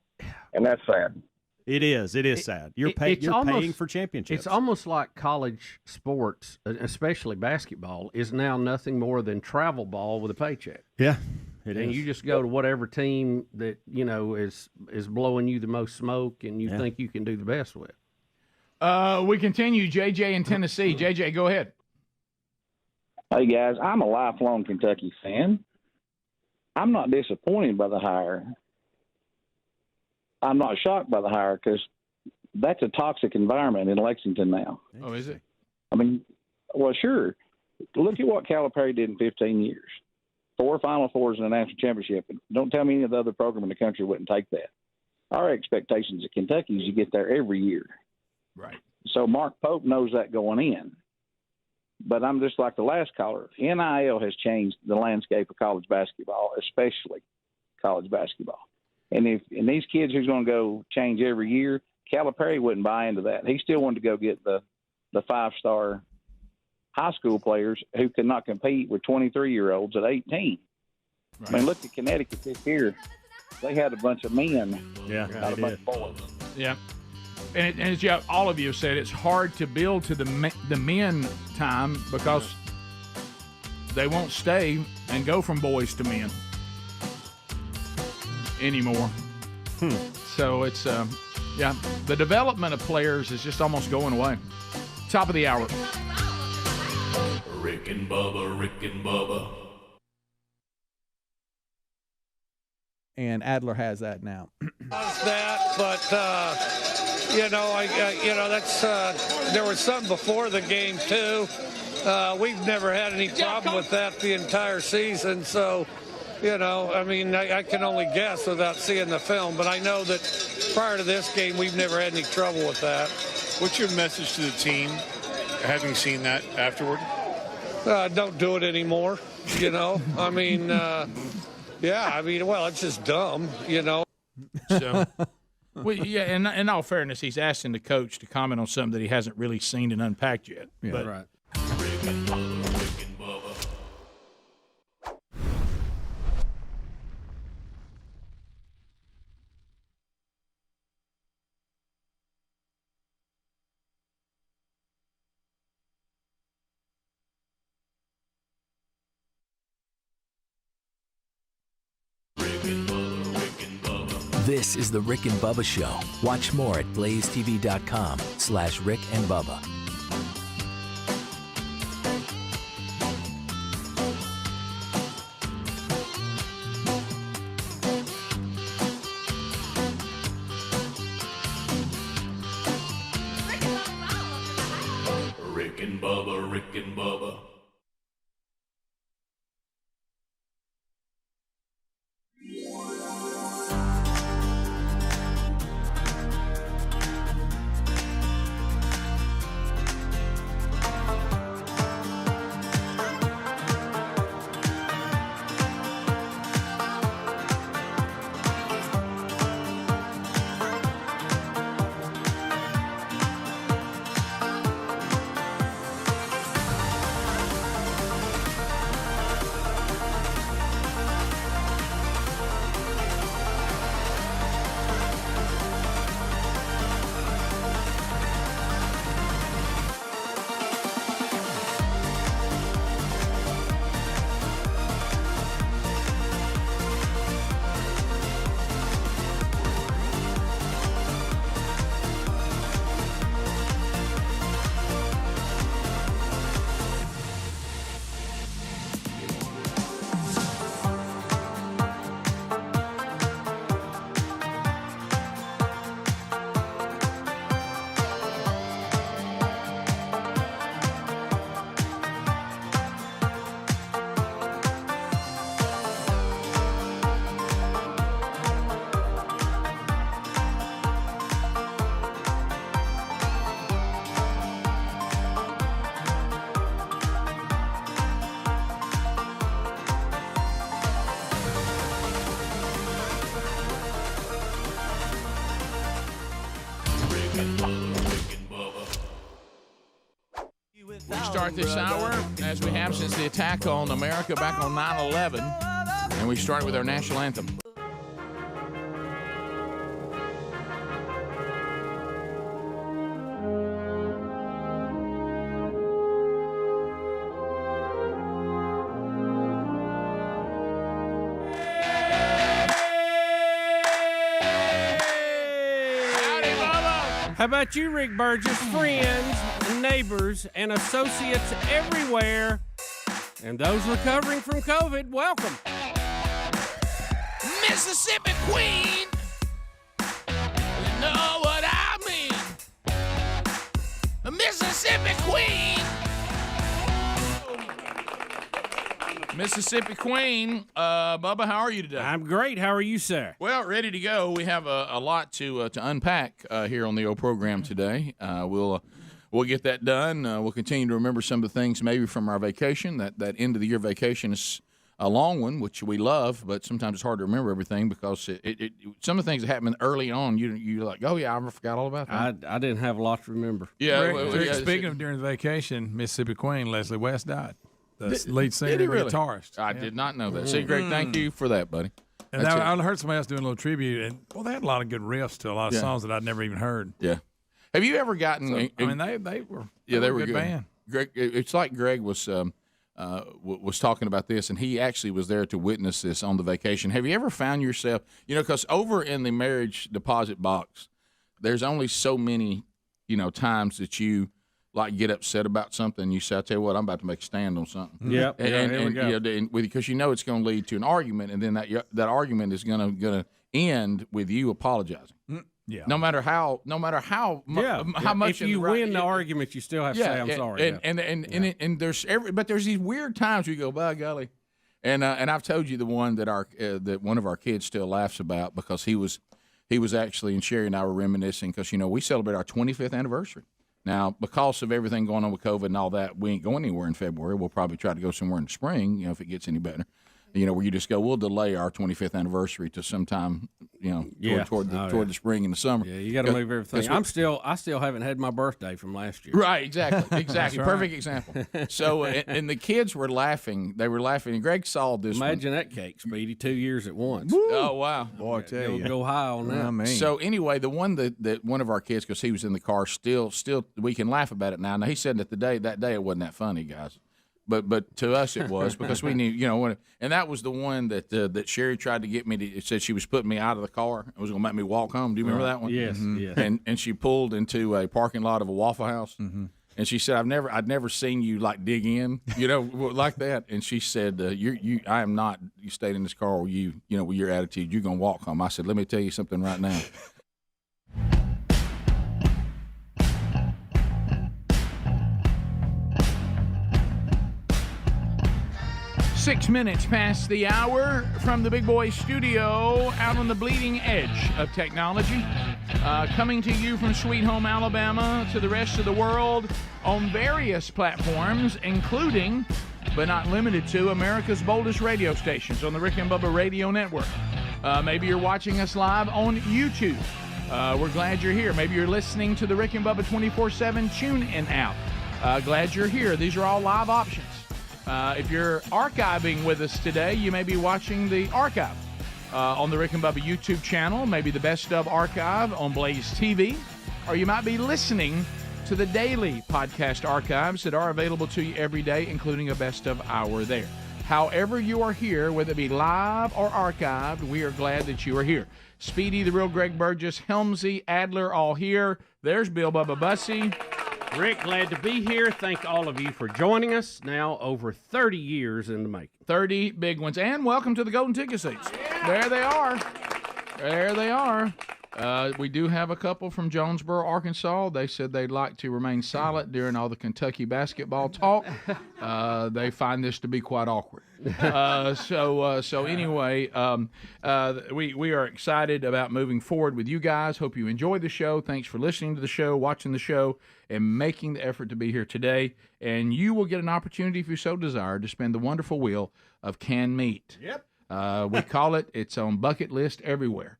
and that's sad. It is. It is sad. You're paying for championships. It's almost like college sports, especially basketball, is now nothing more than travel ball with a paycheck. Yeah. And you just go to whatever team that is blowing you the most smoke, and you think you can do the best with. We continue. JJ in Tennessee. JJ, go ahead. Hey guys, I'm a lifelong Kentucky fan. I'm not disappointed by the hire. I'm not shocked by the hire because that's a toxic environment in Lexington now. Oh, is it? I mean, well, sure. Look at what Calipari did in 15 years. 4 Final Fours in a national championship. Don't tell me any of the other program in the country wouldn't take that. Our expectations at Kentucky is you get there every year. Right. So Mark Pope knows that going in. But I'm just like the last caller. NIL has changed the landscape of college basketball, especially college basketball. And these kids who's going to go change every year, Calipari wouldn't buy into that. He still wanted to go get the 5-star high school players who could not compete with 23-year-olds at 18. Right. I mean, look at Connecticut this year. They had a bunch of men. Yeah, not a bunch of boys. Yeah. And as all of you have said, it's hard to build to the men time because they won't stay and go from boys to men anymore. So it's, the development of players is just almost going away. Top of the hour. Rick and Bubba, Rick and Bubba. And Adler has that now. But that's there was some before the game too. We've never had any problem with that the entire season. So, I can only guess without seeing the film. But I know that prior to this game, we've never had any trouble with that. What's your message to the team, having seen that afterward? Don't do it anymore. Well, it's just dumb, So, in all fairness, he's asking the coach to comment on something that he hasn't really seen and unpacked yet. Yeah, but, right. Rick and Bubba, Rick and Bubba. This is the Rick and Bubba Show. Watch more at blazetv.com/Rick and Bubba. Rick and Bubba, Rick and Bubba. We start this hour, as we have since the attack on America back on 9/11, and we start with our national anthem. How about you, Rick Burgess? Friends, and neighbors, and associates everywhere, and those recovering from COVID, welcome. Mississippi Queen, you know what I mean. The Mississippi Queen. Mississippi Queen. Bubba, how are you today? I'm great. How are you, sir? Well, ready to go. We have a lot to unpack here on the old program today. We'll get that done. We'll continue to remember some of the things maybe from our vacation. That end of the year vacation is a long one, which we love, but sometimes it's hard to remember everything because it some of the things that happened early on, you're like, oh yeah, I forgot all about that. I didn't have a lot to remember. Yeah. Rick, speaking of during the vacation, Mississippi Queen Leslie West died. The lead singer, did he really? Guitarist. I did not know that. See, Greg, thank you for that, buddy. And I heard somebody else doing a little tribute, and well, they had a lot of good riffs to a lot of songs that I'd never even heard. Yeah. Have you ever gotten? So, I mean, they were a good band. Greg, it's like Greg was talking about this, and he actually was there to witness this on the vacation. Have you ever found yourself, because over in the marriage deposit box, there's only so many, times that you like get upset about something. You say, I tell you what, I'm about to make a stand on something. Yep. Because it's going to lead to an argument, and then that argument is going to end with you apologizing. Yeah. No matter how much. If you win the argument, you still have to say I'm sorry. And there's these weird times where you go, by golly, and I've told you the one that one of our kids still laughs about because he was actually, and Sherry and I were reminiscing because we celebrate our 25th anniversary. Now, because of everything going on with COVID and all that, we ain't going anywhere in February. We'll probably try to go somewhere in the spring, if it gets any better. Where you just go, we'll delay our 25th anniversary to sometime, toward the spring and the summer. Yeah, you got to move everything. I still haven't had my birthday from last year. Right, exactly. Perfect example. So, and the kids were laughing. They were laughing, and Greg saw this. Imagine that cake, Speedy, 2 years at once. Woo! Oh, wow. Boy, I tell you. Go high on that. So, anyway, the one that one of our kids, because he was in the car, still, we can laugh about it now. Now, he said that day it wasn't that funny, guys. But to us it was because we knew, and that was the one that Sherry tried to get me to. It said she was putting me out of the car and was going to make me walk home. Do you remember that one? Yes, yes. And she pulled into a parking lot of a Waffle House, and she said, I'd never seen you like dig in, like that. And she said, I am not. You stayed in this car with with your attitude. You're going to walk home. I said, let me tell you something right now. 6 minutes past the hour from the Big Boy Studio out on the bleeding edge of technology. Coming to you from Sweet Home, Alabama to the rest of the world on various platforms, including, but not limited to, America's boldest radio stations on the Rick and Bubba Radio Network. Maybe you're watching us live on YouTube. We're glad you're here. Maybe you're listening to the Rick and Bubba 24/7 TuneIn app. Glad you're here. These are all live options. If you're archiving with us today, you may be watching the archive on the Rick and Bubba YouTube channel, maybe the Best of Archive on Blaze TV, or you might be listening to the daily podcast archives that are available to you every day, including a Best of Hour there. However you are here, whether it be live or archived, we are glad that you are here. Speedy, the real Greg Burgess, Helmsey, Adler, all here. There's Bill Bubba Bussey. Rick, glad to be here. Thank all of you for joining us. Now over 30 years in the making. 30 big ones. And welcome to the Golden Ticket Seats. There they are. There they are. We do have a couple from Jonesboro, Arkansas. They said they'd like to remain silent during all the Kentucky basketball talk. They find this to be quite awkward. So anyway, we are excited about moving forward with you guys. Hope you enjoy the show. Thanks for listening to the show, watching the show, and making the effort to be here today. And you will get an opportunity, if you so desire, to spin the wonderful wheel of canned meat. Yep. We call it, it's on bucket list everywhere.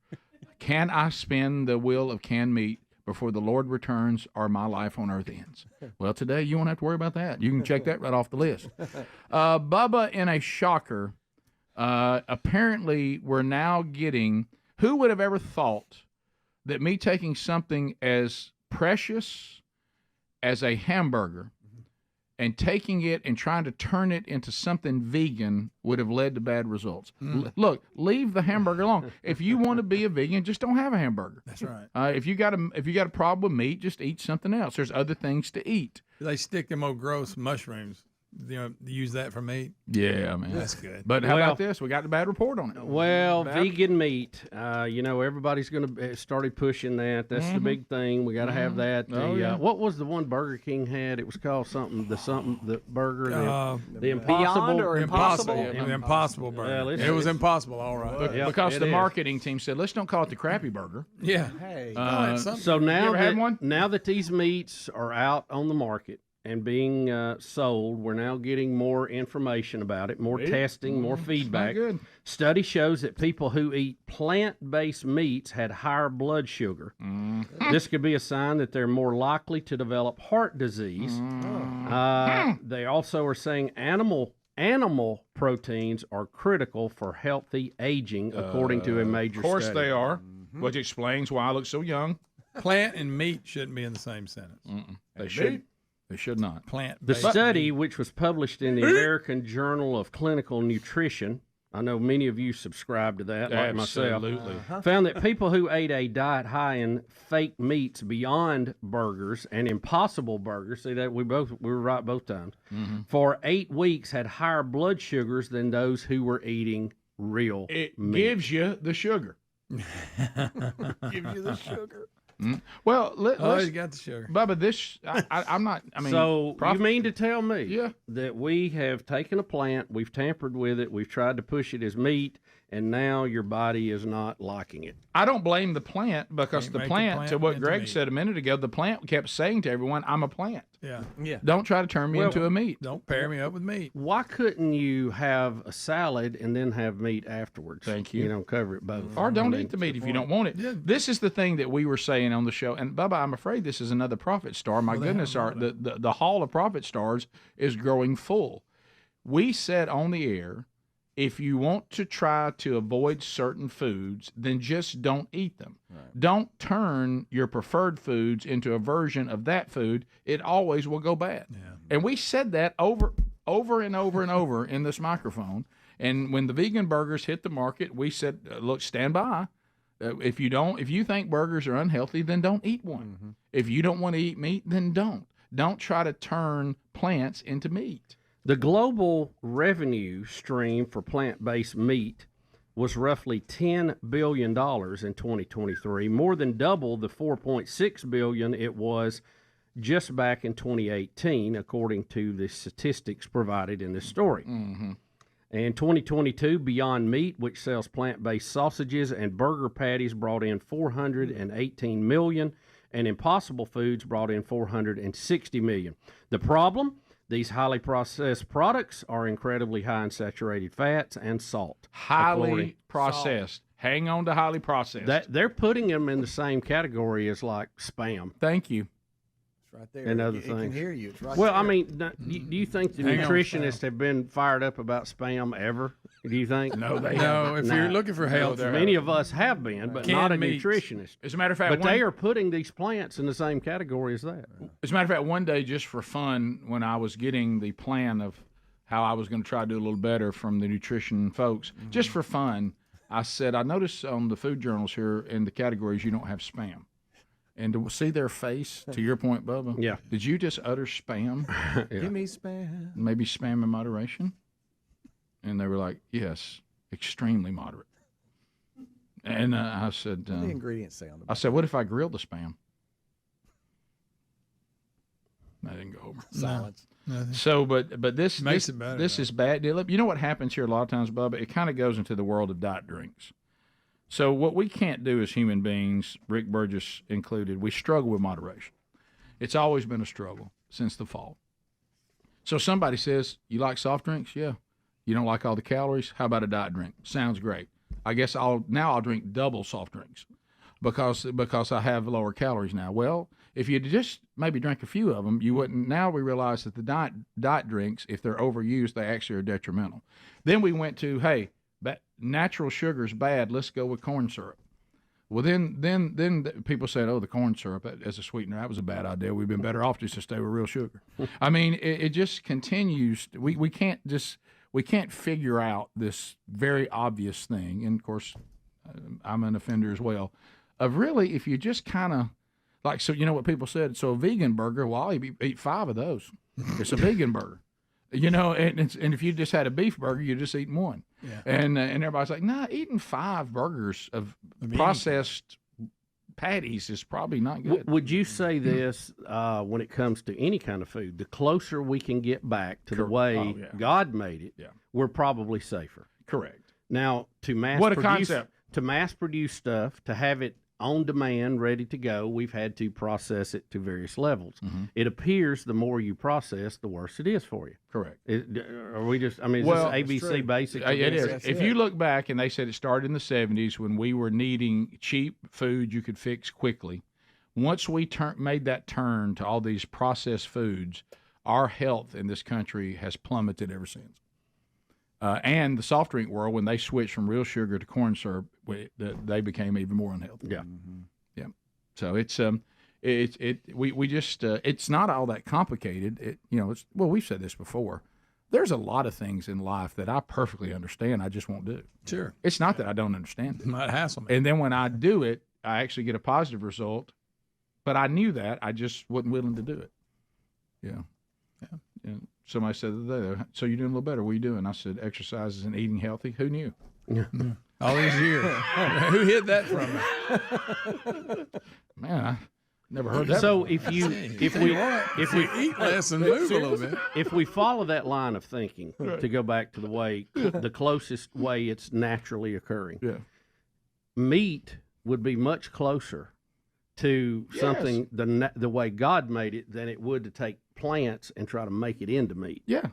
Can I spin the wheel of canned meat? before the Lord returns or my life on earth ends. Well, today you won't have to worry about that. You can check that right off the list. Bubba, in a shocker, apparently we're now getting, who would have ever thought that me taking something as precious as a hamburger and taking it and trying to turn it into something vegan would have led to bad results. Look, leave the hamburger alone. If you want to be a vegan, just don't have a hamburger. That's right. If you got a problem with meat, just eat something else. There's other things to eat. They stick them old gross mushrooms. Use that for meat. Yeah, man, that's good. But how about this? We got the bad report on it. Well, vegan meat. Everybody's going to started pushing that. That's the big thing. We got to have that. What was the one Burger King had? It was called the burger. The Impossible or Impossible? The Impossible burger. It was impossible, all right. Because the marketing team said, let's don't call it the crappy burger. Yeah. Hey. So now that these meats are out on the market and being sold, we're now getting more information about it, more testing, more feedback. Good. Study shows that people who eat plant-based meats had higher blood sugar. This could be a sign that they're more likely to develop heart disease. They also are saying animal proteins are critical for healthy aging, according to a major study. Of course they are, which explains why I look so young. Plant and meat shouldn't be in the same sentence. They should. They should not. The study, which was published in the American Journal of Clinical Nutrition, I know many of you subscribe to that, like myself, found that people who ate a diet high in fake meats beyond burgers and Impossible burgers, see that we were right both times, for 8 weeks had higher blood sugars than those who were eating real meat. It gives you the sugar. Gives you the sugar. Well, you got the sugar. Bubba, I'm not. I mean, so you mean to tell me that we have taken a plant, we've tampered with it, we've tried to push it as meat, and now your body is not liking it? I don't blame the plant because the plant, to what Greg said a minute ago, the plant kept saying to everyone, "I'm a plant." Yeah. Don't try to turn me into a meat. Don't pair me up with meat. Why couldn't you have a salad and then have meat afterwards? Thank you. Cover it both. Or don't eat the meat if you don't want it. Yeah. This is the thing that we were saying on the show. And, Bubba, I'm afraid this is another profit star. My goodness, the hall of profit stars is growing full. We said on the air, if you want to try to avoid certain foods, then just don't eat them. Right. Don't turn your preferred foods into a version of that food. It always will go bad. Yeah. And we said that over and over and over in this microphone. And when the vegan burgers hit the market, we said, look, stand by. If you think burgers are unhealthy, then don't eat one. If you don't want to eat meat, then don't. Don't try to turn plants into meat. The global revenue stream for plant-based meat was roughly $10 billion in 2023, more than double the $4.6 billion it was just back in 2018, according to the statistics provided in this story. In 2022, Beyond Meat, which sells plant-based sausages and burger patties, brought in $418 million, and Impossible Foods brought in $460 million. The problem? These highly processed products are incredibly high in saturated fats and salt. Highly processed. Hang on to highly processed. They're putting them in the same category as like Spam. Thank you. It's right there. And other It things. can hear you. It's right Well, there. I mean, do you think the nutritionists have been fired up about Spam ever? Do you think? No, they No, if you're looking for health, many of us have been, but not a nutritionist. As a matter of fact, but they are putting these plants in the same category as that. As a matter of fact, one day, just for fun, when I was getting the plan of how I was going to try to do a little better from the nutrition folks, just for fun, I said, I noticed on the food journals here in the categories you don't have Spam. And to see their face, to your point, Bubba, yeah. Did you just utter Spam? Give me Spam. Maybe Spam in moderation? And they were like, yes, extremely moderate. And I said, what do the ingredients say on the I said, what if I grill the Spam? That didn't go over. Silence. So, but this makes it better. This is bad. You know what happens here a lot of times, Bubba? It kind of goes into the world of diet drinks. So what we can't do as human beings, Rick Burgess included, we struggle with moderation. It's always been a struggle since the fall. So somebody says, you like soft drinks? Yeah. You don't like all the calories? How about a diet drink? Sounds great. I guess I'll drink double soft drinks. because I have lower calories now. Well, if you just maybe drink a few of them, you wouldn't. Now we realize that the diet drinks, if they're overused, they actually are detrimental. Then we went to, hey, natural sugar's bad. Let's go with corn syrup. Well, then people said, oh, the corn syrup as a sweetener, that was a bad idea. We've been better off just to stay with real sugar. I mean, it just continues. We can't figure out this very obvious thing. And of course, I'm an offender as well. Of really, if you just kind of like, so you know what people said. So a vegan burger, well, I'll eat 5 of those. It's a vegan burger. You know, and if you just had a beef burger, you're just eating 1. Yeah. And everybody's like, nah, eating 5 burgers of processed patties is probably not good. Would you say this when it comes to any kind of food? The closer we can get back to the way God made it, we're probably safer. Correct. Now, to mass produce stuff, to have it on demand, ready to go, we've had to process it to various levels. Mm-hmm. It appears the more you process, the worse it is for you. Correct. Are we just, I mean, is this ABC basic? It is. If you look back, and they said it started in the 70s when we were needing cheap food you could fix quickly. Once we made that turn to all these processed foods, our health in this country has plummeted ever since. And the soft drink world, when they switched from real sugar to corn syrup, they became even more unhealthy. Yeah, yeah. So it's not all that complicated. We've said this before. There's a lot of things in life that I perfectly understand. I just won't do. Sure. It's not that I don't understand it. Might hassle me. And then when I do it, I actually get a positive result. But I knew that. I just wasn't willing to do it. Yeah. Somebody said the other day, so you're doing a little better. What are you doing? I said, exercises and eating healthy. Who knew? All these years. Who hid that from me? Man, I never heard that. So before. if we eat less and move a little bit. If we follow that line of thinking, to go back to the way, the closest way it's naturally occurring, meat would be much closer to something the way God made it than it would to take plants and try to make it into meat. Yeah.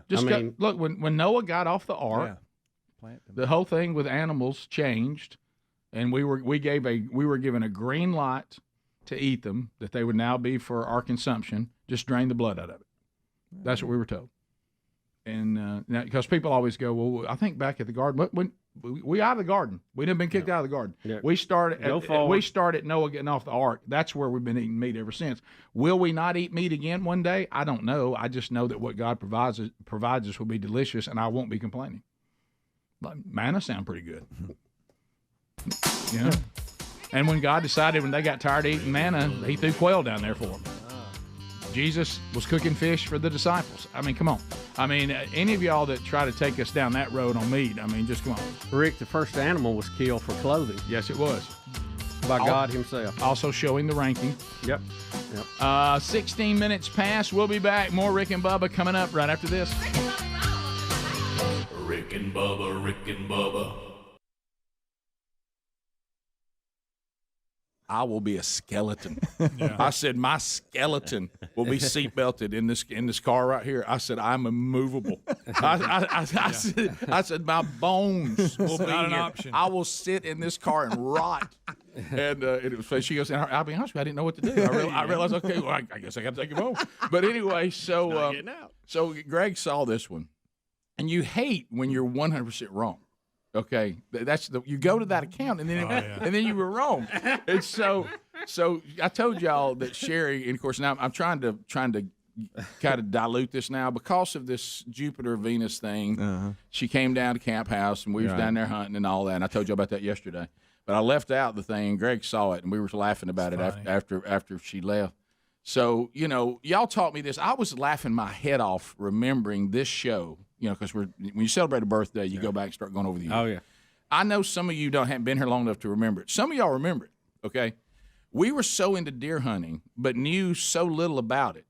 Just look, when Noah got off the ark, the whole thing with animals changed, and we were given a green light to eat them, that they would now be for our consumption. Just drain the blood out of it. That's what we were told. And now, because people always go, well, I think back at the garden, when we out of the garden, we didn't been kicked out of the garden. Yeah. We started Noah getting off the ark. That's where we've been eating meat ever since. Will we not eat meat again one day? I don't know. I just know that what God provides us will be delicious, and I won't be complaining. But manna sound pretty good. And when God decided, when they got tired of eating manna, he threw quail down there for them. Jesus was cooking fish for the disciples. I mean, come on. I mean, any of y'all that try to take us down that road on meat, I mean, just come on. Rick, the first animal was killed for clothing. Yes, it was. By God himself. Also showing the ranking. Yep. 16 minutes past. We'll be back. More Rick and Bubba coming up right after this. Rick and Bubba, Rick and Bubba. I will be a skeleton. I said my skeleton will be seatbelted in this car right here. I said I'm immovable. I said my bones will be not an here. option. I will sit in this car and rot. And she goes, I'll be honest with you, I didn't know what to do. I realized, okay, well, I guess I got to take him home. But anyway, so Greg saw this one, and you hate when you're 100% wrong. Okay, you go to that account and then you were wrong. And so I told y'all that Sherry, and of course now I'm trying to kind of dilute this now because of this Jupiter Venus thing. Uh-huh. She came down to Camp House and we was down there hunting and all that. And I told you about that yesterday, but I left out the thing. Greg saw it and we were laughing about it after she left. So y'all taught me this. I was laughing my head off remembering this show. Because when you celebrate a birthday, you go back and start going over the years. Oh, yeah. I know some of you haven't been here long enough to remember it. Some of y'all remember it, okay? We were so into deer hunting, but knew so little about it.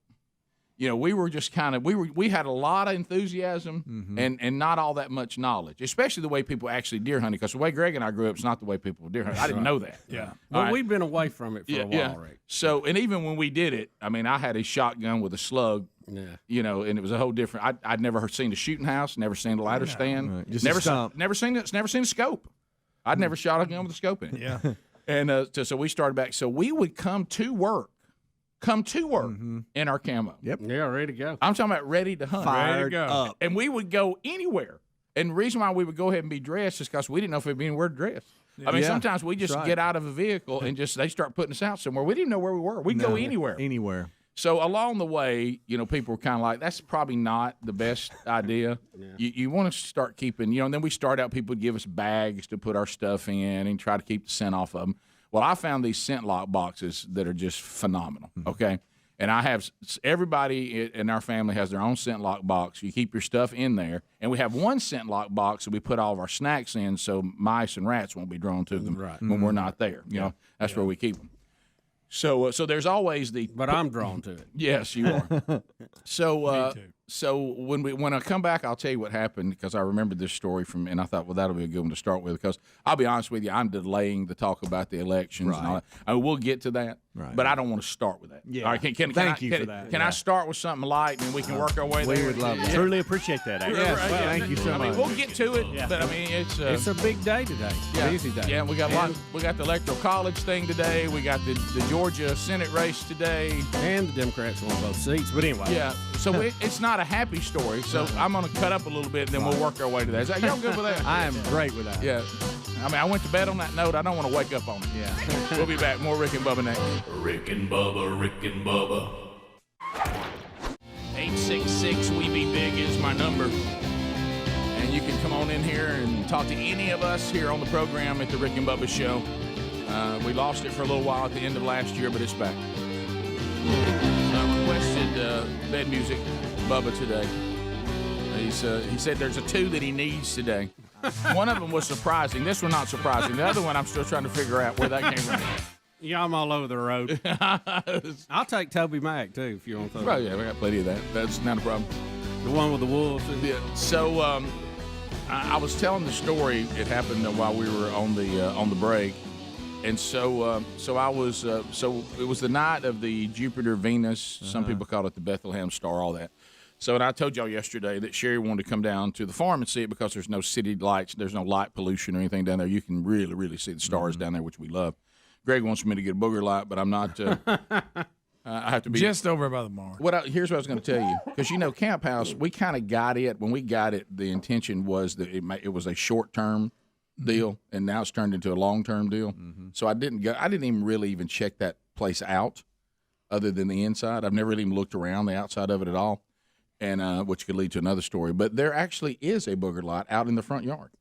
We were just we had a lot of enthusiasm and not all that much knowledge, especially the way people actually deer hunting. Because the way Greg and I grew up is not the way people deer hunt. I didn't know that. Yeah. But we've been away from it for a while, Rick. So, and even when we did it, I mean, I had a shotgun with a slug. Yeah. And it was a whole different. I'd never seen a shooting house, never seen a ladder stand, Just never seen a scope. I'd never shot a gun with a scope in it. Yeah. And so we started back. So we would come to work in our camo. Yep. Yeah, ready to go. I'm talking about ready to hunt. Fired up. And we would go anywhere. And the reason why we would go ahead and be dressed is because we didn't know if we'd be anywhere to dress. I mean, sometimes we just get out of a vehicle and they start putting us out somewhere. We didn't know where we were. We'd go anywhere. Anywhere. So along the way, people were kind of like, that's probably not the best idea. You want to start keeping, and then we start out, people would give us bags to put our stuff in and try to keep the scent off of them. Well, I found these scent lock boxes that are just phenomenal, okay? And I have everybody in our family has their own scent lock box. You keep your stuff in there. And we have one scent lock box that we put all of our snacks in so mice and rats won't be drawn to them when we're not there. That's where we keep them. So there's always the. But I'm drawn to it. Yes, you are. So when I come back, I'll tell you what happened because I remembered this story and I thought, well, that'll be a good one to start with because I'll be honest with you, I'm delaying the talk about the elections and all that. I mean, we'll get to that, but I don't want to start with that. Yeah. All right, Thank you for that. Can I start with something light and we can work our way there? We would love that. Truly appreciate that. Yes, thank you so much. I mean, we'll get to it, but I mean, it's a big day today. An easy day. Yeah, we got we got the Electoral College thing today. We got the Georgia Senate race today, and the Democrats won both seats. But anyway, yeah. So it's not a happy story. So I'm going to cut up a little bit, and then we'll work our way to that. Is that y'all good with that? I am great with that. Yeah. I mean, I went to bed on that note. I don't want to wake up on it. Yeah. We'll be back. More Rick and Bubba next. Rick and Bubba, Rick and Bubba. 866-WE-BE-BIG is my number. And you can come on in here and talk to any of us here on the program at the Rick and Bubba Show. We lost it for a little while at the end of last year, but it's back. Requested bed music, Bubba, today. He said there's a two that he needs today. One of them was surprising. This one not surprising. The other one I'm still trying to figure out where that came from. Yeah, I'm all over the road. I'll take Toby Mac, too, if you want to. Oh, yeah, we got plenty of that. That's not a problem. The one with the wolves. Yeah. So I was telling the story. It happened while we were on the break. And so I was so it was the night of the Jupiter Venus. Some people call it the Bethlehem Star, all that. So and I told y'all yesterday that Sherry wanted to come down to the farm and see it because there's no city lights, there's no light pollution or anything down there. You can really, really see the stars down there, which we love. Greg wants me to get a booger light, but I'm not. I have to be just over by the barn. Here's what I was going to tell you because Camp House, we kind of got it when we got it. The intention was that it was a short term deal, and now it's turned into a long-term deal. So I didn't even really check that place out other than the inside. I've never really even looked around the outside of it at all, and which could lead to another story. But there actually is a booger light out in the front yard.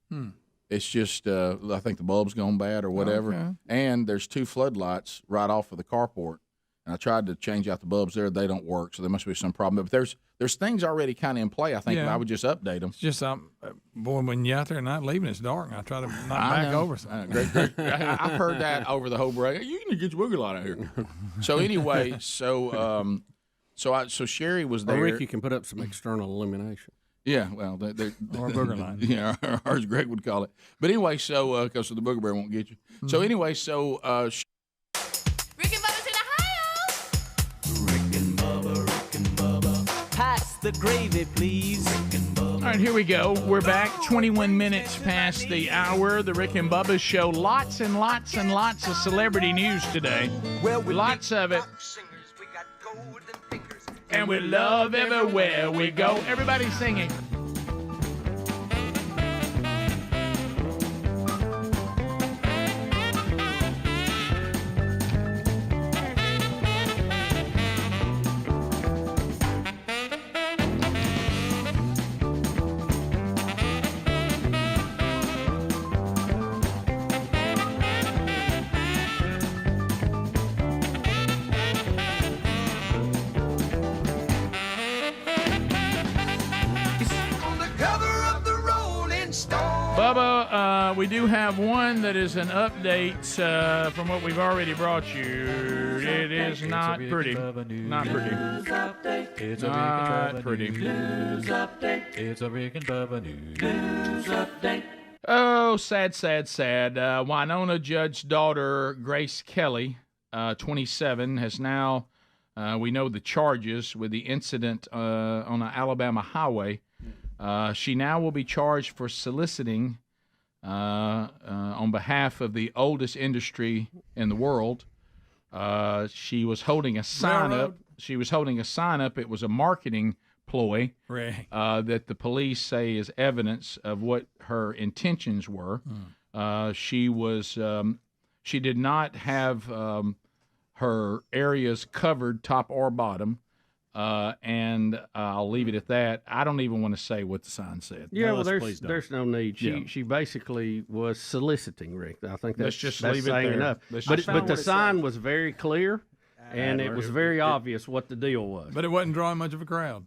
It's just I think the bulb's gone bad or whatever. Okay. And there's two floodlights right off of the carport. And I tried to change out the bulbs there. They don't work, so there must be some problem. But there's things already kind of in play. I think I would just update them. It's just boy, when you're out there not leaving, it's dark. And I try to not back over something. Great. I've heard that over the whole break. You can get your booger light out here. So anyway, so Sherry was there. Or Ricky can put up some external illumination. Yeah, well, or a booger light. Yeah, or as Greg would call it. But anyway, so because the booger bear won't get you. So anyway, so. Rick and Bubba's in Ohio. Rick and Bubba. Pass the gravy, please. All right, here we go. We're back 21 minutes past the hour. The Rick and Bubba Show. Lots and lots and lots of celebrity news today. Lots of it. And we love everywhere we go. Everybody singing. Bubba, we do have one that is an update from what we've already brought you. It is not pretty. Not pretty. It's not pretty. News update. It's a Rick and Bubba news update. Oh, sad, sad, sad. Wynonna Judd's daughter, Grace Kelly, 27, has now, we know the charges with the incident on an Alabama highway. She now will be charged for soliciting on on behalf of the oldest industry in the world. She was holding a sign up. She was holding a sign up. It was a marketing ploy that the police say is evidence of what her intentions were. She did not have her areas covered, top or bottom. And I'll leave it at that. I don't even want to say what the sign said. Yeah, well, there's no need. She basically was soliciting, Rick. I think that's just that's leave it saying there. enough. But the sign was very clear, and it was very obvious what the deal was. But it wasn't drawing much of a crowd.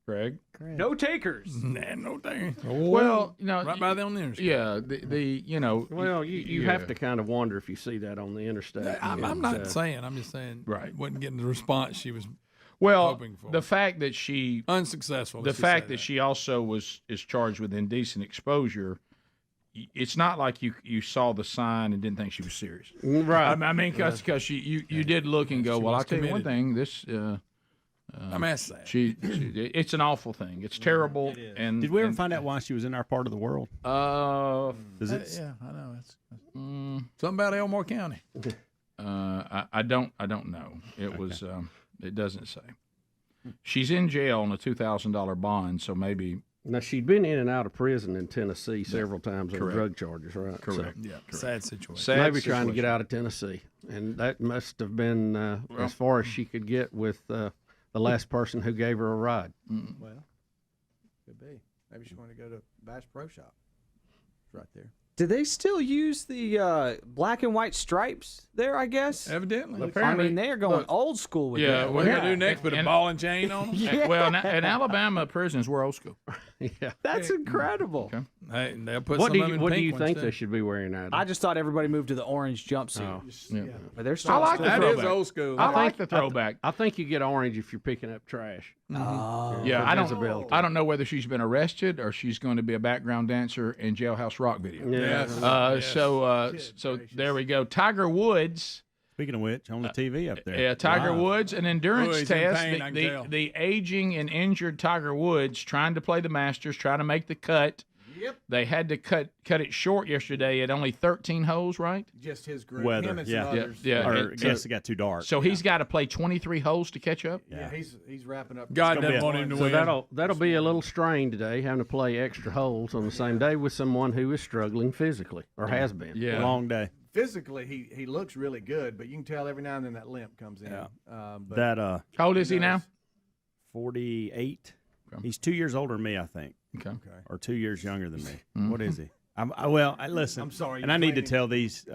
Greg? No takers. Nah, no takers. Well, right by them on the interstate. Yeah, Well, you have to kind of wonder if you see that on the interstate. I'm not saying. I'm just saying. Right. Wasn't getting the response she was. Well, hoping for. the fact that she unsuccessful. The fact that she also is charged with indecent exposure. It's not like you saw the sign and didn't think she was serious, right? I mean, because you did look and go, well, I'll tell you one thing. This. I mean, that's sad. It's an awful thing. It's terrible. And did we ever find out why she was in our part of the world? Does it? Yeah, I know. It's something about Elmore County. I don't know. It was. It doesn't say. She's in jail on a $2,000 bond, so maybe. Now she'd been in and out of prison in Tennessee several times on drug charges, right? Correct. So, yeah. Correct. Sad situation. Maybe trying to get out of Tennessee, and that must have been as far as she could get with the last person who gave her a ride. Well, could be. Maybe she wanted to go to Bass Pro Shop. It's right there. Do they still use the black and white stripes there, I guess? Evidently. I mean, they're going old school with that. What are they going to do next? Put a ball and chain on them? Yeah. Well, in Alabama, prisons were old school. Yeah. That's incredible. Okay. Hey, they'll put What some of them in do you pink think ones, they too. should be wearing now? I just thought everybody moved to the orange jumpsuit. Yeah. But they're still I like the That throwback. is old school. I like the throwback. I think you get orange if you're picking up trash. Yeah, I don't know whether she's been arrested or she's going to be a background dancer in Jailhouse Rock video. Yeah. So there we go. Tiger Woods. Speaking of which, on the TV up there. Yeah, Tiger Woods, an endurance he's in test. pain, I can tell. The aging and injured Tiger Woods trying to play the Masters, trying to make the cut. Yep. They had to cut it short yesterday at only 13 holes, right? Just his group. Weather, Him and yeah. some others. Yeah. Or I guess it got too dark. So he's got to play 23 holes to catch up? Yeah, he's wrapping up. God It's gonna doesn't be want him to So win. that'll be a little strain today, having to play extra holes on the same day with someone who is struggling physically or has been. Yeah. Long day. Physically, he looks really good, but you can tell every now and then that limp comes in. Yeah. But That How old is he now? 48. He's 2 years older than me, I think, Okay. or 2 years younger than me. Mm-hmm. What is he? Listen. I'm sorry, and I need to tell these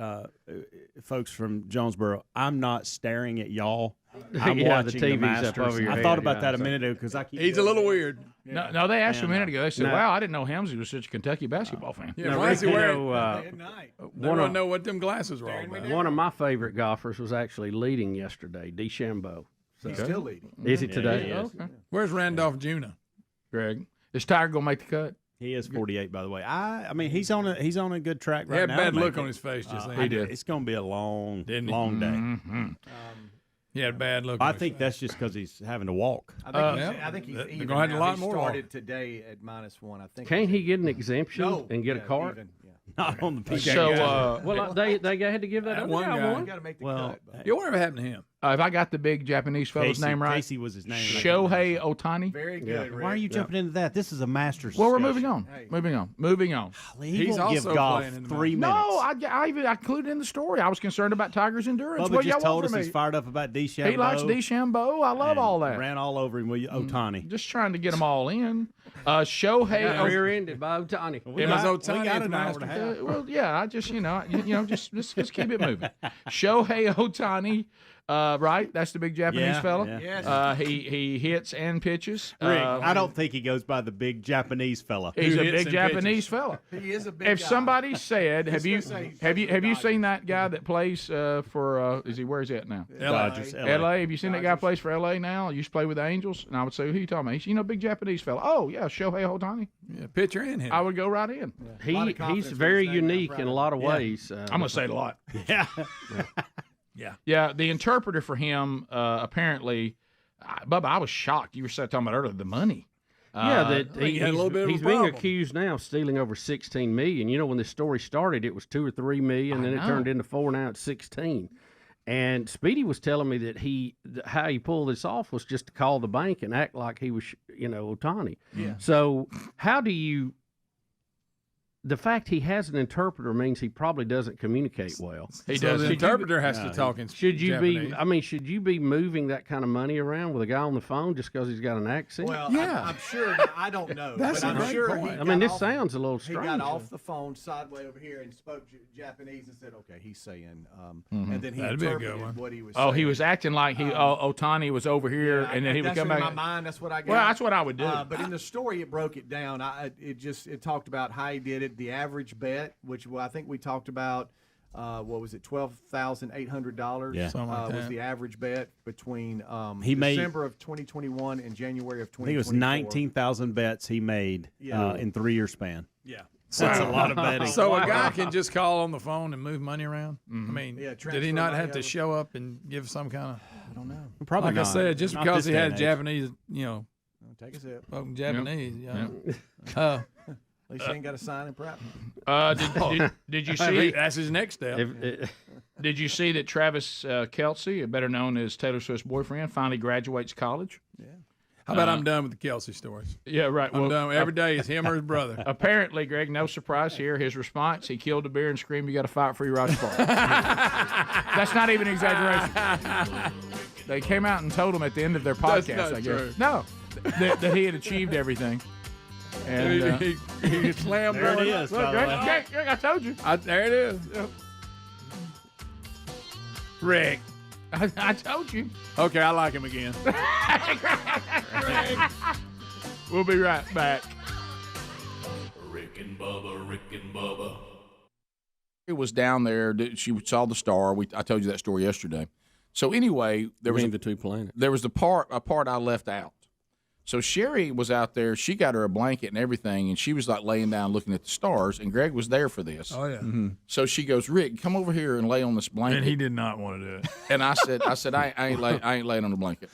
folks from Jonesboro, I'm not staring at y'all. I'm Yeah, the watching TV's up Masters. over your I head, thought about yeah, that a so- minute ago because I keep. He's a little weird. No, they asked him a minute ago. They said, no. wow, I didn't know Helmsey was such a Kentucky basketball fan. Yeah, Now, why is he Rick, you wearing? know, at night. They want to know what them glasses were all about. one of my favorite golfers was actually leading yesterday, DeChambeau. So, He's still leading. is he today? he is. Okay. Where's Randolph Jr.? Greg, is Tiger going to make the cut? He is 48, by the way. I mean, he's on a good track right He had now. a bad to make look it. on his face just then. He did. It's going to be a long, Didn't he? long day. Mm-hmm. He had a bad look. I on his think face. that's just because he's having to walk. I think he's they're even gonna have now. a lot He more started walk. today at -1. I think. Can't he get an exemption No, and get a yeah, cart? even, yeah. Not on the PGA. So, Well, they had to give that That up. one Yeah, guy. one. You got to make the Well, cut. But Yeah, whatever happened to him? if I got the big Japanese fellow's Casey, name right, Casey was his name. Shohei Ohtani. very Yeah. good. Rick. Why are you jumping into that? This is a Masters. Well, we're discussion. moving on. Hey. Moving on. He He's won't give also golf playing in the 3 minutes. No, I included in the story. I was concerned about Tiger's endurance. Bubba What y'all just told want us from he's me? fired up about DeChambeau. He likes DeChambeau. I love and all that. Ran all over him with Ohtani. Just trying to get them all in. Shohei. Rear-ended by Ohtani. Because Ohtani got is an hour and a master. half. Well, yeah, I just just keep it moving. Shohei Ohtani, right? That's the big Japanese Yeah, fella. yeah. Yes. He hits and pitches. Rick, I don't think he goes by the big Japanese fella. He's a hits big and Japanese fella. He is a big If guy. somebody said, have you Dodgers. seen that guy that plays for? Where's he at now? Dodgers, LA. Have you seen that guy plays for LA now? Used to play with the Angels, and I would say, who you talking about? He's big Japanese fella. Oh yeah, Shohei Ohtani. Yeah, pitcher and hitter. I would go right in. lot of He's confidence with very his name, I'm unique proud in a of lot of ways. I'm gonna say it a lot. Yeah. Yeah, the interpreter for him apparently, Bubba, I was shocked. You were talking about earlier the money. That he had a little bit of a he's being problem. accused now of stealing over $16 million. You know, when this story started, it was $2 or $3 million, then it turned into $4. Now it's $16. And Speedy was telling me that how he pulled this off was just to call the bank and act like he was, Ohtani. Yeah. So how do you? The fact he has an interpreter means he probably doesn't communicate well. He does. The interpreter has to talk in Japanese. Should you be moving that kind of money around with a guy on the phone just because he's got an accent? Well, I'm sure. I don't know. That's but a I'm great sure point. This off, sounds a little strange. He got off the phone sideways over here and spoke Japanese and said, "Okay, he's saying," and then he interpreted what he was saying. Oh, he was acting like Ohtani was over here, and then he would come back. In my mind, that's what I got. Well, that's what I would do. But in the story, it broke it down. It talked about how he did it, the average bet, which I think we talked about. What was it? $12,800. Yeah, was the average bet between he made December of 2021 and January of 2024. I think it was 19,000 bets he made in 3 year span. Yeah. So that's a lot of betting. So a guy can just call on the phone and move money around? I mean, did he not have to show up and give some kind of... I don't know. Probably like not. I said, just Not because this he day had and age. Japanese, Take a sip. spoken Japanese. At least you ain't got to sign in private. Did you see? That's his next step. Did you see that Travis Kelce, better known as Taylor Swift's boyfriend, finally graduates college? Yeah. How about I'm done with the Kelsey stories? Yeah, right. I'm done. Every day it's him or his brother. Apparently, Greg, no surprise here. His response: he killed a bear and screamed, "You got to fight for your right to park." That's not even an exaggeration. They came out and told him at the end of their podcast. That's not I guess true. no, that he had achieved everything. And he slammed there one. it is. look, Greg, I told you. There it is. Rick. I told you. Okay, I like him again. We'll be right back. Rick and Bubba. It was down there. She saw the star. I told you that story yesterday. So anyway, there was the two planets. There was a part I left out. So Sherry was out there. She got her a blanket and everything, and she was like laying down looking at the stars. And Greg was there for this. Oh yeah. So she goes, "Rick, come over here and lay on this blanket." And he did not want to do it. And I said, I ain't laying on the blanket.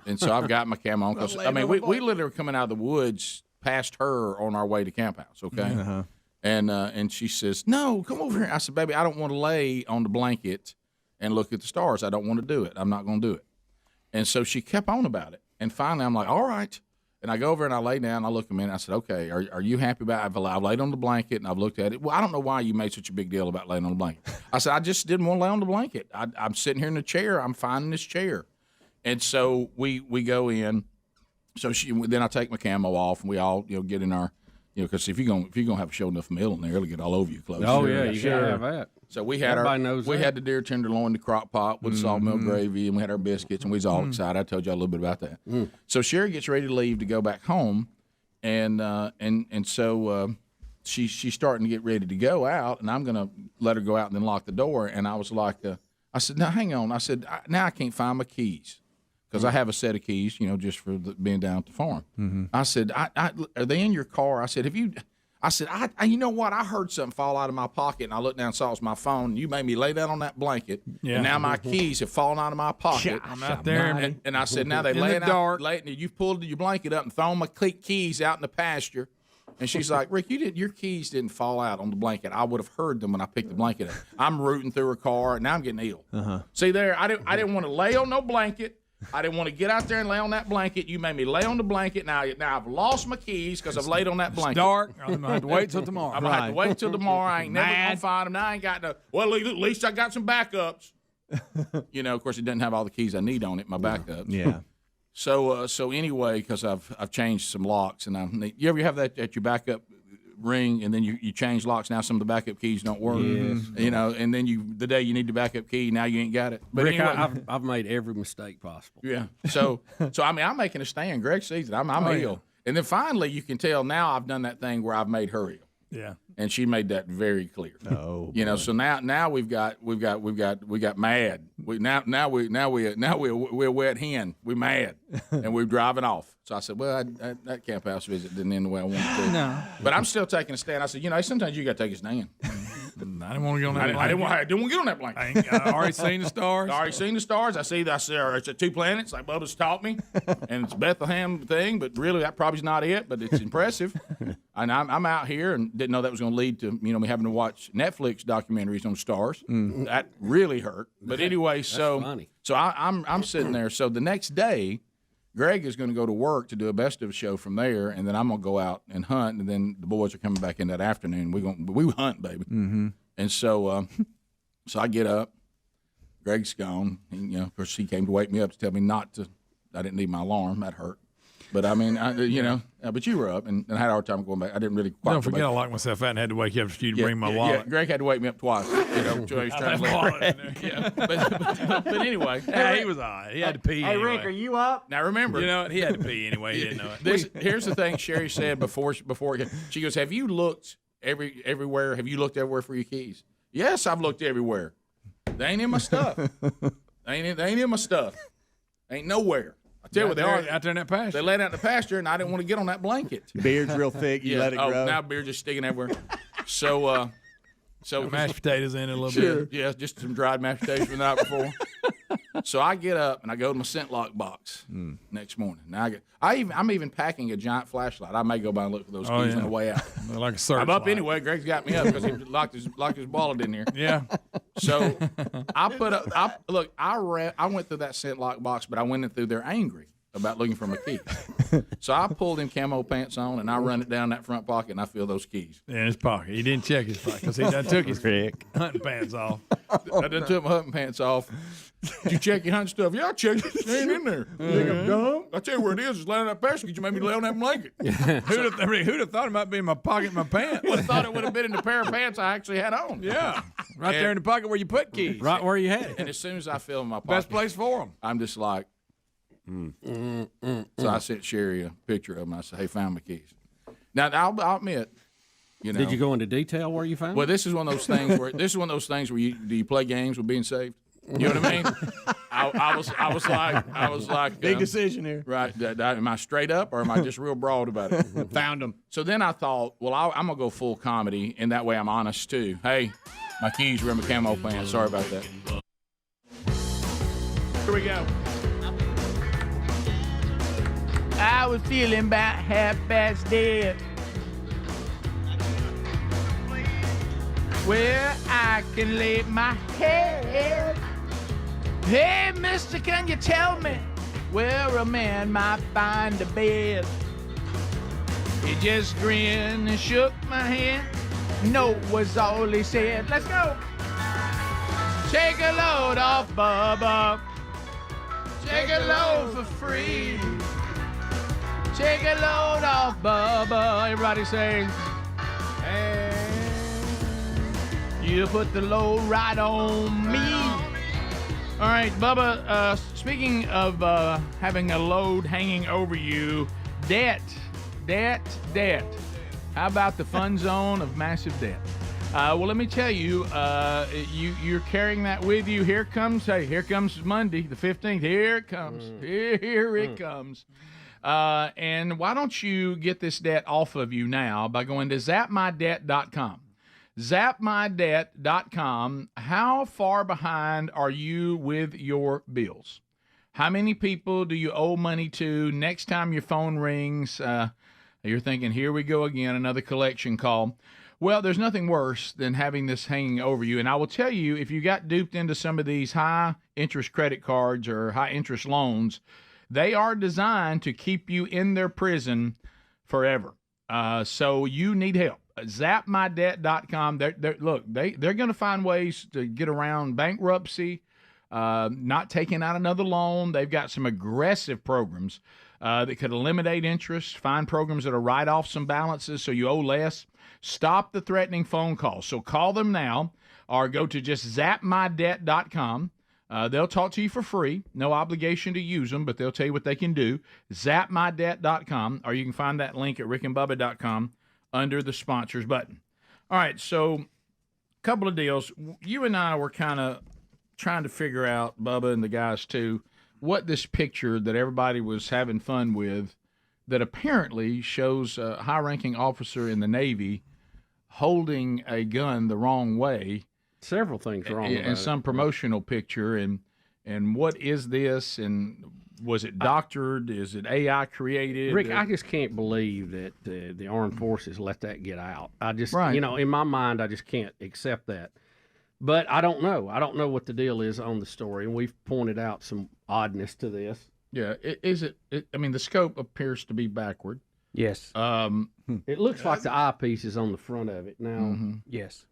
And so I've got my camo on because we literally were coming out of the woods past her on our way to camp house. Okay. And she says, "No, come over here." I said, "Baby, I don't want to lay on the blanket and look at the stars. I don't want to do it. I'm not going to do it." And so she kept on about it. And finally, I'm like, "All right." And I go over and I lay down. I look at him and I said, "Okay, are you happy about it?" I've laid on the blanket and I've looked at it. Well, I don't know why you made such a big deal about laying on the blanket. I said, "I just didn't want to lay on the blanket. I'm sitting here in the chair. I'm fine in this chair." And so we go in. So then I take my camo off and we all get in our because if you're gonna have a show enough meal in there, it'll get all over your clothes. Oh yeah, you gotta have that. So we had had the deer tenderloin, the crock pot with salt milk gravy, and we had our biscuits, and we was all excited. I told you a little bit about that. So Sherry gets ready to leave to go back home, and so she's starting to get ready to go out, and I'm gonna let her go out and then lock the door. And I was like, I said, "Now hang on." I said, "Now I can't find my keys." Because I have a set of keys, just for being down at the farm. I said, "Are they in your car?" I said, "Have you?" I said, you know what? I heard something fall out of my pocket, and I looked down and saw it was my phone. And you made me lay down on that blanket, and now my keys have fallen out of my pocket. I'm out there, and I said, now they laying out. You've pulled your blanket up and thrown my keys out in the pasture. And she's like, "Rick, your keys didn't fall out on the blanket. I would have heard them when I picked the blanket up." I'm rooting through her car, and now I'm getting ill. See there, I didn't want to lay on no blanket. I didn't want to get out there and lay on that blanket. You made me lay on the blanket. Now I've lost my keys because I've laid on that blanket. It's dark. I'm going to have to wait till tomorrow. I'm going to have to wait till tomorrow. I ain't never going to find them. Now I ain't got no. Well, at least I got some backups. Of course, it doesn't have all the keys I need on it, my backups. Yeah. So anyway, because I've changed some locks. And you ever have that at your backup ring, and then you change locks. Now some of the backup keys don't work. Yes. And then the day you need the backup key, now you ain't got it. But Rick, anyway, I've made every mistake possible. Yeah. So I mean, I'm making a stand. Greg sees it. I'm ill. Yeah. And then finally, you can tell now I've done that thing where I've made her ill. Yeah. And she made that very clear. Oh. So now we've got mad. We're a wet hen. We're mad, and we're driving off. So I said, well, that camp house visit didn't end the way I wanted to. No. But I'm still taking a stand. I said, sometimes you got to take a stand. I didn't want to get on that I didn't blanket. want to get on that blanket. I already seen the stars. I already seen the stars. I see it's at 2 planets, like Bubba's taught me, and it's a Bethlehem thing. But really, that probably's not it. But it's impressive. And I'm out here and didn't know that was going to lead to me having to watch Netflix documentaries on stars. That really hurt. But anyway, funny. so I'm sitting there. So the next day, Greg is going to go to work to do a best of show from there, and then I'm going to go out and hunt, and then the boys are coming back in that afternoon. We hunt, baby. Mm-hmm. And so I get up. Greg's gone. And, of course, he came to wake me up to tell me not to. I didn't need my alarm. That hurt. But I mean, but you were up, and I had a hard time going back. I didn't really quite. Don't forget, I locked myself out and had to wake you up for you to bring my wallet. Yeah, Greg had to wake me up twice. So he was trying to yeah, but anyway, yeah, he was all right. He had to pee. Hey, anyway. Rick, are you up? Now remember, You know what? He had to pee anyway. He didn't know it. Here's the thing Sherry said before she goes, "Have you looked everywhere? Have you looked everywhere for your keys?" Yes, I've looked everywhere. They ain't in my stuff. They ain't in my stuff. Ain't nowhere. I tell you what they are out there in that pasture. They let out in the pasture, and I didn't want to get on that blanket. Beard's real thick. You let it grow. Now beard just sticking everywhere. So mashed potatoes in it a little bit. Yeah, just some dried mashed potatoes from the night before. So I get up and I go to my scent lock box next morning. Now I'm even packing a giant flashlight. I may go by and look for those keys on the way out. Like a search I'm up light. anyway. Greg's got me up because he locked his wallet in there. Yeah. So I put up. I went through that scent lock box, but I went in through there angry about looking for my keys. So I pulled them camo pants on and I run it down that front pocket and I feel those keys. In his pocket. He didn't check his pocket because he done took his hunting pants off. I done took my hunting pants off. Did you check your hunting stuff? Yeah, I checked it. It ain't in there. You think I'm dumb? I tell you where it is. It's laying on that pasture. You made me lay on that blanket. Who'd have thought it might be in my pocket in my pants? Would have thought it would have been in the pair of pants I actually had on. Yeah. Right there in the pocket where you put keys. Right where you had it. And as soon as I feel in my pocket, Best place for them. I'm just like, So I sent Sherry a picture of them. I said, "Hey, found my keys." Now I'll admit, Did you go into detail where you found? Well, this is one of those things where do you play games with being saved? You know what I mean? I was like, big decision here. Right? Am I straight up or am I just real broad about it? Found them. So then I thought, well, I'm gonna go full comedy, and that way I'm honest too. Hey, my keys were in my camo pants. Sorry about that. Here we go. I was feeling about half-past dead. Where I can lay my head. Hey, mister, can you tell me where a man might find a bed? He just grinned and shook my hand. No was all he said. Let's go. Take a load off, Bubba. Take a load for free. Take a load off, Bubba. Everybody sing. And you put the load right on me. All right, Bubba, speaking of having a load hanging over you, debt. How about the fun zone of massive debt? Well, let me tell you, you're carrying that with you. Here comes Monday, the 15th. Here it comes. Here it comes. And why don't you get this debt off of you now by going to zapmydebt.com. Zapmydebt.com. How far behind are you with your bills? How many people do you owe money to? Next time your phone rings, you're thinking, here we go again, another collection call. Well, there's nothing worse than having this hanging over you. And I will tell you, if you got duped into some of these high-interest credit cards or high-interest loans, they are designed to keep you in their prison forever. So you need help. Zapmydebt.com. They're going to find ways to get around bankruptcy, not taking out another loan. They've got some aggressive programs that could eliminate interest, find programs that will write off some balances so you owe less. Stop the threatening phone calls. So call them now or go to just zapmydebt.com. They'll talk to you for free. No obligation to use them, but they'll tell you what they can do. Zapmydebt.com, or you can find that link at rickandbubba.com under the sponsors button. All right, so a couple of deals. You and I were kind of trying to figure out, Bubba and the guys too, what this picture that everybody was having fun with that apparently shows a high-ranking officer in the Navy holding a gun the wrong way. Several things wrong in some promotional picture, and what is this? And was it doctored? Is it AI created? Rick, I just can't believe that the armed forces let that get out. I just, Right. in my mind, I just can't accept that. But I don't know. I don't know what the deal is on the story, and we've pointed out some oddness to this. Yeah, is it? I mean, the scope appears to be backward. Yes. It looks like the eyepiece is on the front of it now. Yes.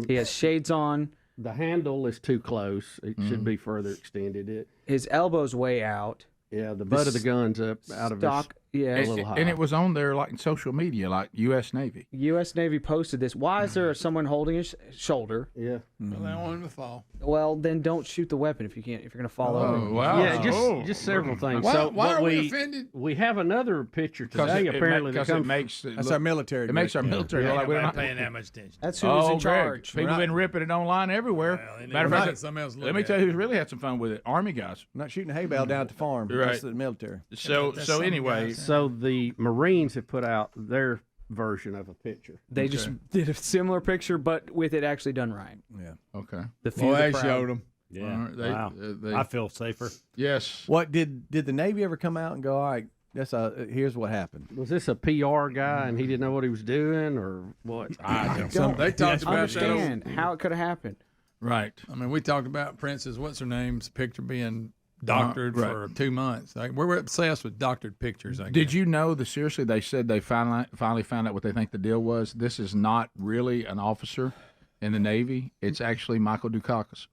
He has shades on. The handle is too close. It should be further extended. His elbow's way out. Yeah, the butt of the gun's up out of stock. his Yeah, a little high. And it was on there like in social media, like U.S. Navy. U.S. Navy posted this. Why is there someone holding his shoulder? Yeah. Well, they don't want him to fall. Well, then don't shoot the weapon if you can't. If you're going to fall over. Wow. Yeah, just several things. Why are we we offended? We have another picture today. Apparently, that comes. That's our military. It makes our military look like we're not paying that much attention. That's who was in charge. People have been ripping it online everywhere. Matter of fact, let me tell you who's really had some fun with it. Army guys. I'm not shooting a hay bale down at the farm. Right. That's the military. So anyway, So the Marines have put out their version of a picture. They just did a similar picture, but with it actually done right. Yeah. okay. The few They the proud. showed them. Yeah. Wow. I feel safer. Yes. What did the Navy ever come out and go? All right, here's what happened. Was this a PR guy and he didn't know what he was doing, or what? I don't. They talked about Understand how it could have happened. Right. I mean, we talked about Prince's what's her name's picture being doctored right. for 2 months. Like, we're obsessed with doctored pictures. I Did guess. you know that seriously they said they finally found out what they think the deal was? This is not really an officer in the Navy. It's actually Michael Dukakis.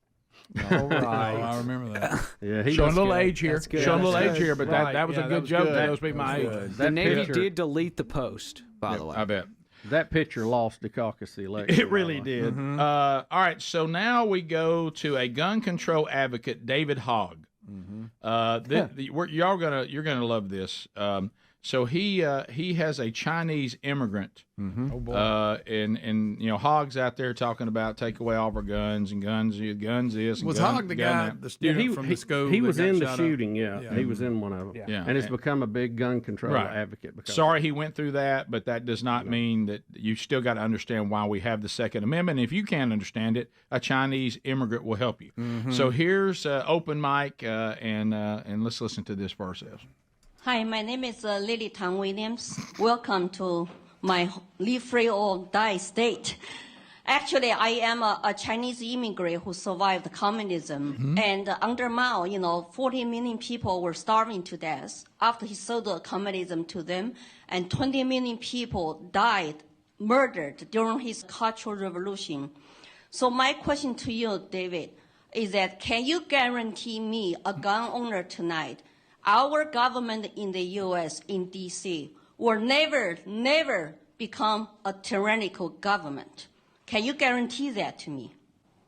All Oh, right. I remember that. Yeah, Showing a little age here. That's good. Showing a little That's age here, but Right. that was Yeah, a that good was joke good. to those people my age. Good. The Navy picture- did delete the post, by the way. I bet. That picture lost Dukakis the election. It really did. All right, so now we go to a gun control advocate, David Hogg. You're gonna love this. So he has a Chinese immigrant, Oh boy. and Hogg's out there talking about take away all of our guns and guns this. And Was gun, Hogg the gun guy, that. the student from the school? He that was got in the shot up? shooting. Yeah, he was in one of them. Yeah. And it's become a big gun control Right. advocate. Because Sorry he went through that, but that does not mean that you still got to understand why we have the Second Amendment. If you can't understand it, a Chinese immigrant will help you. So here's open mic, and let's listen to this for ourselves. Hi, my name is Lily Tang Williams. Welcome to my Live Free or Die state. Actually, I am a Chinese immigrant who survived communism. And under Mao, 40 million people were starving to death after he sold communism to them. And 20 million people died, murdered during his Cultural Revolution. So my question to you, David, is that can you guarantee me, a gun owner tonight, our government in the U.S., in D.C., will never become a tyrannical government? Can you guarantee that to me?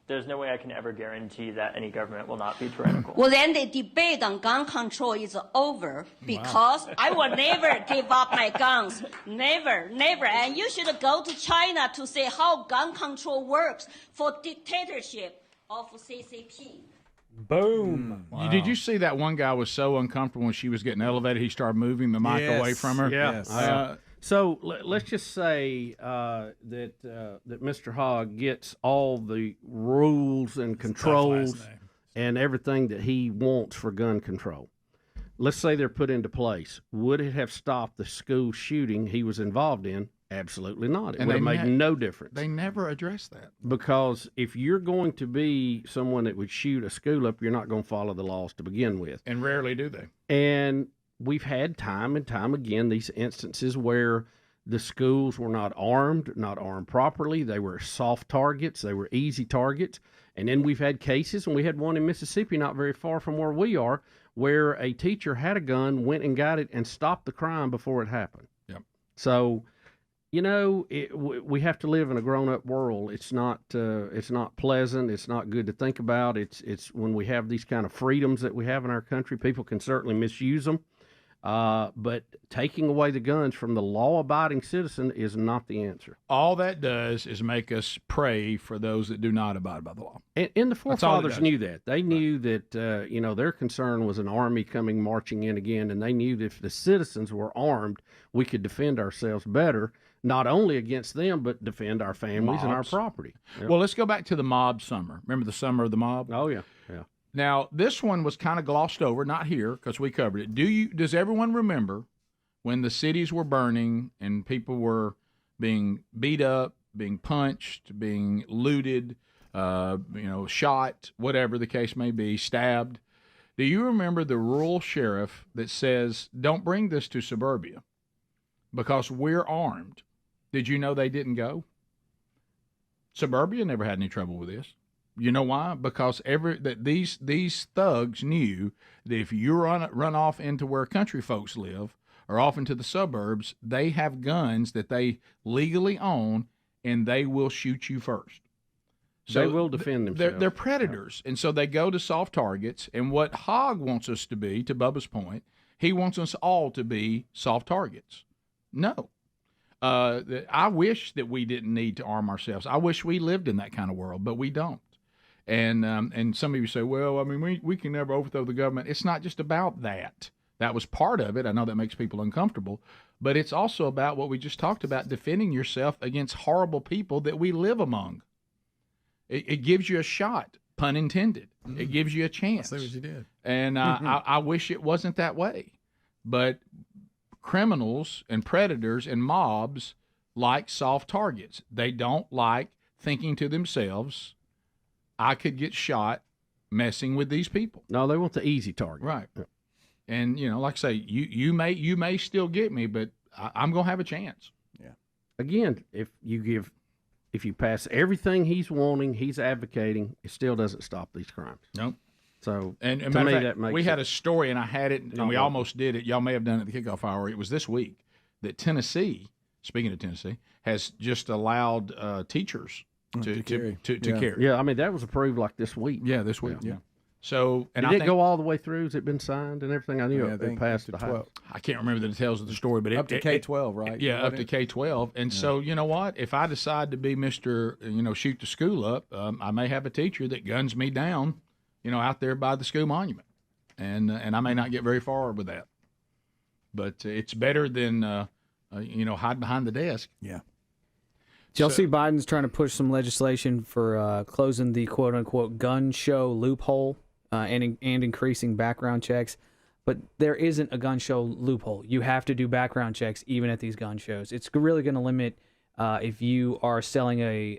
There's no way I can ever guarantee that any government will not be tyrannical. Well, then the debate on gun control is over because I will never give up my guns. Never. And you should go to China to see how gun control works for dictatorship of CCP. Boom. Did you see that one guy was so uncomfortable when she was getting elevated, he started moving the mic away from her? Yeah. So let's just say that Mr. Hogg gets all the rules and controls and everything that he wants for gun control. Let's say they're put into place. Would it have stopped the school shooting he was involved in? Absolutely not. It would have made no difference. They never addressed that. Because if you're going to be someone that would shoot a school up, you're not going to follow the laws to begin with. And rarely do they. And we've had time and time again these instances where the schools were not armed properly. They were soft targets. They were easy targets. And then we've had cases, and we had one in Mississippi not very far from where we are, where a teacher had a gun, went and got it, and stopped the crime before it happened. Yep. So, we have to live in a grown-up world. It's not pleasant. It's not good to think about. It's when we have these kind of freedoms that we have in our country, people can certainly misuse them. But taking away the guns from the law-abiding citizen is not the answer. All that does is make us pray for those that do not abide by the law. And the forefathers does. knew that. They knew that, their concern was an army coming marching in again, and they knew that if the citizens were armed, we could defend ourselves better not only against them, but defend our families and our Mobs. property. Yep. Well, let's go back to the mob summer. Remember the summer of the mob? Oh, yeah. Now, this one was kind of glossed over, not here because we covered it. Does everyone remember when the cities were burning and people were being beat up, being punched, being looted, shot, whatever the case may be, stabbed? Do you remember the rural sheriff that says, "Don't bring this to suburbia because we're armed"? Did you know they didn't go? Suburbia never had any trouble with this. You know why? Because these thugs knew that if you run off into where country folks live or off into the suburbs, they have guns that they legally own, and they will shoot you first. So they will defend themselves. They're predators, and so they go to soft targets. And what Hogg wants us to be, to Bubba's point, he wants us all to be soft targets. No. I wish that we didn't need to arm ourselves. I wish we lived in that kind of world, but we don't. And some of you say, well, I mean, we can never overthrow the government. It's not just about that. That was part of it. I know that makes people uncomfortable, but it's also about what we just talked about, defending yourself against horrible people that we live among. It gives you a shot, pun intended. Mm-hmm. It gives you a chance. I see what you did. And I wish it wasn't that way. But criminals and predators and mobs like soft targets. They don't like thinking to themselves, I could get shot messing with these people. No, they want the easy target. Right. Yeah. And, like I say, you may still get me, but I'm going to have a chance. Yeah. Again, if you pass everything he's wanting, he's advocating, it still doesn't stop these crimes. Nope. So and to me, that makes we had a story, and I had it, and we almost did it. Y'all may have done it at the kickoff hour. It was this week that Tennessee, speaking of Tennessee, has just allowed teachers to carry. Yeah, I mean, that was approved like this week. Yeah, this week. Yeah. So, and did it go all the way through? Has it been signed and everything? I knew it passed the House. I can't remember the details of the story, but up to K-12, right? Yeah, up to K-12. And so, you know what? If I decide to be Mr. Shoot the school up, I may have a teacher that guns me down, out there by the school monument, and I may not get very far with that. But it's better than hide behind the desk. Yeah. Did y'all see Biden's trying to push some legislation for closing the quote-unquote gun show loophole and increasing background checks? But there isn't a gun show loophole. You have to do background checks even at these gun shows. It's really going to limit if you are selling a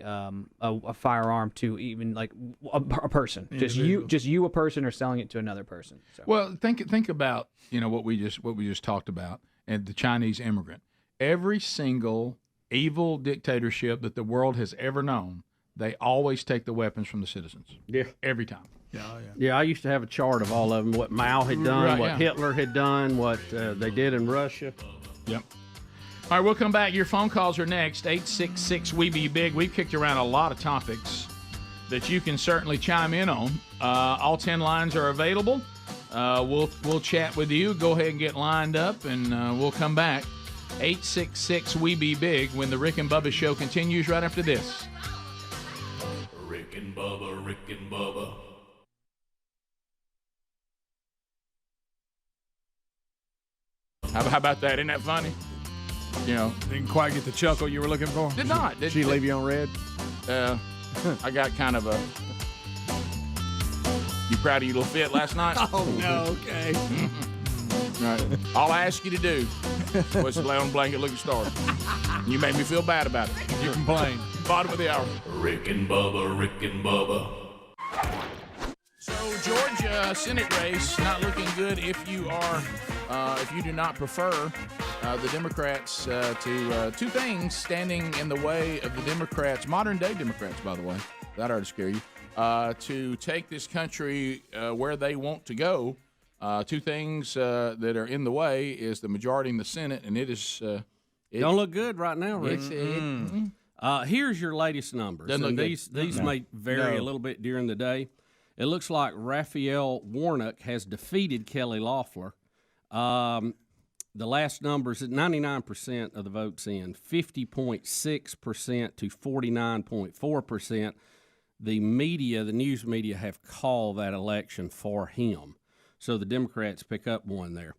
firearm to even like a person, just you a person, or selling it to another person. So. Well, think about what we just talked about, and the Chinese immigrant. Every single evil dictatorship that the world has ever known, they always take the weapons from the citizens. Yeah, every time. Yeah, I used to have a chart of all of them, what Mao had done, what Hitler had done, what they did in Russia. Yep. All right, we'll come back. Your phone calls are next, 866-WE-BE-BIG. We've kicked around a lot of topics that you can certainly chime in on. All 10 lines are available. We'll chat with you. Go ahead and get lined up, and we'll come back. 866-WE-BE-BIG when the Rick and Bubba Show continues right after this. Rick and Bubba, Rick and Bubba. How about that? Isn't that funny? Didn't quite get the chuckle you were looking for. Did not. Did she leave you on red? I got kind of a... You proud of your little fit last night? Oh, no, okay. Right. All I asked you to do was to lay on a blanket, look at stars. You made me feel bad about it. You complained. Bottom of the hour. Rick and Bubba, Rick and Bubba. So Georgia Senate race not looking good if you do not prefer the Democrats to two things standing in the way of the Democrats, modern day Democrats, by the way, that ought to scare you, to take this country where they want to go. Two things that are in the way is the majority in the Senate, and it is don't look good right now, Rick. Here's your latest numbers. Doesn't and look these may vary a little bit during the day. It looks like Raphael Warnock has defeated Kelly Loeffler. The last numbers at 99% of the votes in, 50.6% to 49.4%. The media, the news media, have called that election for him. So the Democrats pick up one there.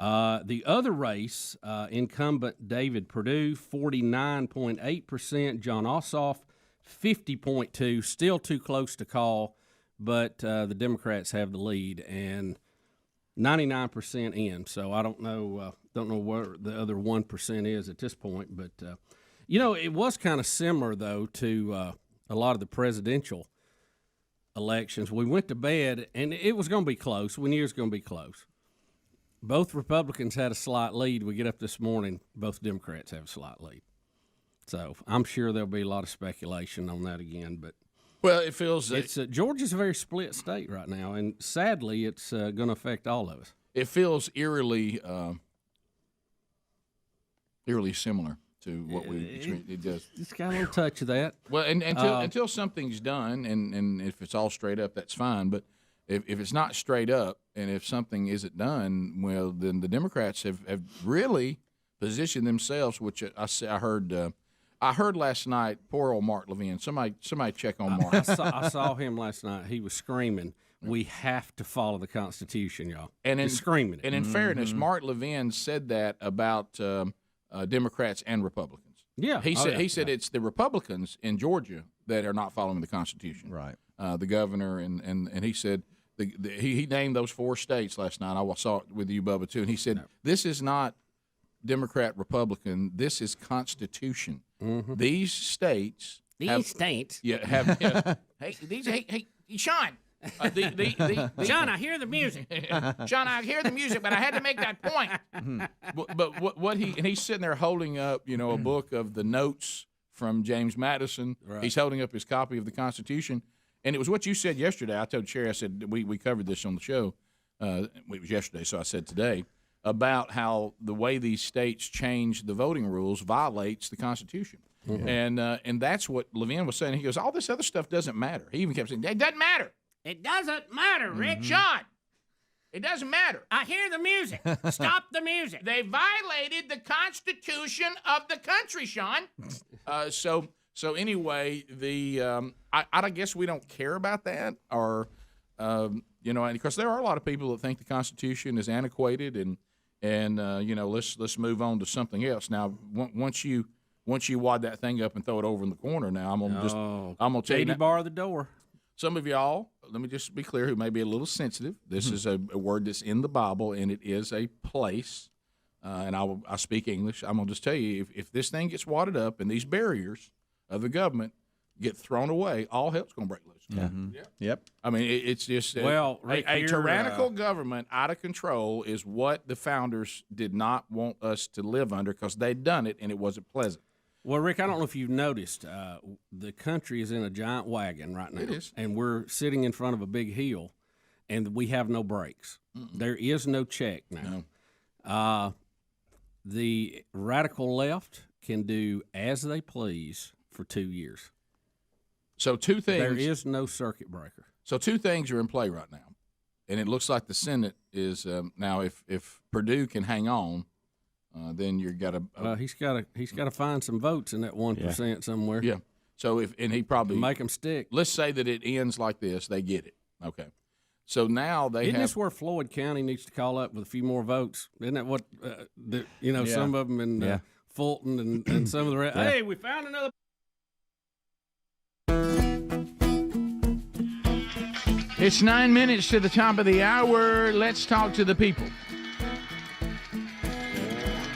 The other race, incumbent David Perdue, 49.8%. John Ossoff, 50.2%. Still too close to call, but the Democrats have the lead, and 99% in. So I don't know where the other 1% is at this point. But, it was kind of similar, though, to a lot of the presidential elections. We went to bed, and it was going to be close. We knew it was going to be close. Both Republicans had a slight lead. We get up this morning, both Democrats have a slight lead. So I'm sure there'll be a lot of speculation on that again. But well, it feels Georgia's a very split state right now, and sadly, it's going to affect all of us. It feels eerily similar to what it does. It's got a little touch of that. Well, and until something's done, and if it's all straight up, that's fine. But if it's not straight up, and if something isn't done, well, then the Democrats have really positioned themselves. Which I heard last night. Poor old Mark Levin. Somebody check on Mark. I saw him last night. He was screaming, "We have to follow the Constitution, y'all!" And screaming it. And in fairness, Mark Levin said that about Democrats and Republicans. Yeah, he said it's the Republicans in Georgia that are not following the Constitution. Right. The governor and he said. He named those 4 states last night. I saw it with you, Bubba, too. And he said, This is not Democrat, Republican. This is Constitution. Mm-hmm. These states have. Yeah, hey, Sean. Sean, I hear the music. Sean, I hear the music, but I had to make that point. But what he's sitting there holding up, a book of the notes from James Madison. Right. He's holding up his copy of the Constitution. And it was what you said yesterday. I told Sherry, I said, we covered this on the show. It was yesterday, so I said today, about how the way these states change the voting rules violates the Constitution. Mm-hmm. And that's what Levin was saying. He goes, all this other stuff doesn't matter. He even kept saying, it doesn't matter. It doesn't matter, Rick. Mm-hmm. Sean, it doesn't matter. I hear the music. Stop the music. They violated the Constitution of the country, Sean. So anyway, I guess we don't care about that, or and of course there are a lot of people that think the Constitution is antiquated, and let's move on to something else. Now, once you wad that thing up and throw it over in the corner, now I'm gonna tell you, bar the door. Some of y'all, let me just be clear, who may be a little sensitive. This is a word that's in the Bible, and it is a place. And I speak English. I'm gonna just tell you, if this thing gets wadded up and these barriers of the government get thrown away, all hell's going to break loose. Yeah. Mm-hmm. Yeah. Yep. I mean, it's just Rick, a tyrannical government out of control is what the founders did not want us to live under, because they'd done it and it wasn't pleasant. Well, Rick, I don't know if you've noticed, the country is in a giant wagon right now. It is. And we're sitting in front of a big hill, and we have no brakes. Mm-mm. There is no check now. No. The radical left can do as they please for 2 years. So 2 things. There is no circuit breaker. So 2 things are in play right now, and it looks like the Senate is now. If Perdue can hang on, then you've got to. He's got to find some votes in that 1% somewhere. Yeah. So he probably make them stick. Let's say that it ends like this. They get it. Okay. So now Isn't this where Floyd County needs to call up with a few more votes? Isn't that what some of them in Fulton and some of the rest? Hey, we found another. It's 9 minutes to the top of the hour. Let's talk to the people.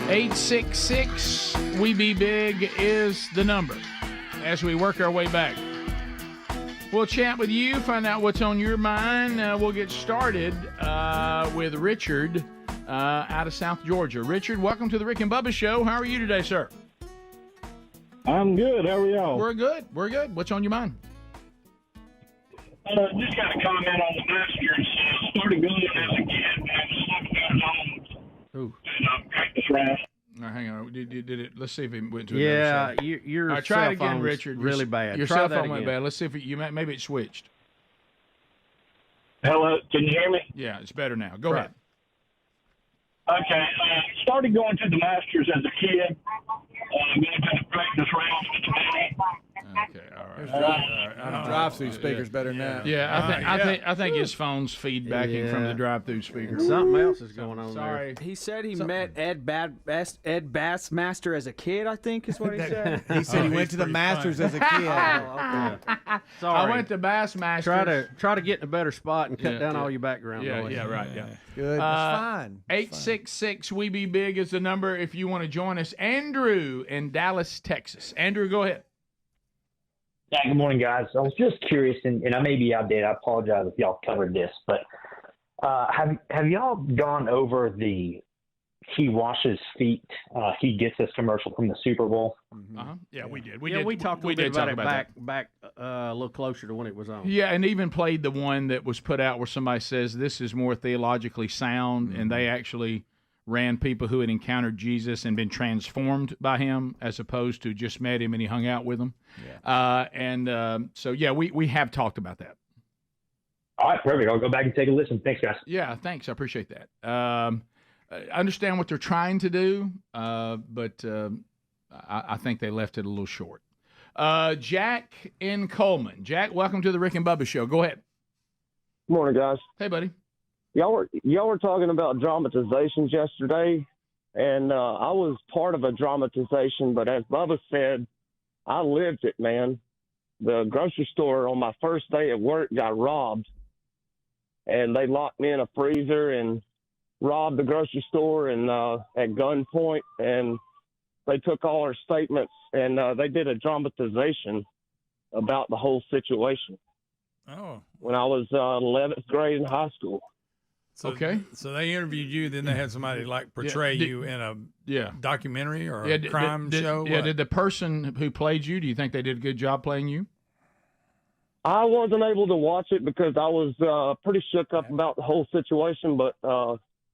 866 We Be Big is the number as we work our way back. We'll chat with you, find out what's on your mind. We'll get started with Richard out of South Georgia. Richard, welcome to the Rick and Bubba Show. How are you today, sir? I'm good. How are y'all? We're good. What's on your mind? Just got a comment on the Masters. Started going as a kid when I was 7 years old. Ooh. And practice round. All right, hang on. Did it? Let's see if it went to another show. Your All right, try it again, Richard. Really bad. Your try cell that phone went again. bad. Let's see if maybe it switched. Hello, can you hear me? Yeah, it's better now. Go ahead. Okay, started going to the Masters as a kid. Going to the practice rounds with the money. Okay, all right. Drive-through speakers better than that. Yeah, I think his phone's feedbacking from the drive-through speaker. Something else is going on Sorry. He said he met Ed Bassmaster as a kid, I think is what he said. He said he went to the Masters as a kid. Sorry. I went to Bassmaster. Try to get in a better spot and cut down all your background noise. Yeah, right. Yeah. Good. It's fine. 866 We Be Big is the number if you want to join us. Andrew in Dallas, Texas. Andrew, go ahead. Yeah, good morning, guys. I was just curious, and I may be outdated. I apologize if y'all covered this, but have y'all gone over the he washes feet, he gets this commercial from the Super Bowl? Yeah, we did. We talked a little bit about it back a little closer to when it was on. Yeah, and even played the one that was put out where somebody says this is more theologically sound, and they actually ran people who had encountered Jesus and been transformed by him as opposed to just met him and he hung out with them. So, we have talked about that. All right, perfect. I'll go back and take a listen. Thanks, guys. Yeah, thanks. I appreciate that. I understand what they're trying to do, but I think they left it a little short. Jack in Coleman. Jack, welcome to the Rick and Bubba Show. Go ahead. Good morning, guys. Hey, buddy. Y'all were talking about dramatizations yesterday, and I was part of a dramatization, but as Bubba said, I lived it, man. The grocery store on my first day at work got robbed, and they locked me in a freezer and robbed the grocery store and at gunpoint, and they took all our statements, and they did a dramatization about the whole situation. Oh. When I was 11th grade in high school. So they interviewed you, then they had somebody portray you in a documentary or a crime show? Yeah, did the person who played you, do you think they did a good job playing you? I wasn't able to watch it because I was pretty shook up about the whole situation, but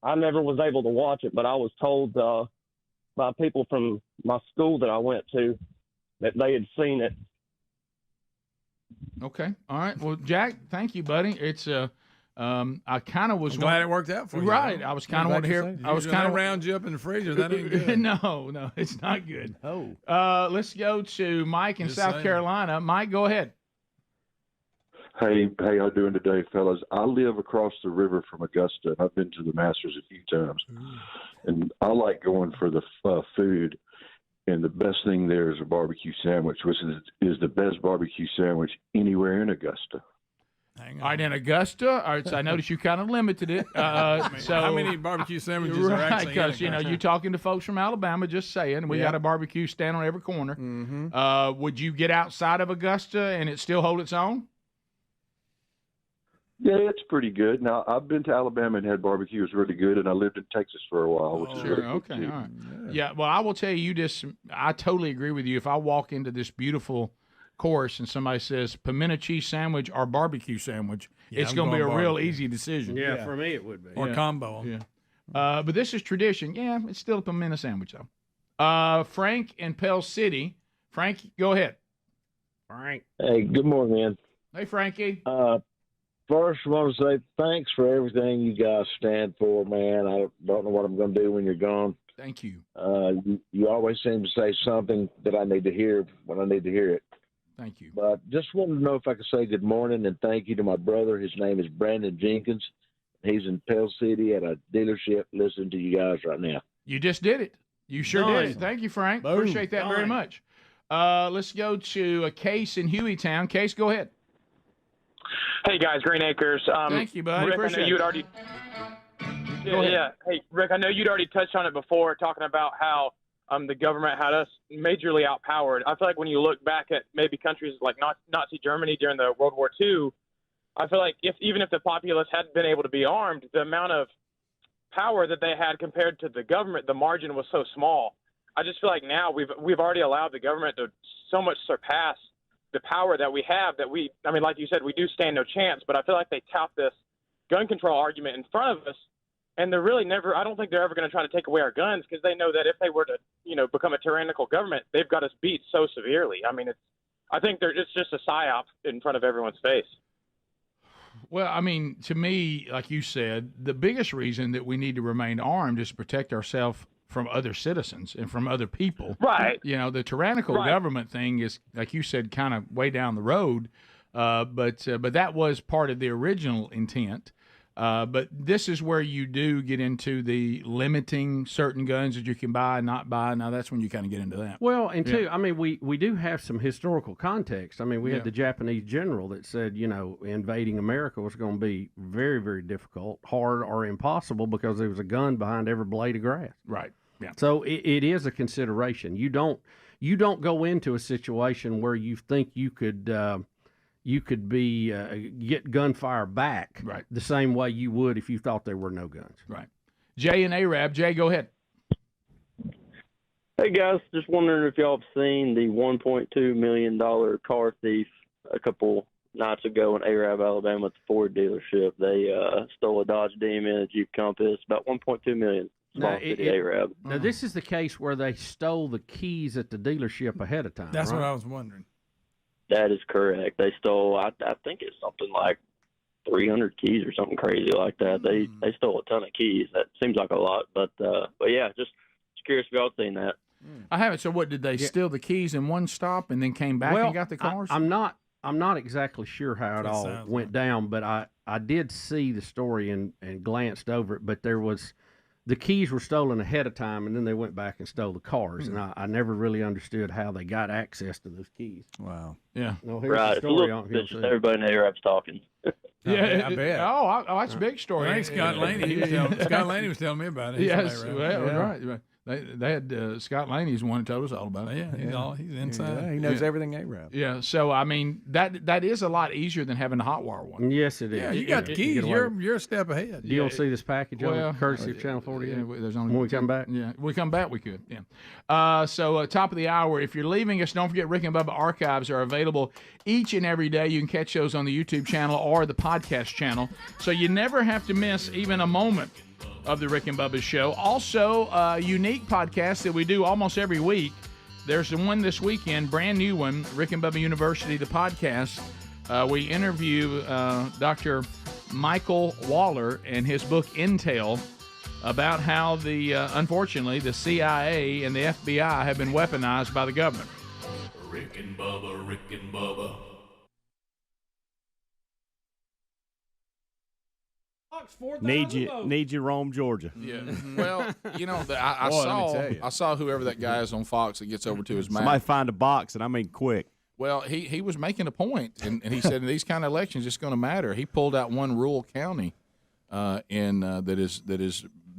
I never was able to watch it. But I was told by people from my school that I went to that they had seen it. Okay. All right. Well, Jack, thank you, buddy. It's I kind of was glad it worked out for you. Right. I was kind of wanting to hear. I was kind of round you up in the freezer. That ain't good. No, it's not good. Let's go to Mike in South Carolina. Mike, go ahead. Hey, how y'all doing today, fellas? I live across the river from Augusta, and I've been to the Masters a few times. And I like going for the food. And the best thing there is a barbecue sandwich, which is the best barbecue sandwich anywhere in Augusta. All right, in Augusta. All right, so I noticed you kind of limited it. So how many barbecue sandwiches are actually because you're talking to folks from Alabama, just saying we got a barbecue stand on every corner. Would you get outside of Augusta and it still hold its own? Yeah, it's pretty good. Now, I've been to Alabama and had barbecue. It was really good, and I lived in Texas for a while, which is really good okay, too. all right. Yeah, well, I will tell you this. I totally agree with you. If I walk into this beautiful course and somebody says pimento cheese sandwich or barbecue sandwich, it's going to be a real easy decision. Yeah, for me it would be. Or combo. Yeah. But this is tradition. Yeah, it's still a pimento sandwich, though. Frank in Pell City. Frank, go ahead. Frank. Hey, good morning, man. Hey, Frankie. First, I want to say thanks for everything you guys stand for, man. I don't know what I'm going to do when you're gone. Thank you. You always seem to say something that I need to hear when I need to hear it. Thank you. But just wanted to know if I could say good morning and thank you to my brother. His name is Brandon Jenkins. He's in Pell City at a dealership listening to you guys right now. You just did it. You sure did. Thank you, Frank. Boom. Appreciate that very much. Let's go to a Case in Hueytown. Case, go ahead. Hey guys, Green Acres. Thank you, buddy. Rick, I know you'd already. Yeah. Hey, Rick, I know you'd already touched on it before, talking about how the government had us majorly outpowered. I feel like when you look back at maybe countries like Nazi Germany during the World War II, I feel like even if the populace hadn't been able to be armed, the amount of power that they had compared to the government, the margin was so small. I just feel like now we've already allowed the government to so much surpass the power that we have like you said, we do stand no chance, but I feel like they tout this gun control argument in front of us, and they're really never, I don't think they're ever going to try to take away our guns because they know that if they were to, become a tyrannical government, they've got us beat so severely. I mean, I think it's just a psyop in front of everyone's face. Well, I mean, to me, like you said, the biggest reason that we need to remain armed is to protect ourselves from other citizens and from other people. Right. You know, the tyrannical government thing is, like you said, kind of way down the road. But that was part of the original intent. But this is where you do get into the limiting certain guns that you can buy and not buy. Now that's when you kind of get into that. Well, and two, I mean, we do have some historical context. I mean, we had the Japanese general that said, you know, invading America was going to be very, very difficult, hard, or impossible because there was a gun behind every blade of grass. Right. Yeah. So it is a consideration. You don't go into a situation where you think you could get gunfire back the same way you would if you thought there were no guns. Right. Jay and Arab. Jay, go ahead. Hey, guys. Just wondering if y'all have seen the $1.2 million car thief a couple nights ago in Arab, Alabama at the Ford dealership. They stole a Dodge Demon, a Jeep Compass, about $1.2 million. Small city Arab. Now, this is the case where they stole the keys at the dealership ahead of time. That's right? what I was wondering. That is correct. They stole, I think it's something like 300 keys or something crazy like that. They stole a ton of keys. That seems like a lot, but yeah, just curious if y'all seen that. I haven't. So what, did they steal the keys in one stop and then came back and got the cars? I'm not exactly sure how it all went down, but I did see the story and glanced over it. But the keys were stolen ahead of time, and then they went back and stole the cars. And I never really understood how they got access to those keys. Wow. Yeah. No, here's Right. the It's a story little on bit just everybody in the Arab's talking. Yeah, I bet. Oh, that's a big story. I think Scott Laney. Scott Laney was telling me about it. Yes, right. They had Scott Laney's the one who told us all about it. Yeah, he's inside. Yeah, he knows everything Arab. Yeah, so I mean that is a lot easier than having a hot wire one. Yes, it is. Yeah, you got the keys. You're a step ahead. You don't see this package on courtesy of Channel 48? There's only when we come back? Yeah, we come back, we could. Yeah. So top of the hour, if you're leaving us, don't forget Rick and Bubba archives are available each and every day. You can catch those on the YouTube channel or the podcast channel, so you never have to miss even a moment of the Rick and Bubba show. Also, a unique podcast that we do almost every week. There's the one this weekend, brand new one, Rick and Bubba University, the podcast. We interview Dr. Michael Waller and his book Intel about how unfortunately, the CIA and the FBI have been weaponized by the government. Rick and Bubba, Rick and Bubba. Need you, Rome, Georgia. Yeah. Well, you know, I saw whoever that guy is on Fox that gets over to his mouth. Somebody find a box, and I mean quick. Well, he was making a point, and he said in these kind of elections, it's going to matter. He pulled out one rural county that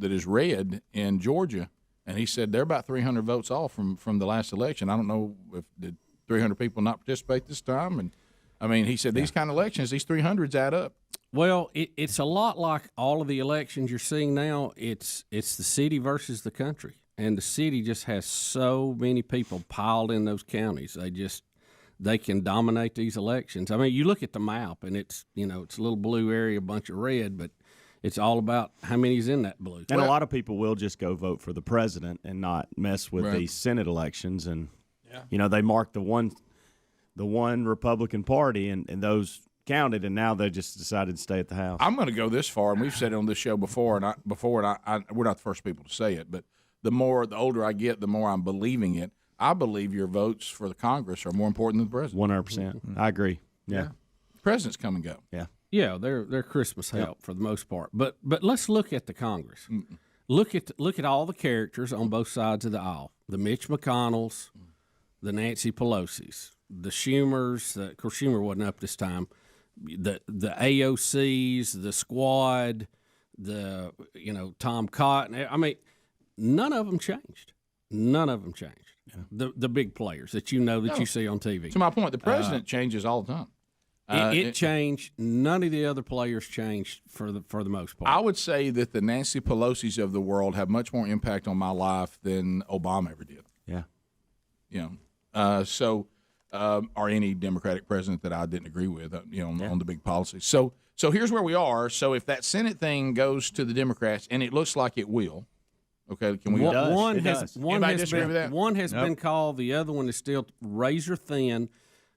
is red in Georgia, and he said they're about 300 votes off from the last election. I don't know if did 300 people not participate this time, and I mean, he said these kind of elections, these 300s add up. Well, it's a lot like all of the elections you're seeing now. It's the city versus the country, and the city just has so many people piled in those counties. They can dominate these elections. I mean, you look at the map, and it's a little blue area, a bunch of red, but it's all about how many's in that blue. And a lot of people will just go vote for the president and not mess with the Senate elections, and they mark the one Republican Party, and those counted, and now they just decided to stay at the House. I'm going to go this far, and we've said it on this show before, and we're not the first people to say it, but the older I get, the more I'm believing it. I believe your votes for the Congress are more important than the president. 100%. I agree. Yeah. Presidents come and go. Yeah. Yeah, they're Christmas help for the most part. But let's look at the Congress. Look at all the characters on both sides of the aisle. The Mitch McConnells, the Nancy Pelosi's, the Schumers. Of course, Schumer wasn't up this time. The AOCs, the Squad, Tom Cotton. I mean, none of them changed. None of them changed. Yeah. The big players that you see on TV. To my point, the president changes all the time. It changed. None of the other players changed for the most part. I would say that the Nancy Pelosi's of the world have much more impact on my life than Obama ever did. Yeah. Or any Democratic president that I didn't agree with, on the big policies. So here's where we are. So if that Senate thing goes to the Democrats, and it looks like it will, okay, can we? One has Nope. been called. The other one is still razor thin,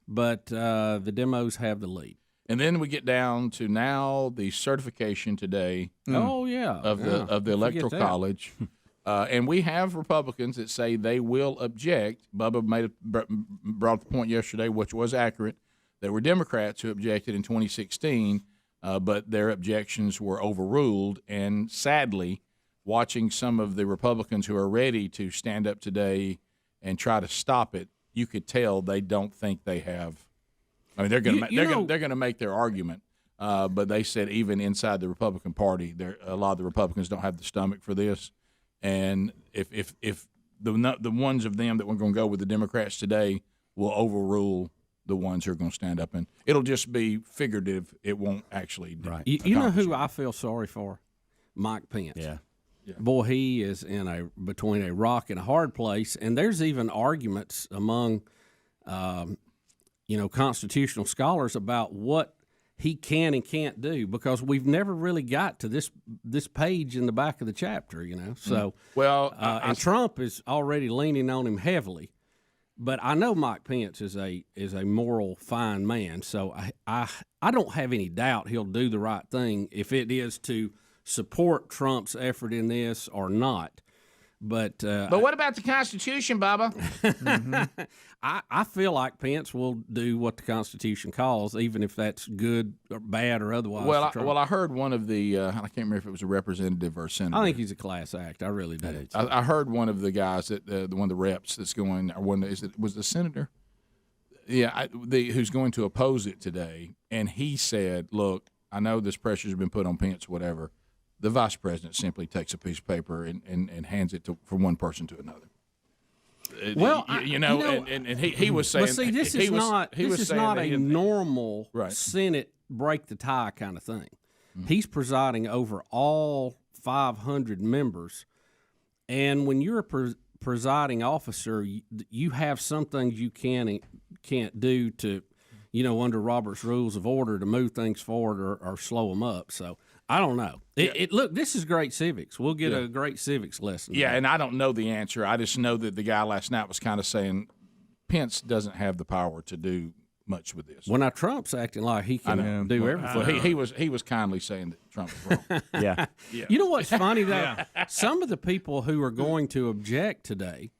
but the demos have the lead. And then we get down to now the certification today. Oh yeah, of the Electoral College. And we have Republicans that say they will object. Bubba brought the point yesterday, which was accurate. There were Democrats who objected in 2016, but their objections were overruled. And sadly, watching some of the Republicans who are ready to stand up today and try to stop it, you could tell they don't think they have. I mean, they're going to make their argument, but they said even inside the Republican Party, a lot of the Republicans don't have the stomach for this. And if the ones of them that were going to go with the Democrats today will overrule the ones who are going to stand up, and it'll just be figurative. It won't actually. Right. You know who I feel sorry for? Mike Pence. Yeah. Boy, he is between a rock and a hard place, and there's even arguments among, constitutional scholars about what he can and can't do, because we've never really got to this page in the back of the chapter, So, and Trump is already leaning on him heavily, but I know Mike Pence is a moral, fine man, so I don't have any doubt he'll do the right thing if it is to support Trump's effort in this or not. But what about the Constitution, Bubba? Mm-hmm. I feel like Pence will do what the Constitution calls, even if that's good or bad or otherwise. Well, I heard one of the I can't remember if it was a representative or a senator. I think he's a class act. I really do. I heard one of the guys that one of the reps that's going, or was the senator? Yeah, who's going to oppose it today, and he said, "Look, I know this pressure's been put on Pence, whatever." The vice president simply takes a piece of paper and hands it from one person to another. Well, and he was saying. But see, this is not a normal Senate break the tie kind of thing. Mm-hmm. He's presiding over all 500 members, and when you're a presiding officer, you have some things you can and can't do to, under Robert's Rules of Order to move things forward or slow them up. So. I don't know. Look, this is great civics. We'll get a great civics lesson. Yeah, and I don't know the answer. I just know that the guy last night was kind of saying Pence doesn't have the power to do much with this. Well, now Trump's acting like he can do everything. Well, he was kindly saying that Trump was wrong. Yeah. You know what's funny though? Some of the people who are going to object today,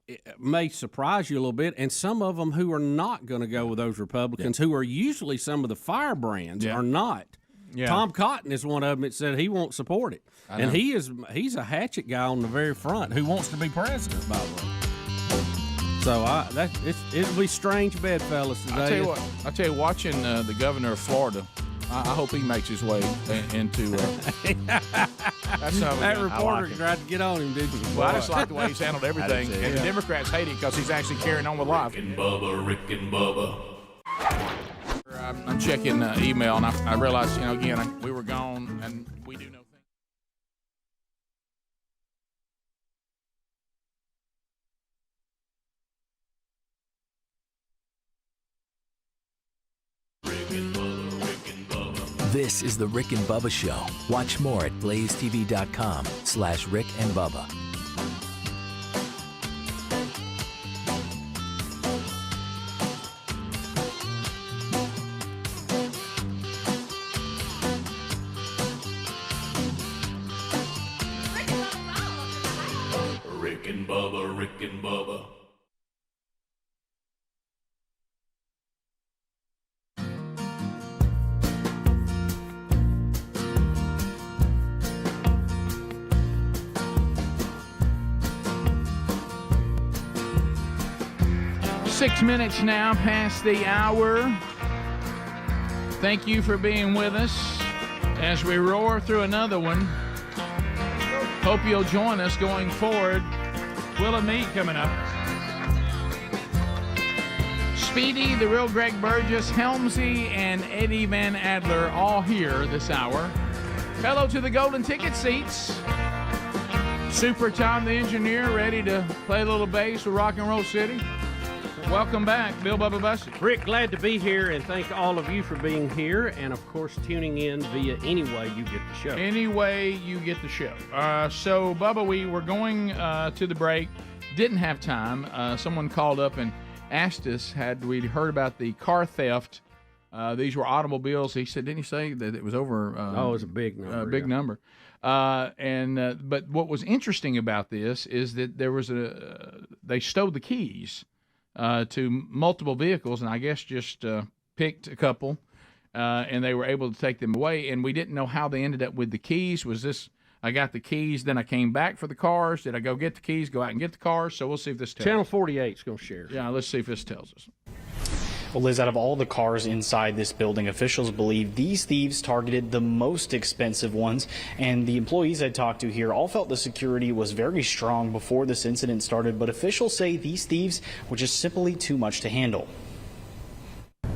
it may surprise you a little bit, and some of them who are not going to go with those Republicans, who are usually some of the firebrands, are not. Yeah. Tom Cotton is one of them that said he won't support it, and he's a hatchet guy on the very front who wants to be president, by the way. So it'll be strange bedfellows today. I tell you, watching the governor of Florida, I hope he makes his way into. That reporter tried to get on him, didn't you? Well, I just like the way he's handled everything, and the Democrats hate it because he's actually carrying on with life. Rick and Bubba. I'm checking email, and I realized, again, we were gone, and we do know things. This is the Rick and Bubba Show. Watch more at blazetv.com/Rick and Bubba. Rick and Bubba, Rick and Bubba. Six minutes now past the hour. Thank you for being with us as we roar through another one. Hope you'll join us going forward. Will and me coming up. Speedy, the real Greg Burgess, Helmsey, and Eddie Van Adler all here this hour. Hello to the golden ticket seats. Super Tom, the engineer, ready to play a little bass with Rock and Roll City. Welcome back, Bill Bubba Bussey. Rick, glad to be here, and thank all of you for being here, and of course tuning in via any way you get the show. Any way you get the show. So, Bubba, we were going to the break, didn't have time. Someone called up and asked us, had we heard about the car theft These were automobiles. He said, didn't he say that it was over? It was a big number. Big number. But what was interesting about this is that there was they stole the keys to multiple vehicles, and I guess just picked a couple, and they were able to take them away. And we didn't know how they ended up with the keys. Was this? I got the keys, then I came back for the cars. Did I go get the keys, go out and get the cars? So we'll see if this tells Channel us. 48 is going to share. Yeah, let's see if this tells us. Well, Liz, out of all the cars inside this building, officials believe these thieves targeted the most expensive ones, and the employees I talked to here all felt the security was very strong before this incident started, but officials say these thieves were just simply too much to handle.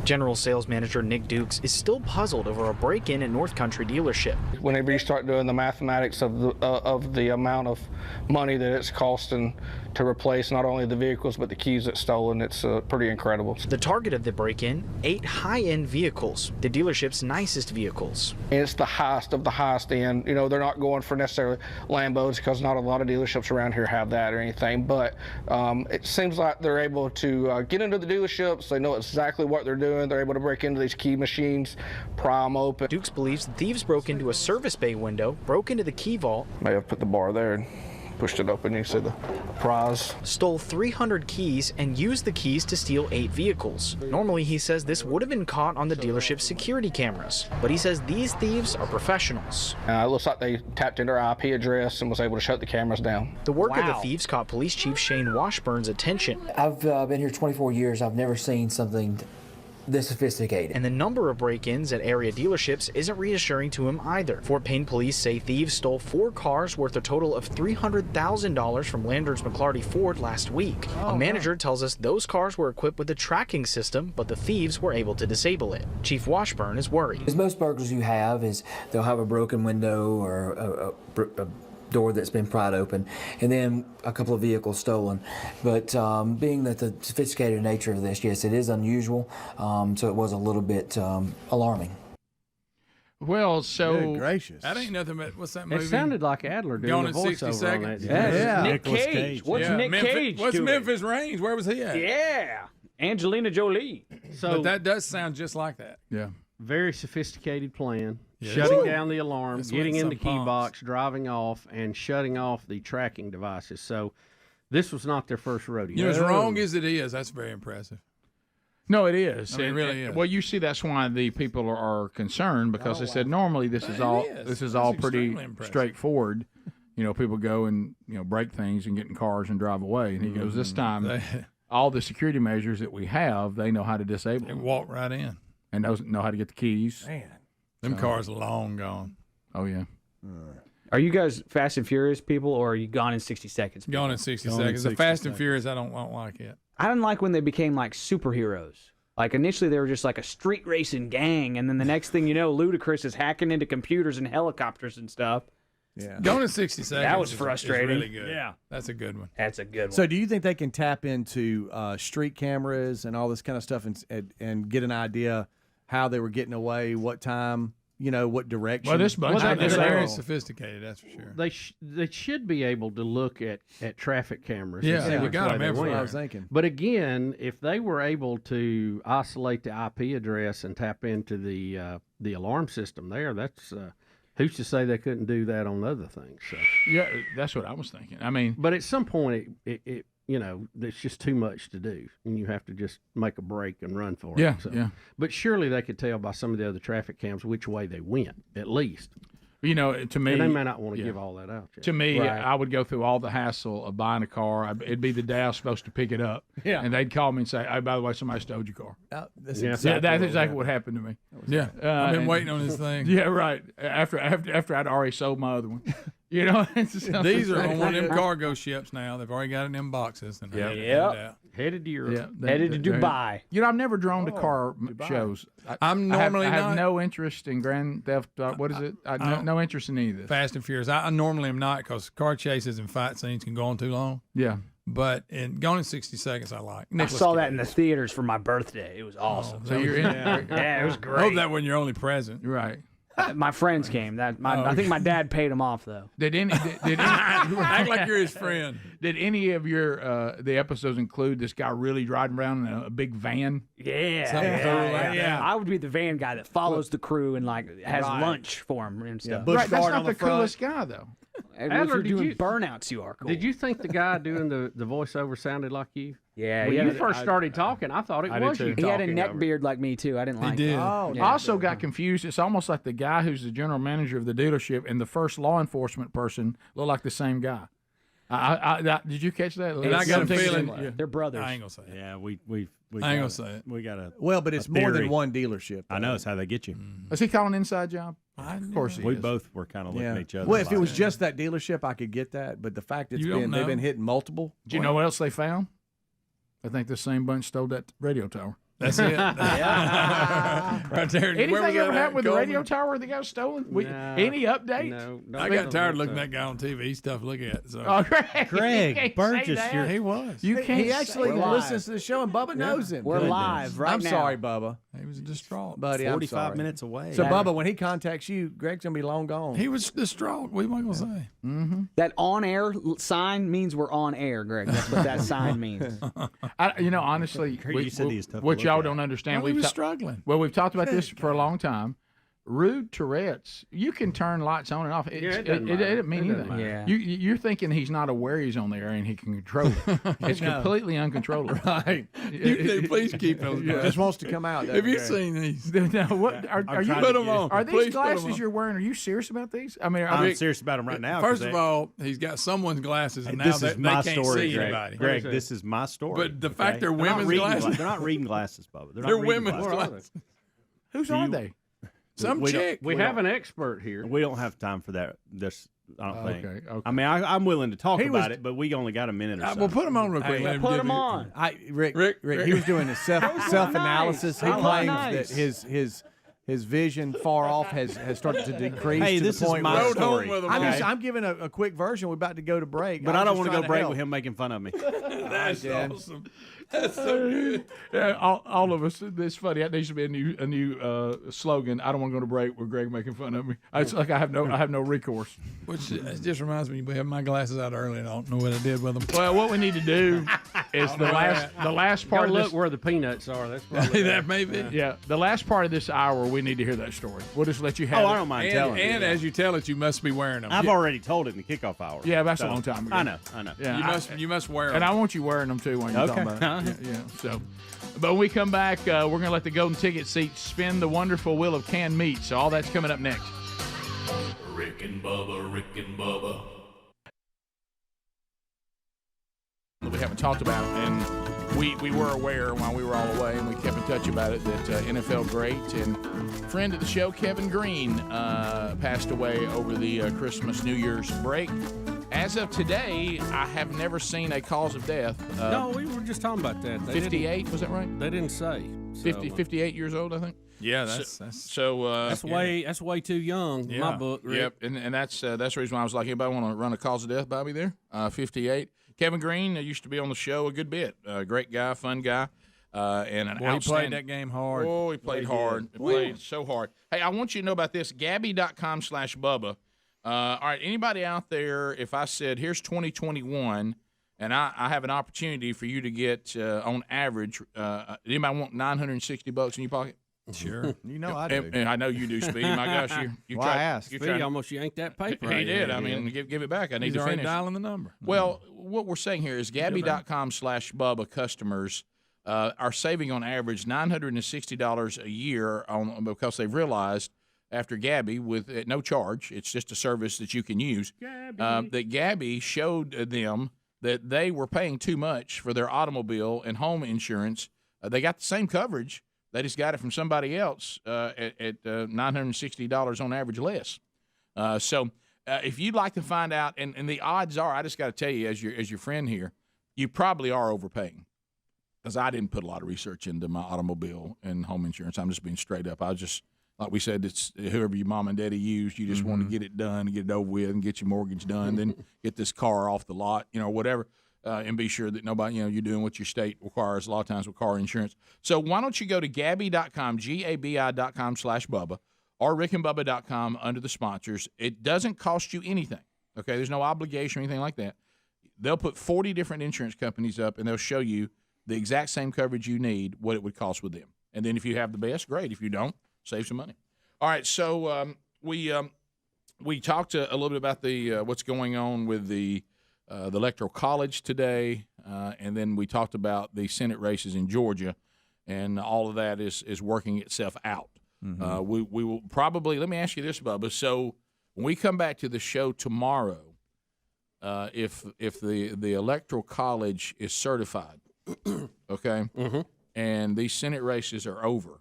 General Sales Manager Nick Dukes is still puzzled over a break-in at North Country dealership. Whenever you start doing the mathematics of the amount of money that it's costing to replace not only the vehicles but the keys that's stolen, it's pretty incredible. The target of the break-in, 8 high-end vehicles, the dealership's nicest vehicles. And it's the highest of the highest end. You know, they're not going for necessarily Lambos because not a lot of dealerships around here have that or anything, but it seems like they're able to get into the dealerships. They know exactly what they're doing. They're able to break into these key machines, pry them open. Dukes believes the thieves broke into a service bay window, broke into the key vault. May have put the bar there and pushed it open. You see the prize. Stole 300 keys and used the keys to steal 8 vehicles. Normally, he says this would have been caught on the dealership's security cameras, but he says these thieves are professionals. It looks like they tapped into our IP address and was able to shut the cameras down. The work of the thieves caught Police Chief Shane Washburn's attention. I've been here 24 years. I've never seen something this sophisticated. And the number of break-ins at area dealerships isn't reassuring to him either. Fort Payne police say thieves stole 4 cars worth a total of $300,000 from Landers McClarty Ford last week. A manager tells us those cars were equipped with a tracking system, but the thieves were able to disable it. Chief Washburn is worried. As most burglars you have is they'll have a broken window or a door that's been pried open, and then a couple of vehicles stolen. But being that the sophisticated nature of this, yes, it is unusual, so it was a little bit alarming. Well, so Good gracious. That ain't nothing but what's that movie? It sounded like Adler doing Gone the in 60 voiceover on seconds. that. Yeah. Nick Cage. What's Nick Cage What's doing? Memphis Range? Where was he at? Yeah, Angelina Jolie. So But that does sound just like that. yeah. very sophisticated plan. Yeah, shutting down the alarm, that's getting what in the some key pumps. box, driving off, and shutting off the tracking devices. So this was not their first rodeo. You know, as wrong as it is, that's very impressive. No, it is. I mean, it really is. Well, you see, that's why the people are concerned because they said normally this is all pretty extremely impressive. straightforward. You know, people go and break things and get in cars and drive away. And he goes, this time, all the security measures that we have, they know how to disable. They them. walk right in. And know how to get the keys. Man, them cars are long gone. Oh yeah. Are you guys Fast and Furious people, or are you Gone in 60 Seconds? People? Gone in 60 seconds. The Fast and Furious, I don't like it. I didn't like when they became like superheroes. Like initially they were just like a street racing gang, and then the next thing you know, Ludacris is hacking into computers and helicopters and stuff. Yeah. Gone in 60 seconds. That was is frustrating. really good. Yeah. That's a good one. That's a good one. So, do you think they can tap into street cameras and all this kind of stuff and get an idea how they were getting away, what time, what direction? Well, this bunch They're very sophisticated, that's for sure. They should be able to look at traffic cameras. Yeah, and see we which got way them they everywhere. went. I was thinking. But again, if they were able to isolate the IP address and tap into the alarm system there, that's who's to say they couldn't do that on other things? So. Yeah, that's what I was thinking. I mean, but at some point, it there's just too much to do, and you have to just make a break and run for it. Yeah, So. yeah. But surely they could tell by some of the other traffic cams which way they went, at least. To me, And they may not want to give all that out yet. To me, Right. I would go through all the hassle of buying a car. It'd be the day I was supposed to pick it up. Yeah. And they'd call me and say, "Oh, by the way, somebody stole your car." That's Yeah. That's exactly what happened to me. Yeah, I've been waiting on this thing. Yeah, right. After I'd already sold my other one. These are on one of them cargo ships now. They've already got it in them boxes. And Headed to Europe. Headed to Dubai. I'm never drawn to car shows. I'm normally I have not. no interest in Grand Theft. What is it? No interest in any of this. Fast and Furious. I normally am not because car chases and fight scenes can go on too long. Yeah. But Gone in 60 Seconds, I like. I saw that in the theaters for my birthday. It was awesome. So you're in. Yeah, it was great. I hope that wasn't your only present. Right. My friends came. I think my dad paid them off though. Did any Act like you're his friend. Did any of your the episodes include this guy really riding around in a big van? Yeah. I would be the van guy that follows the crew and has lunch for them and stuff. Right, that's not the coolest guy though. And if you're doing burnouts, you are cool. Did you think the guy doing the voiceover sounded like you? Yeah, when you first started talking, I thought it was you. He had a talking neck over. beard like me too. I didn't like it. Oh, I also got confused. It's almost like the guy who's the general manager of the dealership and the first law enforcement person look like the same guy. Did you catch that? And I got a feeling they're brothers. I ain't gonna say it. Yeah, we I ain't gonna say it. We got a but it's more than one dealership. I know it's how they get you. Is he calling an inside job? Of course he we is. both were kind of looking at each other. Well, if it was just that dealership, I could get that. But the fact they've been hitting multiple. Do you know what else they found? I think the same bunch stole that radio tower. That's it. Right there. Anything Where was ever that happened with the Coleman? radio tower that got stolen? No. Any updates? No, I got tired of looking at that guy on TV. He's tough to look at. So. Oh, Greg, you can't Burgess, say that. He was. You can't. He actually say that. listens to the show, and Bubba knows him. We're live right I'm now. sorry, Bubba. He was distraught. Buddy, I'm 45 sorry. minutes away. So, Bubba, when he contacts you, Greg's going to be long gone. He was distraught. What am I going to say? Mm-hmm. That on-air sign means we're on air, Greg. That's what that sign means. Honestly, You said he was tough to what look y'all at. don't understand. Well, he we've was struggling. Well, we've talked about this for a long time. Rude Tourette's, you can turn lights on and off. it doesn't matter. It doesn't mean It doesn't anything. matter. You're thinking he's not aware he's on there and he can control it. It's completely uncontrollable. Right. Please keep those. Just wants to come out. Have you doesn't seen these? Now, what are you? Put them on. Are these Please put 'em glasses on. you're wearing? Are you serious about these? I mean, I'm serious about them right now. First of all, he's got someone's glasses, and now this they is my can't story, see Greg. anybody. Greg, this is my story. But the fact they're not women's reading glasses. They're not reading glasses, Bubba. They're not reading women's glasses. glasses. Whose are they? Some We don't- chick. We have an expert here. We don't have time for that. I don't think. Okay. I mean, I'm willing to talk He was- about it, but we only got a minute or so. Well, put them on real quick. Let him Put give them you- on. Rick, he was doing a self-analysis. He That was claims nice. that his vision far off has started to decrease. Hey, to this the is point my where Rode home story. with him. I'm giving a quick version. We're about to go to break, But I don't want to go break with him making fun of me. That's Dan. awesome. That's so good. Yeah, all of us. It's funny. That needs to be a new slogan. I don't want to go to break with Greg making fun of me. It's like I have no recourse. Which it just reminds me, we have my glasses out early, and I don't know what I did with them. Well, what we need to do is the last part of Gotta this. look where the peanuts are. That's probably That may be. Yeah, the last part of this hour, we need to hear that story. We'll just let you have Oh, it. I don't mind telling you. And as you tell it, you must be wearing them. I've already told it in the kickoff hour. Yeah, that's a So, long time ago. I know. Yeah, You must wear them. and I want you wearing them too when you're Okay. talking about it. Yeah. So, but when we come back, we're going to let the golden ticket seats spin the wonderful wheel of canned meat. So all that's coming up next. Rick and Bubba, Rick and Bubba. That we haven't talked about, and we were aware while we were all away, and we kept in touch about it, that NFL great and friend of the show, Kevin Green, passed away over the Christmas, New Year's break. As of today, I have never seen a cause of death. No, we were just talking about that. They 58, was that right? They didn't say. 58 years old, I think. Yeah, that's way too young in my book. Rick. Yep, and that's the reason why I was like, anybody want to run a cause of death by me there? 58. Kevin Green used to be on the show a good bit. Great guy, fun guy, and an Boy, outstanding. he played that game hard. Oh, he played hard. He played so hard. Hey, I want you to know about this. Gabby.com/Bubba. All right, anybody out there, if I said, here's 2021, and I have an opportunity for you to get, on average, anybody want $960 in your pocket? Sure. You know I do. And I know you do, Speedy. My gosh, you Well, tried. I asked. You Speedy tried. almost yanked that paper. He out. did. Yeah, I mean, give it back. I need He's to already finish. dialing the number. Well, what we're saying here is Gabby.com/Bubba customers are saving on average $960 a year because they've realized after Gabby with at no charge, it's just a service that you can use. That Gabby showed them that they were paying too much for their automobile and home insurance. They got the same coverage. They just got it from somebody else at $960 on average less. So if you'd like to find out, and the odds are, I just got to tell you, as your friend here, you probably are overpaying. Because I didn't put a lot of research into my automobile and home insurance. I'm just being straight up. I was just, like we said, it's whoever your mom and daddy used. You just want to get it done and get it over with and get your mortgage done, then get this car off the lot, whatever. And be sure that nobody, you're doing what your state requires a lot of times with car insurance. So why don't you go to Gabby.com, GABI.com/Bubba, or rickandbubba.com under the sponsors. It doesn't cost you anything, okay? There's no obligation or anything like that. They'll put 40 different insurance companies up, and they'll show you the exact same coverage you need, what it would cost with them. And then if you have the best, great. If you don't, save some money. All right, so we talked a little bit about the what's going on with the Electoral College today, and then we talked about the Senate races in Georgia, and all of that is working itself out. We will probably, let me ask you this, Bubba. So when we come back to the show tomorrow, if the Electoral College is certified, okay, and these Senate races are over,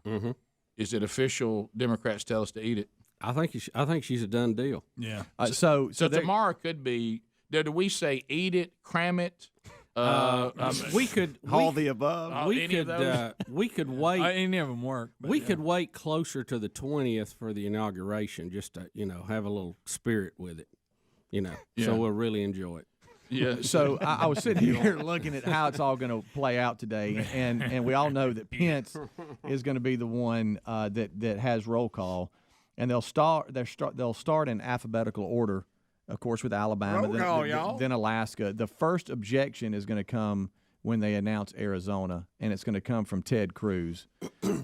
is it official? Democrats tell us to eat it. I think she's a done deal. Yeah. So tomorrow could be. Do we say eat it, cram it? We could all the above. We could wait. Any of them work. We could wait closer to the 20th for the inauguration, just to have a little spirit with it, So we'll really enjoy it. Yeah. So I was sitting here looking at how it's all going to play out today, and we all know that Pence is going to be the one that has roll call, and they'll start in alphabetical order. Of course, with Alabama, then Alaska. The first objection is going to come when they announce Arizona, and it's going to come from Ted Cruz.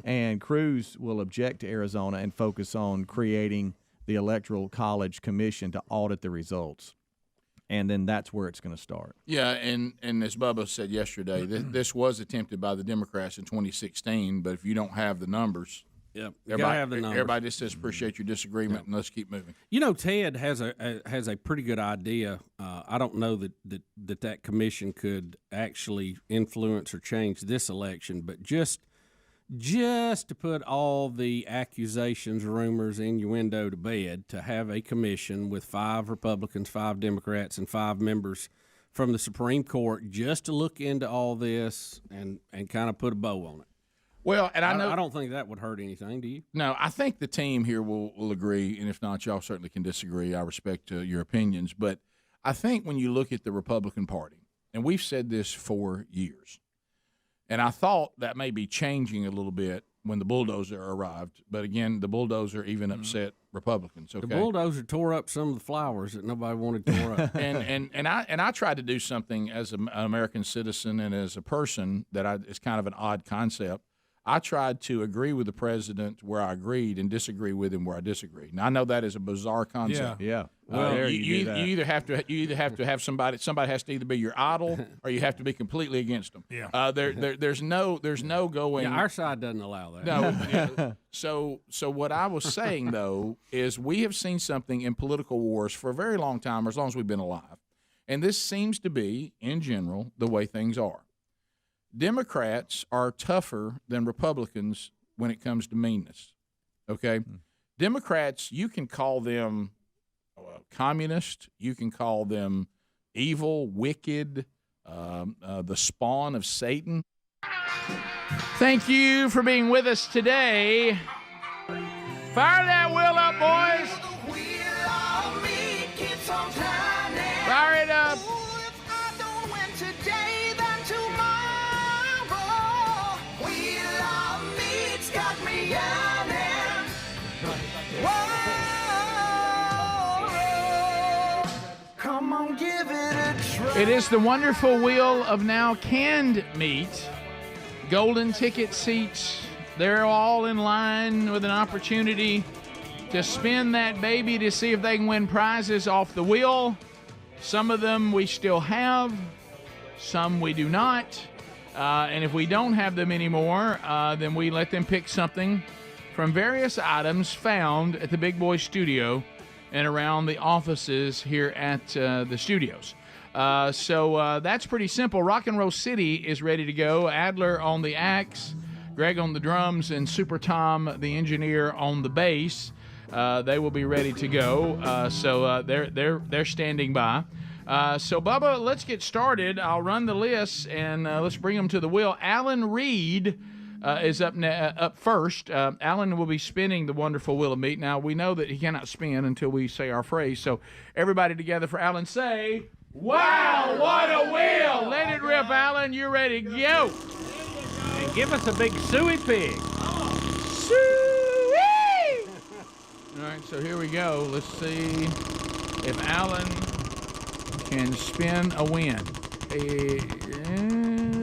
And Cruz will object to Arizona and focus on creating the Electoral College Commission to audit the results. And then that's where it's going to start. Yeah, and as Bubba said yesterday, this was attempted by the Democrats in 2016, but if you don't have the numbers – yep, you gotta have the numbers. Everybody just says appreciate your disagreement and let's keep moving. Ted has a pretty good idea. I don't know that commission could actually influence or change this election, but just to put all the accusations, rumors, innuendo to bed, to have a commission with 5 Republicans, 5 Democrats, and 5 members from the Supreme Court just to look into all this and kind of put a bow on it. Well, and I don't think that would hurt anything, do you? No, I think the team here will agree, and if not, y'all certainly can disagree. I respect your opinions, but I think when you look at the Republican Party, and we've said this for years, and I thought that may be changing a little bit when the bulldozer arrived, but again, the bulldozer even upset Republicans. Okay? The bulldozer tore up some of the flowers that nobody wanted tore up. and I tried to do something as an American citizen and as a person it's kind of an odd concept. I tried to agree with the president where I agreed and disagree with him where I disagreed. Now I know that is a bizarre concept. Yeah. Well, you either have to have somebody has to either be your idol or you have to be completely against them. Yeah. There's no going. Yeah, our side doesn't allow that. No. So what I was saying though is we have seen something in political wars for a very long time, or as long as we've been alive, and this seems to be in general the way things are. Democrats are tougher than Republicans when it comes to meanness, okay? Democrats, you can call them communist, you can call them evil, wicked, the spawn of Satan. Thank you for being with us today. Fire that wheel up, boys. Fire it up. It is the wonderful wheel of now canned meat. Golden ticket seats. They're all in line with an opportunity to spin that baby to see if they can win prizes off the wheel. Some of them we still have. Some we do not. And if we don't have them anymore, then we let them pick something from various items found at the Big Boy Studio and around the offices here at the studios. So that's pretty simple. Rock and Roll City is ready to go. Adler on the axe, Greg on the drums, and Super Tom, the engineer, on the bass. They will be ready to go. So they're standing by. So Bubba, let's get started. I'll run the list and let's bring them to the wheel. Alan Reed is up first. Alan will be spinning the wonderful wheel of meat. Now we know that he cannot spin until we say our phrase. So everybody together for Alan, say. Wow, what a wheel! Let it rip, Alan. You're ready to go. And give us a big suey pig. Suey! so here we go. Let's see if Alan can spin a win.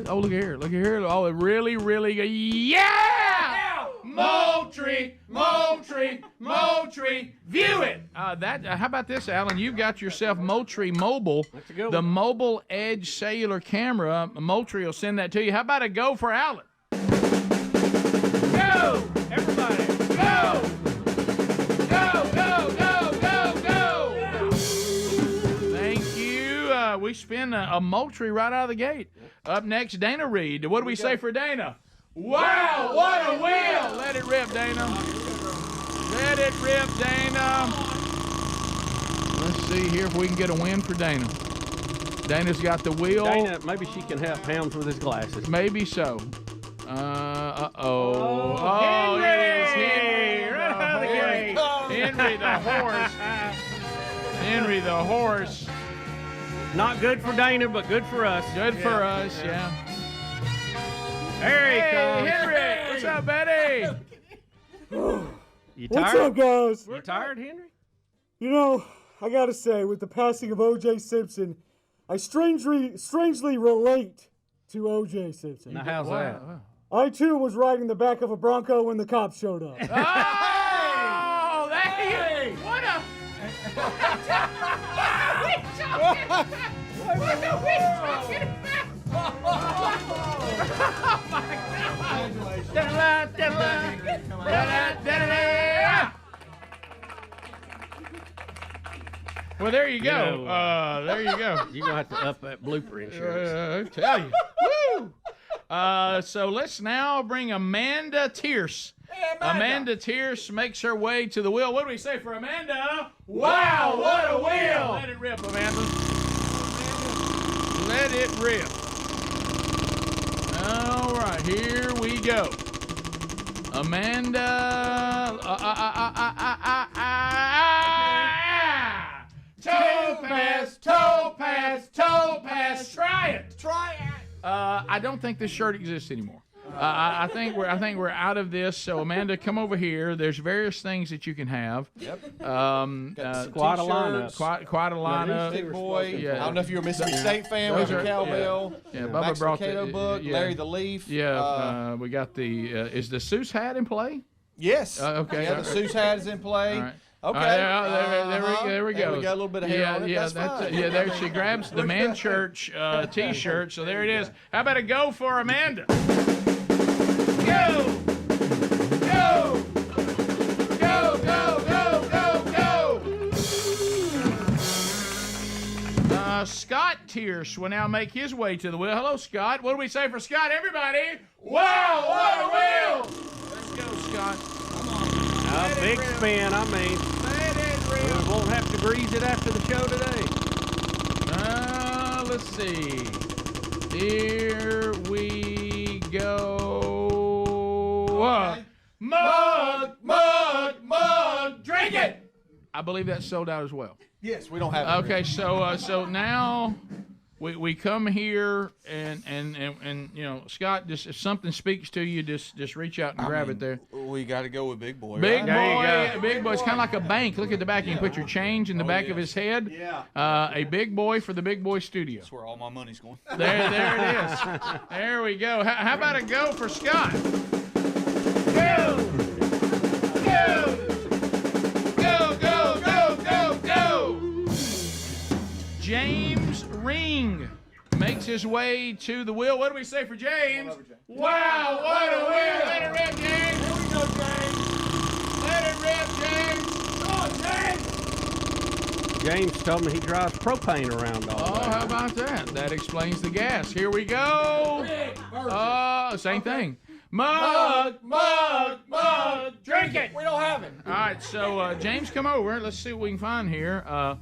Oh, look here. Look here. Oh, it really, really. Yeah! Moultrie, Moultrie, Moultrie. View it. How about this, Alan? You've got yourself Moultrie Mobile. That's a good the one. Mobile Edge cellular camera. Moultrie will send that to you. How about a go for Alan? Go! Everybody, go! Go, go, go, go, go! Thank you. We spin a Moultrie right out of the gate. Up next, Dana Reed. What do we say for Dana? Wow, what a wheel! Let it rip, Dana. Let it rip, Dana. Let's see here if we can get a win for Dana. Dana's got the wheel. Dana, maybe she can help Helms with his glasses. Maybe so. Oh, it is Henry the horse. Henry the horse. Not good for Dana, but good for us. Good for us, yeah. There he comes. Henry, what's up, buddy? You What's tired? up, guys? You tired, Henry? You know, I gotta say, with the passing of OJ Simpson, I strangely relate to OJ Simpson. Now, how's that? I too was riding the back of a Bronco when the cops showed up. Oh, hey! What a... What are we talking about? Oh, my God. Well, there you go. There you go. You're going to have to up that blooper insurance. I tell you. Woo! So let's now bring Amanda Tierce. Hey, Amanda Tierce makes her way to the wheel. What do we say for Amanda? Wow, what a wheel! Let it rip, Amanda. Let it rip. All right, here we go. Amanda. Topaz, Topaz, Topaz. Try it. Try it. I don't think this shirt exists anymore. I think we're out of this. So Amanda, come over here. There's various things that you can have. Yep. Quite a lineup. Quite a lineup. Big Boy. Yeah. I don't know if you're a Mississippi State fan. We have a cowbell. Yeah, Bubba Bubba brought the book. yeah. Larry the Leaf. Yeah. We got the. Is the Seuss hat in play? Yes. Okay. Yeah, the Seuss hat is in play. All right. Okay. There we go. And we got a little bit of hair on it. Yeah, that's fine. yeah. There she grabs the Man Church T-shirt. So there it is. How about a go for Amanda? Go! Go! Go! Go! Go! Go! Go! Scott Tierce will now make his way to the wheel. Hello, Scott. What do we say for Scott? Everybody! Wow! What a wheel! Let's go, Scott. A big spin, I mean. We won't have to grease it after the show today. Let's see. Here we go. Okay. Mug, mug, mug. Drink it. I believe that's sold out as well. Yes, we don't have it. Okay, so now we come here and you know, Scott, just if something speaks to you, just reach out and grab it there. We got to go with Big Boy. Big right? boy, big boy. It's kind of like a bank. Look at the back. You can put your change in the back of his head. Yeah. A big boy for the Big Boy Studio. That's where all my money's going. There it is. There we go. How about a go for Scott? Go! Go! Go! Go! Go! Go! Go! James Ring makes his way to the wheel. What do we say for James? Wow, what a wheel! Let it rip, James! Here we go, James! Let it rip, James! Come on, James! James told me he drives propane around all day. Oh, how about that? That explains the gas. Here we go. Same thing. Mug, mug, mug. Drink it. We don't have it. All right, so James, come over. Let's see what we can find here. yeah.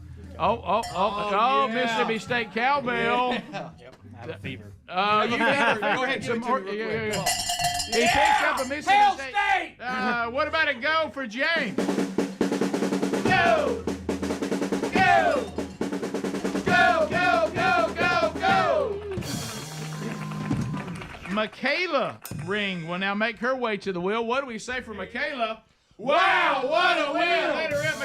Mississippi State cowbell. Yeah. Yep, I have a fever. You got Go ahead, some give it more. to me real Yeah. quick. He picks up a Mississippi Hail State. What about a go for James? Go! Go! Go! Go! Go! Go! Go! Michaela Ring will now make her way to the wheel. What do we say for Michaela? Wow! What a wheel! Let her rip,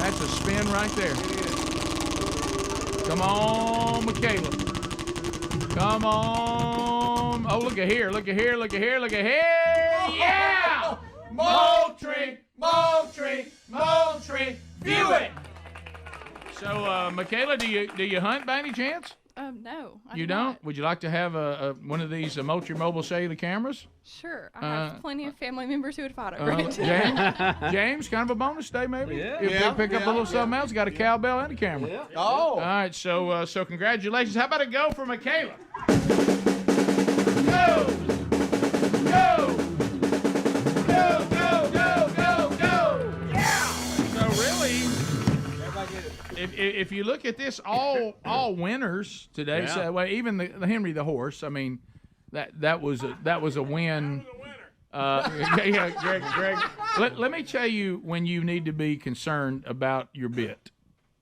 That's a spin right there. Come on, Michaela. Come on. Oh, look at here. Look at here. Look at here. Look at here. Yeah! Moultrie, Moultrie, Moultrie. View it. So, Michaela, do you hunt by any chance? No. I You do don't? not. Would you like to have one of these Moultrie mobile cellular cameras? Sure. I have plenty of family members who would fight over it. James, kind of a bonus day, maybe. Yeah. If Yeah, they pick up a little something else, got a cowbell and a camera. Yeah. Oh. All right. So congratulations. How about a go for Michaela? Go! Go! Go! Go! Go! Go! Go! Yeah! So really, if you look at this, all winners today. Yeah. So well, even the Henry the horse. I mean, that was a win. Yeah, Greg. Let me tell you when you need to be concerned about your bit.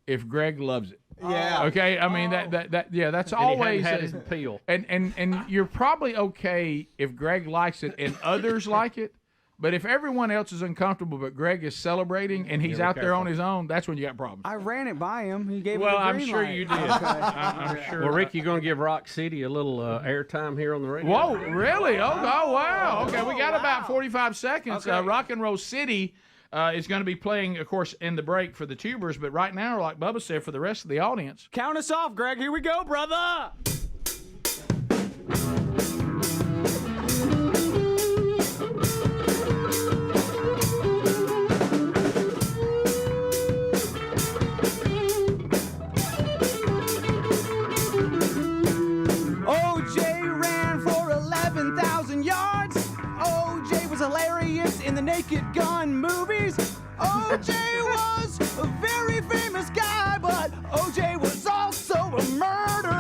If Greg loves it. Yeah. Okay. I mean that's And he hadn't always had his appeal. And you're probably okay if Greg likes it and others like it. But if everyone else is uncomfortable, but Greg is celebrating and he's be out there careful. on his own, that's when you got problems. I ran it by him. He gave Well, me the I'm green sure light. you did. Okay. I'm sure. Well, Rick, you going to give Rock City a little airtime here on the radio? Whoa, really? Oh, wow. Okay, we got about 45 seconds. Okay. Rock and Roll City is going to be playing, of course, in the break for the tubers, but right now, like Bubba said, for the rest of the audience. Count us off, Greg. Here we go, brother. OJ ran for 11,000 yards. OJ was hilarious in the Naked Gun movies. OJ was a very famous guy, but OJ was also a murderer.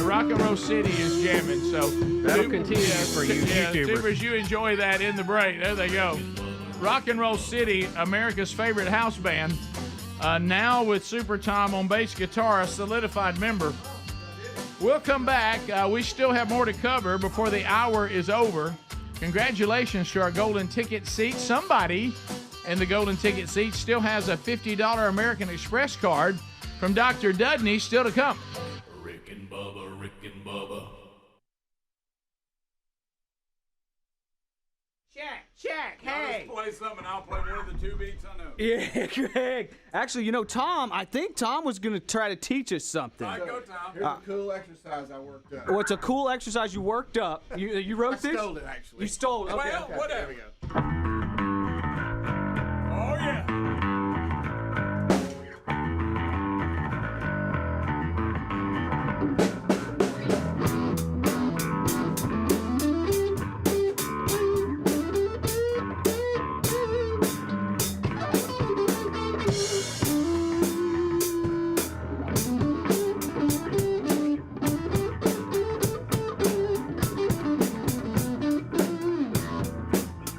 Rock and Roll City is jamming, so That'll continue for you YouTubers. Tubers, you enjoy that in the break. There they go. Rock and Roll City, America's favorite house band, now with Super Tom on bass guitar, a solidified member. We'll come back. We still have more to cover before the hour is over. Congratulations to our Golden Ticket seat. Somebody in the Golden Ticket seat still has a $50 American Express card from Dr. Dudney still to come. Rick and Bubba, Rick and Bubba. Check, hey. Let's play something. I'll play one of the two beats I know. Yeah, Greg. Actually, Tom, I think Tom was going to try to teach us something. All right, go, Tom. Here's a cool exercise I worked up. What's a cool exercise you worked up? You wrote this? I stole it, actually. You stole it. Okay, Well, okay. whatever. There we go. Oh, yeah.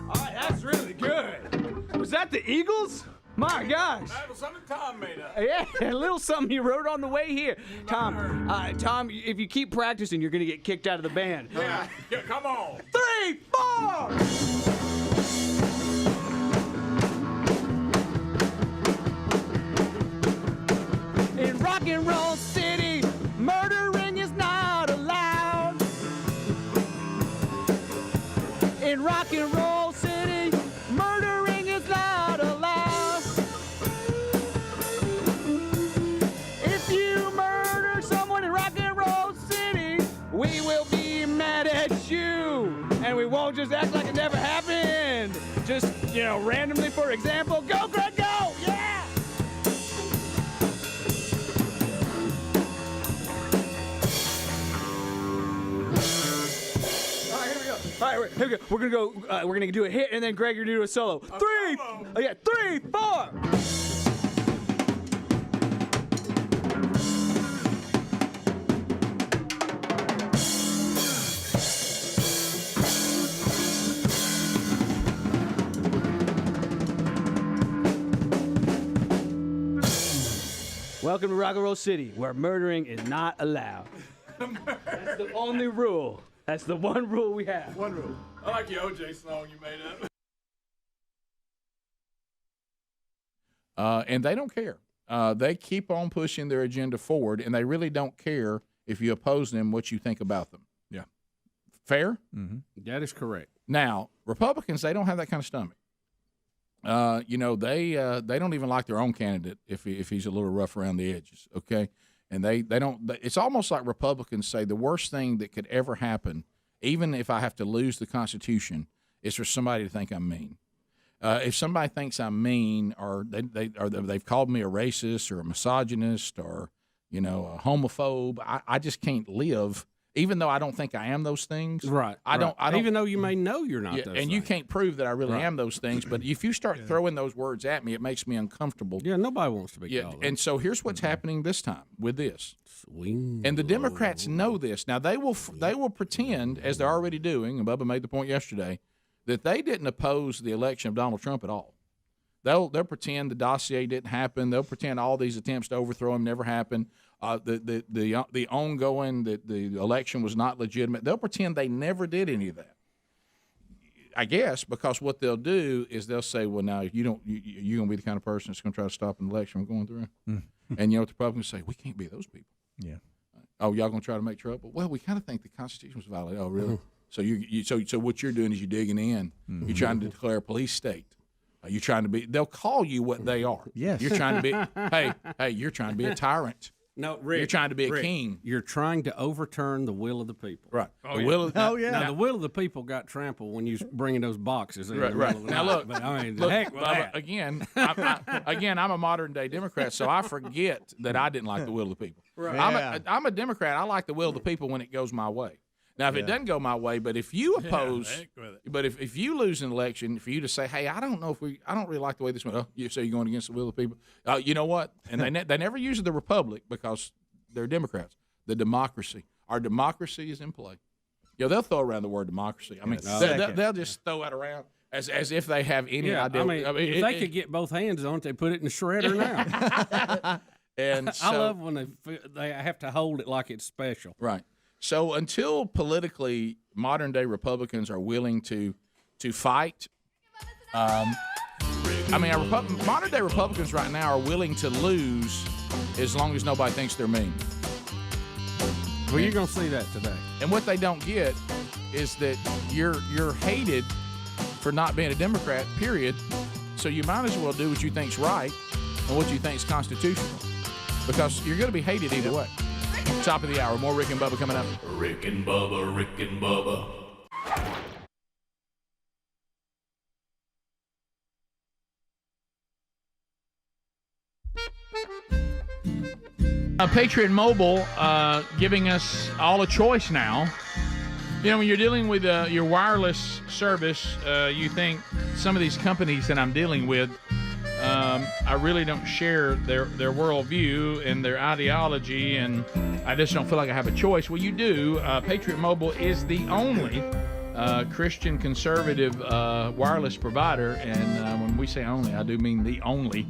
All right, that's really good. Was that the Eagles? My gosh. That was something Tom made up. Yeah, a little something you wrote on the way here. Tom, if you keep practicing, you're going to get kicked out of the band. Yeah, come on. 3, 4. In rock and roll city, murdering is not allowed. In rock and roll city, murdering is not allowed. If you murder someone in rock and roll city, we will be mad at you. And we won't just act like it never happened. Just, randomly, for example, go, Greg, go! Yeah! All right, here we go. We're gonna go. We're gonna do a hit, and then Greg, you're gonna do a solo. 3, 4. Welcome to Rock and Roll City, where murdering is not allowed. That's the only rule. That's the one rule we have. One rule. I like your OJ song you made up. And they don't care. They keep on pushing their agenda forward, and they really don't care if you oppose them, what you think about them. Yeah. Fair? Mm-hmm. That is correct. Now, Republicans, they don't have that kind of stomach. They don't even like their own candidate if he's a little rough around the edges, okay? And they don't. It's almost like Republicans say the worst thing that could ever happen, even if I have to lose the Constitution, is for somebody to think I'm mean. If somebody thinks I'm mean, or they've called me a racist or a misogynist or a homophobe, I just can't live. Even though I don't think I am those things, right? I don't. Even though you may know you're not. Yeah, those and things. you can't prove that I really am those things. But if you start throwing those words at me, it makes me uncomfortable. Yeah, nobody wants to be. Yeah, and so here's what's happening this time with this. Swing and the Democrats know this. Now they will pretend, as they're already doing, and Bubba made the point yesterday, that they didn't oppose the election of Donald Trump at all. They'll pretend the dossier didn't happen. They'll pretend all these attempts to overthrow him never happened. The ongoing that the election was not legitimate. They'll pretend they never did any of that. I guess because what they'll do is they'll say, "Well, now you're going to be the kind of person that's going to try to stop an election from going through." And what the Republicans say, "We can't be those people." Yeah. Oh, y'all going to try to make trouble? Well, we kind of think the Constitution was violated. Oh, really? So so what you're doing is you're digging in. You're trying to declare a police state. You're trying to be. They'll call you what they are. Yes. You're trying to be. Hey, you're trying to be a tyrant. No, Rick, you're trying to be a Rick, king. You're trying to overturn the will of the people. Right. Now, The will of the people got trampled when you bringing those boxes in. Right. Now look. But, I mean, look, heck with that. Again, I'm a modern day Democrat, so I forget that I didn't like the will of the people. Right. I'm a Democrat. I like the will of the people when it goes my way. Now, if it doesn't go my way, but if you oppose, but if you lose an election, for you to say, "Hey, I don't really like the way this went," so you're going against the will of the people. You know what? And they never use the republic because they're Democrats. The democracy, our democracy is in play. They'll throw around the word democracy. I mean, they'll just throw it around as if they have any idea. I mean, if they could get both hands on it, they put it in the shredder now. And so, I love when they have to hold it like it's special. Right. So until politically modern-day Republicans are willing to fight, modern-day Republicans right now are willing to lose as long as nobody thinks they're mean. Well, you're going to see that today. And what they don't get is that you're hated for not being a Democrat, period. So you might as well do what you think's right and what you think's constitutional, because you're going to be hated either way. Top of the hour. More Rick and Bubba coming up. Rick and Bubba, Rick and Bubba. Patriot Mobile giving us all a choice now. When you're dealing with your wireless service, you think some of these companies that I'm dealing with, I really don't share their worldview and their ideology, and I just don't feel like I have a choice. Well, you do. Patriot Mobile is the only Christian conservative wireless provider, and when we say only, I do mean the only.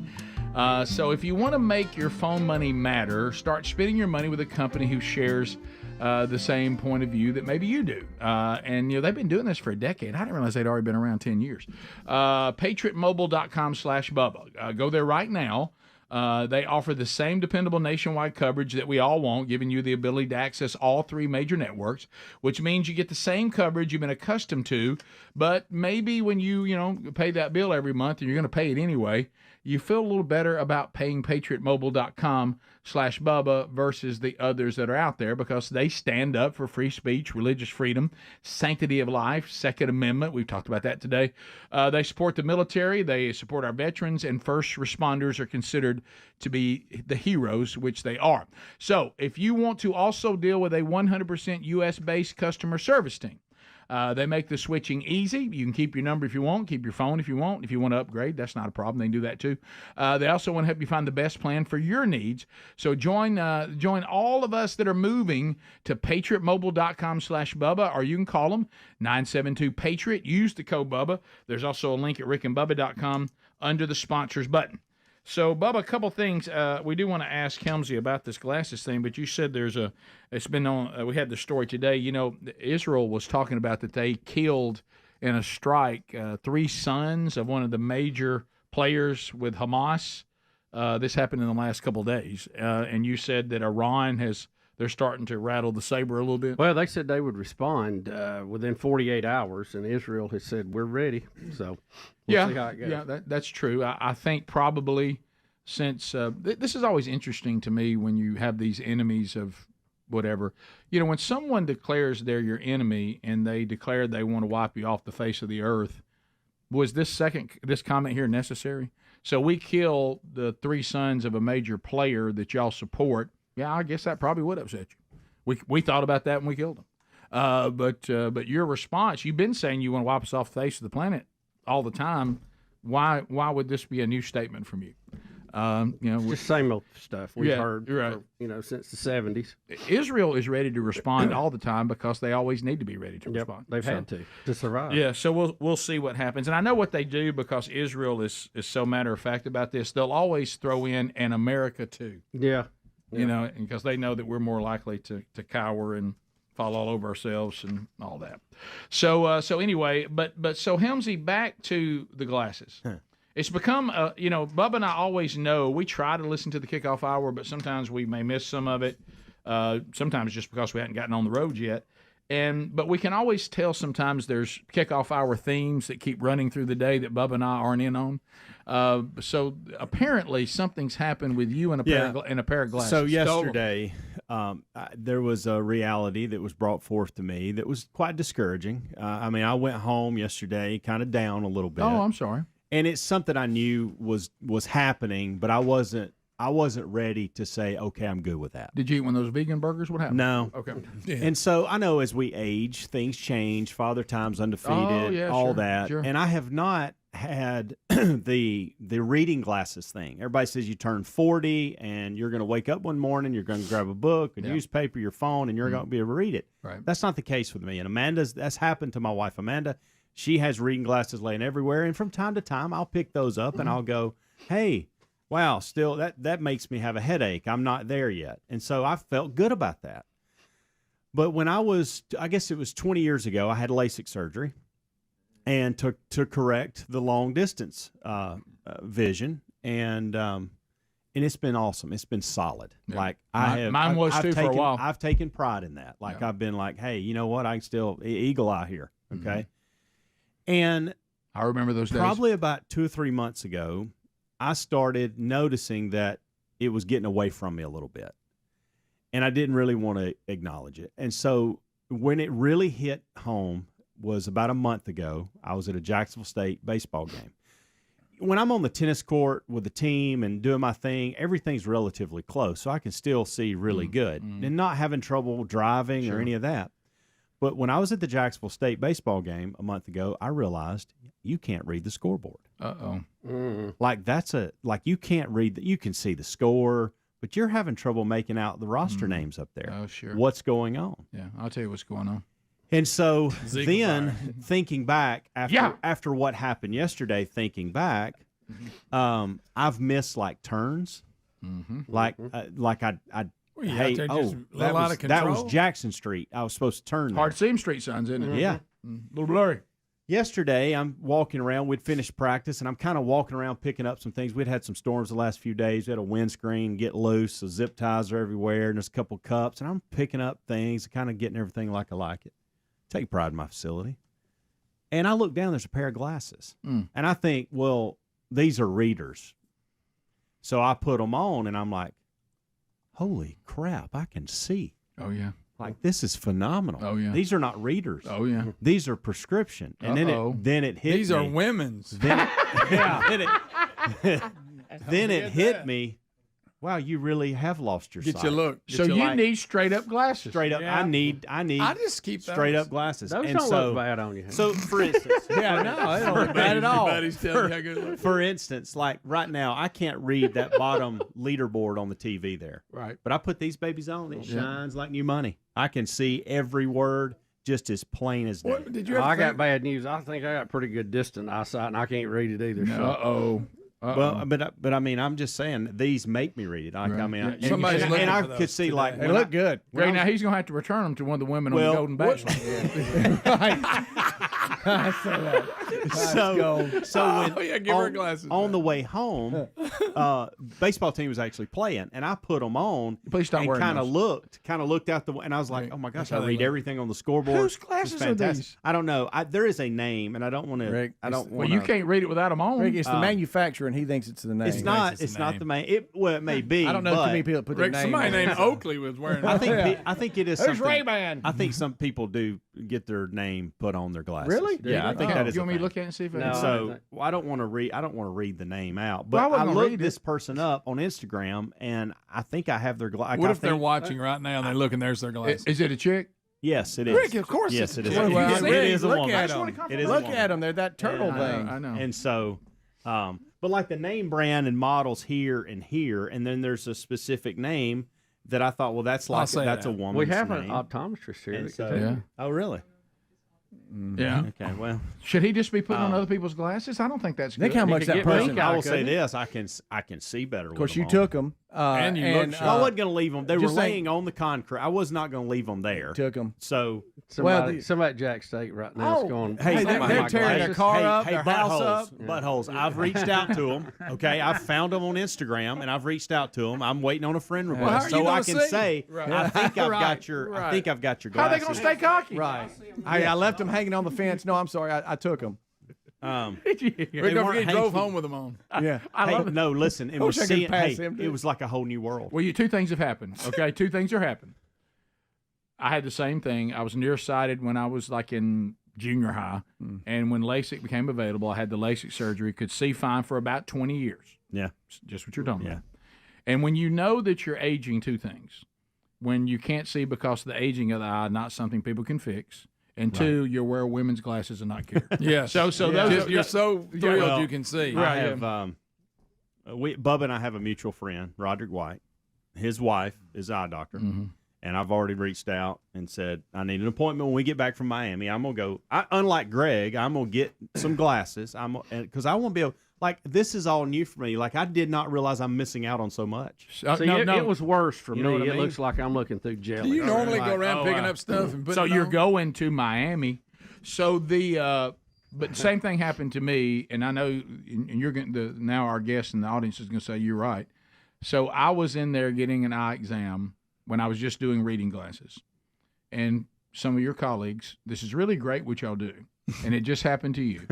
So if you want to make your phone money matter, start spending your money with a company who shares the same point of view that maybe you do. And they've been doing this for a decade. I didn't realize they'd already been around 10 years. PatriotMobile.com/Bubba. Go there right now. They offer the same dependable nationwide coverage that we all want, giving you the ability to access all three major networks, which means you get the same coverage you've been accustomed to, but maybe when you pay that bill every month and you're going to pay it anyway, you feel a little better about paying PatriotMobile.com/Bubba versus the others that are out there, because they stand up for free speech, religious freedom, sanctity of life, Second Amendment. We've talked about that today. They support the military. They support our veterans, and first responders are considered to be the heroes, which they are. So if you want to also deal with a 100% U.S.-based customer service team, they make the switching easy. You can keep your number if you want, keep your phone if you want. If you want to upgrade, that's not a problem. They can do that too. They also want to help you find the best plan for your needs. So join all of us that are moving to PatriotMobile.com/Bubba, or you can call them 972-PATRIOT. Use the code Bubba. There's also a link at rickandbubba.com under the sponsors button. So, Bubba, a couple things. We do want to ask Helmsey about this glasses thing, but you said it's been on, we had the story today. You know, Israel was talking about that they killed in a strike 3 sons of one of the major players with Hamas. This happened in the last couple of days. And you said that Iran they're starting to rattle the saber a little bit. Well, they said they would respond within 48 hours, and Israel has said, we're ready. So we'll see how it goes. Yeah, that's true. I think probably since this is always interesting to me when you have these enemies of whatever. You know, when someone declares they're your enemy and they declare they want to wipe you off the face of the earth, was this comment here necessary? So we kill the 3 sons of a major player that y'all support. Yeah, I guess that probably would upset you. We thought about that when we killed them. But your response, you've been saying you want to wipe us off the face of the planet all the time. Why would this be a new statement from you? You know, just same old stuff we've heard right. Since the 70s. Israel is ready to respond all the time because they always need to be ready to respond. They've had to survive. Yeah, so we'll see what happens. And I know what they do because Israel is so matter of fact about this. They'll always throw in an America too. Yeah. You know, because they know that we're more likely to cower and fall all over ourselves and all that. So anyway, but so Helmsey, back to the glasses. It's become, Bubba and I always know we try to listen to the kickoff hour, but sometimes we may miss some of it. Sometimes just because we hadn't gotten on the road yet. But we can always tell sometimes there's kickoff hour themes that keep running through the day that Bubba and I aren't in on. So apparently something's happened with you and a pair of glasses. So yesterday, there was a reality that was brought forth to me that was quite discouraging. I went home yesterday kind of down a little bit. Oh, I'm sorry. And it's something I knew was happening, but I wasn't ready to say, okay, I'm good with that. Did you eat one of those vegan burgers? What happened? No. Okay. Yeah. And so I know as we age, things change. Father Time's undefeated, all that. Sure. And I have not had the reading glasses thing. Everybody says you turn 40 and you're going to wake up one morning, you're going to grab a book, a newspaper, your phone, and you're going to be able to read it. Right. That's not the case with me. And that's happened to my wife, Amanda. She has reading glasses laying everywhere. And from time to time, I'll pick those up and I'll go, hey, wow, still that makes me have a headache. I'm not there yet. And so I felt good about that. But when I guess it was 20 years ago, I had LASIK surgery and to correct the long distance vision. And it's been awesome. It's been solid. Yeah. Like mine was too for a while. I've taken pride in that. Like I've been like, hey, you know what? I can still eagle eye here. Okay. Mm-hmm. And I remember those days. Probably about 2 or 3 months ago, I started noticing that it was getting away from me a little bit. And I didn't really want to acknowledge it. And so when it really hit home was about a month ago. I was at a Jacksonville State baseball game. When I'm on the tennis court with the team and doing my thing, everything's relatively close, so I can still see really good and not having trouble driving or any of that. But when I was at the Jacksonville State baseball game a month ago, I realized you can't read the scoreboard. Like you can't read you can see the score, but you're having trouble making out the roster names up there. Oh, sure. What's going on? Yeah, I'll tell you what's going on. And so then thinking back after what happened yesterday, I've missed like turns, like that was Jackson Street. I was supposed to turn. Hard to see street signs, isn't it? Yeah, a little blurry. Yesterday, I'm walking around. We'd finished practice, and I'm kind of walking around picking up some things. We'd had some storms the last few days. We had a windscreen get loose, so zip ties are everywhere, and there's a couple cups. And I'm picking up things, kind of getting everything like I like it. Take pride in my facility. And I look down, there's a pair of glasses. And I think, well, these are readers. So I put them on, and I'm like, holy crap, I can see. Oh, yeah. Like, this is phenomenal. Oh, yeah. These are not readers. Oh, yeah. These are prescription. And then it hit me. These are women's. Then it hit me. Wow, you really have lost your sight. Get your look. So you need straight up glasses. Straight up. Yeah. I just keep straight up glasses. Those and don't look bad on you. So for instance, no, they don't look bad at all. For instance, like right now, I can't read that bottom leaderboard on the TV there. Right. But I put these babies on. It shines like new money. I can see every word just as plain as day. I got bad news. I think I got pretty good distant eyesight, and I can't read it either. Uh-oh. Well, but I mean, I'm just saying these make me read it. I mean, Yeah, somebody's looking and I for those could see today. like They when look I- good. when Greg, I now was- he's going to have to return them to one of the women on Well, the Golden Bachelor. So when, yeah, give her glasses. on the way home, baseball team was actually playing, and I put them on. Please stop and wearing kind of those. looked out the, and I was like, oh my gosh, how I they read look. everything on the scoreboard. Whose It's glasses are fantastic. these? I don't know. There is a name, and I don't want to. Rick, I don't Well, want. you can't read it without them on. Rick, it's the manufacturer, and he thinks it's the name. It's not. It's not the main. It may be. I don't know too but many people that put their Rick, name. somebody on named it. Oakley was wearing I it. think. I think it is. Who's something- Ray-Ban? I think some people do get their name put on their glasses. Really? Yeah, I think that is. You a want me to thing. look at it and see if And it so I don't want to read. I don't want to read the name out. Well, I But wasn't I gonna looked read this it. person up on Instagram, and I think I have their glasses. What if they're watching right now and they look and there's their glasses? Is it a chick? Yes, it is. Rick, of course Yes, it's it is. a chick. Well, It is a look woman. at I just wanna them. confirm. It is a Look woman. at them. They're that turtle I know, thing. I know. And so, but like the name brand and models here and here, and then there's a specific name that I thought, well, that's like say that's that. a woman's We have name. an optometrist here. And that can so- tell you. Yeah. Oh, really? Yeah. Okay. Well, Should he just be putting on other people's glasses? I don't think that's good. Think how much that person. I will say this: I can see better. Of course, you took them. And you look sharp. I wasn't going to leave them. They were just saying- laying on the concrete. I was not going to leave them there. Took them. So, Somebody at Jack State right now is going. Hey, they're tearing their car up, their house up. buttholes. I've reached out to them. Okay, I've found them on Instagram, and I've reached out to them. I'm waiting on a friend how request, are so you I gonna can see? say Right. I think I've Right, got your. I right. think I've got your How are glasses. they going to stay cocky? Right. I left them hanging on the fence. No, I'm sorry. I took them. Rick, don't forget you drove home with them on. Yeah. I love it. No, listen. It I was wish I could seeing. pass Hey, him, it dude. was like a whole new world. Well, two things have happened. Okay, two things are happening. I had the same thing. I was nearsighted when I was like in junior high, and when LASIK became available, I had the LASIK surgery. Could see fine for about 20 years. Yeah. Just what you're talking Yeah. about. And when you know that you're aging, two things: when you can't see because of the aging of the eye, not something people can fix. And two, you wear women's glasses and not care. Yeah. So those You're so thrilled Well, you can see. I have Bubba and I have a mutual friend, Roderick White. His wife is an eye doctor, and I've already reached out and said I need an appointment when we get back from Miami. I'm gonna go. Unlike Greg, I'm gonna get some glasses. Because I won't be able. Like, this is all new for me. Like, I did not realize I'm missing out on so much. See, it was worse for You me. know what I It mean? looks like I'm looking through jelly. Do you normally Like, go around oh, picking wow. up stuff and putting So it you're on? going to Miami. So but same thing happened to me, and I know, and you're going now our guest in the audience is going to say you're right. So I was in there getting an eye exam when I was just doing reading glasses, and some of your colleagues, this is really great what y'all do, and it just happened to you.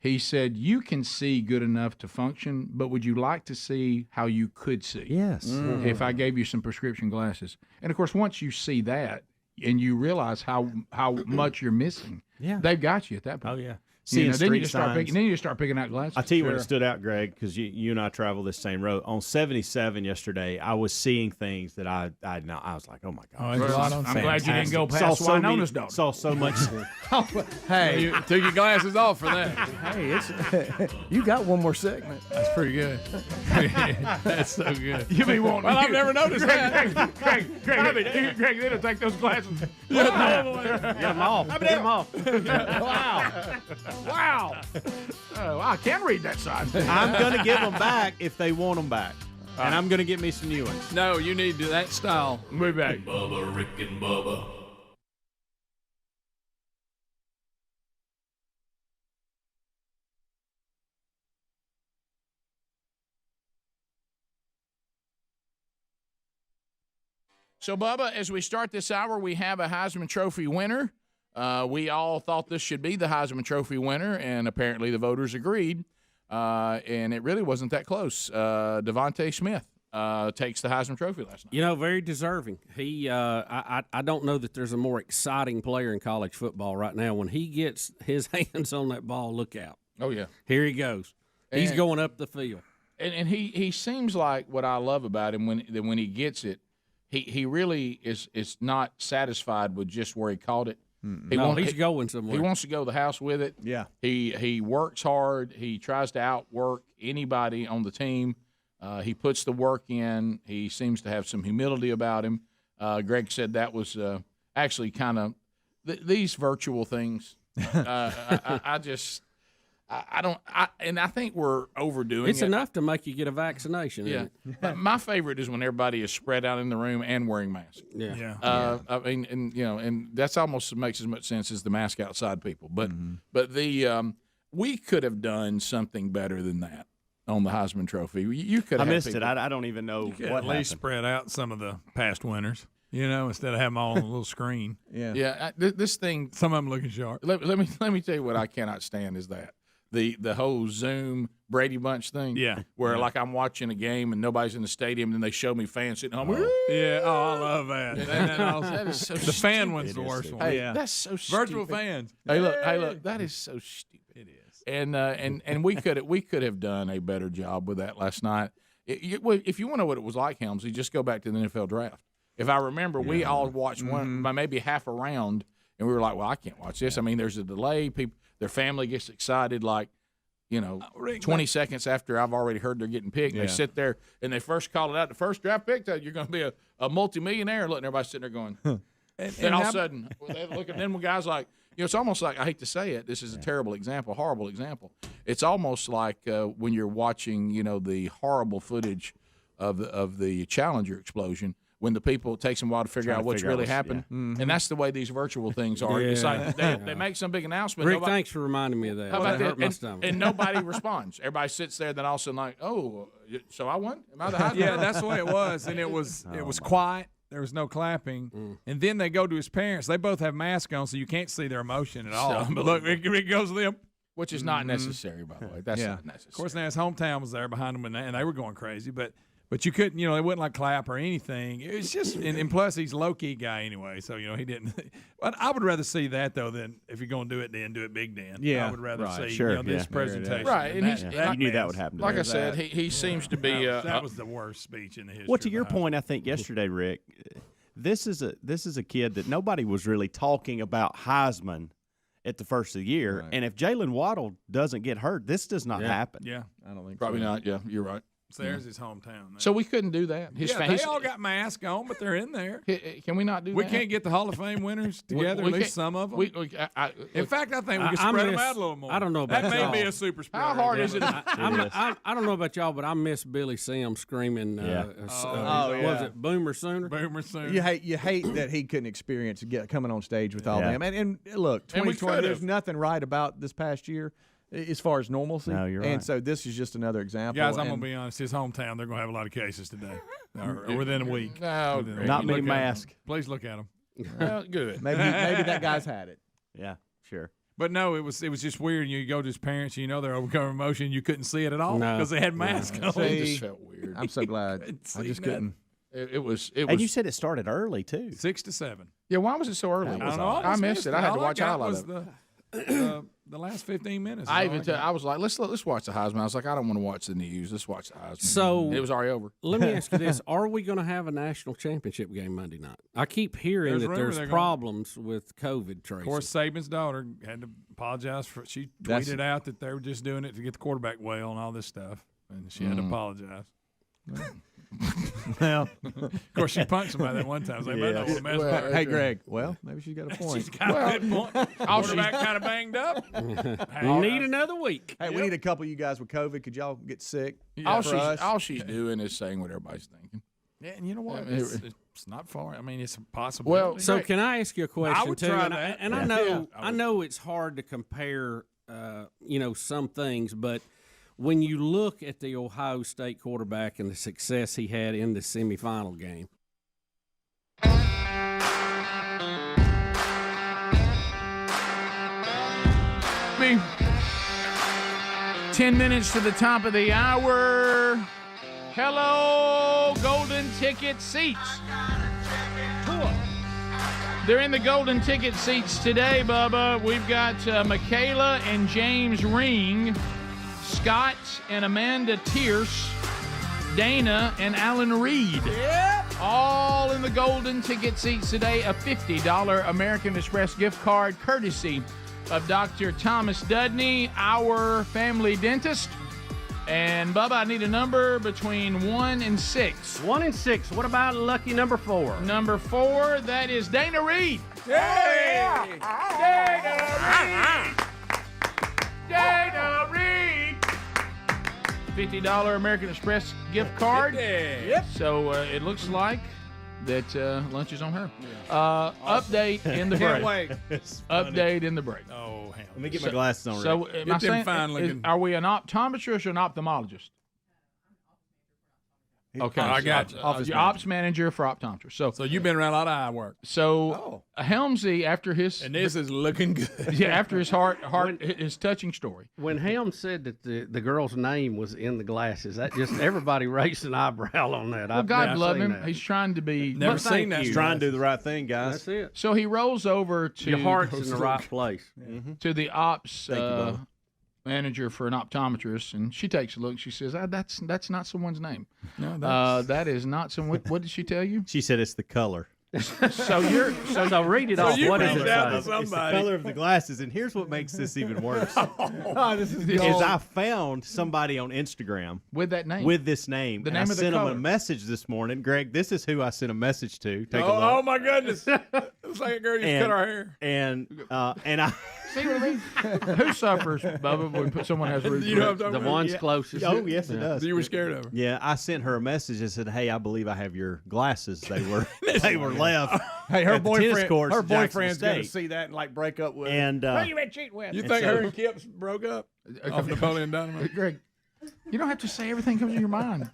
He said, you can see good enough to function, but would you like to see how you could see? Yes. If I gave you some prescription glasses. And, of course, once you see that and you realize how much you're missing, they've got you at that point. Oh, yeah. You know, Seeing then you street just start signs. picking. Then you just start picking out glasses. I tell you when it stood out, Greg, because you and I travel this same road. On 77 yesterday, I was seeing things that I was like, oh my God. I'm glad you didn't go past Wynona's daughter. Saw so much. Hey, You took your glasses off for that. hey, it's you got one more segment. That's pretty good. That's so good. You be wanting. Well, I've never noticed that. Greg, it'll take those glasses. Get them off. Get them off. Wow. Oh, I can read that side. I'm going to give them back if they want them back. And I'm going to get me some new ones. No, you need to do that style. We'll be back. Bubba, Rick and Bubba. So, Bubba, as we start this hour, we have a Heisman Trophy winner. We all thought this should be the Heisman Trophy winner, and apparently the voters agreed. And it really wasn't that close. Devontae Smith takes the Heisman Trophy last night. You know, very deserving. He, I don't know that there's a more exciting player in college football right now. When he gets his hands on that ball, look out. Oh, yeah. Here he goes. He's And- going up the field. And he seems like what I love about him when he gets it, he really is not satisfied with just where he caught it. He's going somewhere. He wants to go to the house with it. Yeah. He works hard. He tries to outwork anybody on the team. He puts the work in. He seems to have some humility about him. Greg said that was actually kind of these virtual things. I just and I think we're overdoing It's it. enough to make you get a vaccination. Yeah. Isn't But my favorite is when everybody is spread out in the room and wearing masks. it? I mean, and that's almost makes as much sense as the mask outside people. But we could have done something better than that on the Heisman Trophy. You could. I have missed it. I don't even know You could what at least happened. spread out some of the past winners, instead of having them all on a little screen. Yeah. This thing. Some of them looking sharp. Let me tell you what I cannot stand is that the whole Zoom Brady Bunch thing. Yeah. Where like I'm watching a game and nobody's in the stadium, and then they show me fans sitting home. Yeah. Oh, I love that. That is so the fan stupid. one's the worst one. Hey, that's so stupid. Virtual fans. Hey, look, that is so stupid. It is. And we could have done a better job with that last night. If you want to know what it was like, Helmsey, just go back to the NFL draft. If I remember, we all watched one by maybe half a round, and we were like, "Well, I can't watch this." I mean, there's a delay. People, their family gets excited, like 20 seconds after I've already heard they're getting picked. They sit there and they first call it out. The first draft pick, you're going to be a multimillionaire. Look, and everybody's sitting there going. And all of a sudden, they look at them guys like. It's almost like, I hate to say it, this is a terrible example, horrible example. It's almost like when you're watching, the horrible footage of the Challenger explosion, when the people, it takes them a while to figure out what's really happened. And that's the way these virtual things are. It's like they make some big announcement. Rick, thanks for reminding me of that. How about That hurt my that? stomach. And nobody responds. Everybody sits there, then all of a sudden like, oh, so I won? Am I the Heisman? Yeah, that's the way it was. And it was quiet. There was no clapping. And then they go to his parents. They both have masks on, so you can't see their emotion at all. But look, it goes to them. Which is not necessary, by the way. That's not necessary. Of course, now his hometown was there behind him, and they were going crazy. But you couldn't, it wouldn't like clap or anything. It was just, and plus he's a low-key guy anyway, so, he didn't. But I would rather see that, though, than if you're going to do it then, do it big Dan. Yeah. I would rather see this Yeah. presentation. Right, and You knew that would happen. Like I said, he seems to be. That was the worst speech in the history. Well, to of your the point, I think yesterday, Rick, this is a kid that nobody was really talking about Heisman at the first of the year, and if Jalen Waddle doesn't get hurt, this does not happen. Yeah, I don't think Probably not. Yeah, you're right. So there's his hometown. So we couldn't do that. They all got masks on, but they're in there. Can we not do We that? can't get the Hall of Fame winners together, we at least can't- some of them. In fact, I think we I- can I spread them miss- out a little more. I don't know about that may y'all. be a super spreader. How hard is it? I don't know about y'all, but I miss Billy Sims screaming. Was it Boomer Sooner? Boomer Sooner. You hate that he couldn't experience coming on stage with all Yeah. them. And look, And we 2020, there's could've. nothing right about this past year as far as normalcy. No, you're And right. so this is just another example. Guys, I'm going and- to be honest. His hometown, they're going to have a lot of cases today, or within a week. No, Within a week. Not many Look at 'em. masks. Please look at them. Well, good. maybe that guy's had it. Yeah, sure. But no, it was just weird. You go to his parents, they're overcoming emotion. You couldn't see it at all No. because they had masks on. It just felt weird. I'm so glad. I just couldn't. It was. And you said it started early too. 6 to 7. Yeah, why was it so early? I don't know. I missed it. I had to watch all highlight was of it. the last 15 minutes. I was like, let's watch the Heisman. I was like, I don't want to watch the news. Let's watch the Heisman. So it was already over. Let me ask you this: are we going to have a national championship game Monday night? I keep hearing There's that rumor there's they're problems with COVID tracing. Of course, Saban's daughter had to apologize for. She tweeted out that they were just doing it to get the quarterback well and all this stuff, and she had to apologize. Well, of course, she punched somebody that one time. So they better not want to mess with her. hey, Greg. Well, maybe she's got a point. She's got a good point. Quarterback kind of banged up. Need another week. Hey, we need a couple of you guys with COVID. Could y'all get sick? All she's doing is saying what everybody's thinking. Yeah, and you know what? Yeah, it's not far. I mean, it's a possibility. Well, So can I ask you a question I would too? try And, that. and I know it's hard to compare, some things, but when you look at the Ohio State quarterback and the success he had in the semifinal game. 10 minutes to the top of the hour. Hello, Golden Ticket seats. They're in the Golden Ticket seats today, Bubba. We've got Michaela and James Ring, Scott and Amanda Tierce, Dana and Alan Reed. Yep. All in the Golden Ticket seats today. A $50 American Express gift card courtesy of Dr. Thomas Dudney, our family dentist. And, Bubba, I need a number between 1 and 6. 1 and 6. What about lucky number 4? Number 4, that is Dana Reed. Hey! Dana Reed! Dana $50 American Express gift card. Yep. So it looks like that lunch is on her. Update in the break. Can't wait. Update in the break. Oh, hell. Let me get my glasses on. So Rick. am I Get them saying, fine looking. are we an optometrist or an ophthalmologist? Okay, I got you. Your ops manager for optometrists. So you've been around a lot of eye work. So Helmsey, after his And this is looking good. yeah, after his his touching story. When Helms said that the girl's name was in the glasses, that just everybody raised an eyebrow on that. Well, God love him. He's trying to be. Never seen that. He's trying to do the right thing, guys. That's it. So he rolls over to Your heart's in the right place. to the ops Thank you, Bubba. manager for an optometrist, and she takes a look. She says, "That's not someone's name. No, that is not someone." What did she tell you? She said it's the color. So you're So read it off. you What does read it it out say? to somebody. It's the color of the glasses, and here's what makes this even worse. This is Is gold. I found somebody on Instagram with that name. with this name. The and name I of the sent him color. a message this morning. Greg, this is who I sent a message to. Take a look. Oh my goodness. It's like a girl just cut our hair. And I See what I mean? Who suffers, Bubba, when someone has root? You know what I'm talking The about? one's closest. oh yes, it does. You were scared of her. Yeah, I sent her a message and said, "Hey, I believe I have your glasses. They were left." Hey, her at the tennis boyfriend. course Her at Jackson boyfriend's gonna State. see that and like break up with. And Who you been cheating with? You And think so- her and Kip broke up off Napoleon Dynamite? Greg, you don't have to say everything comes in your mind.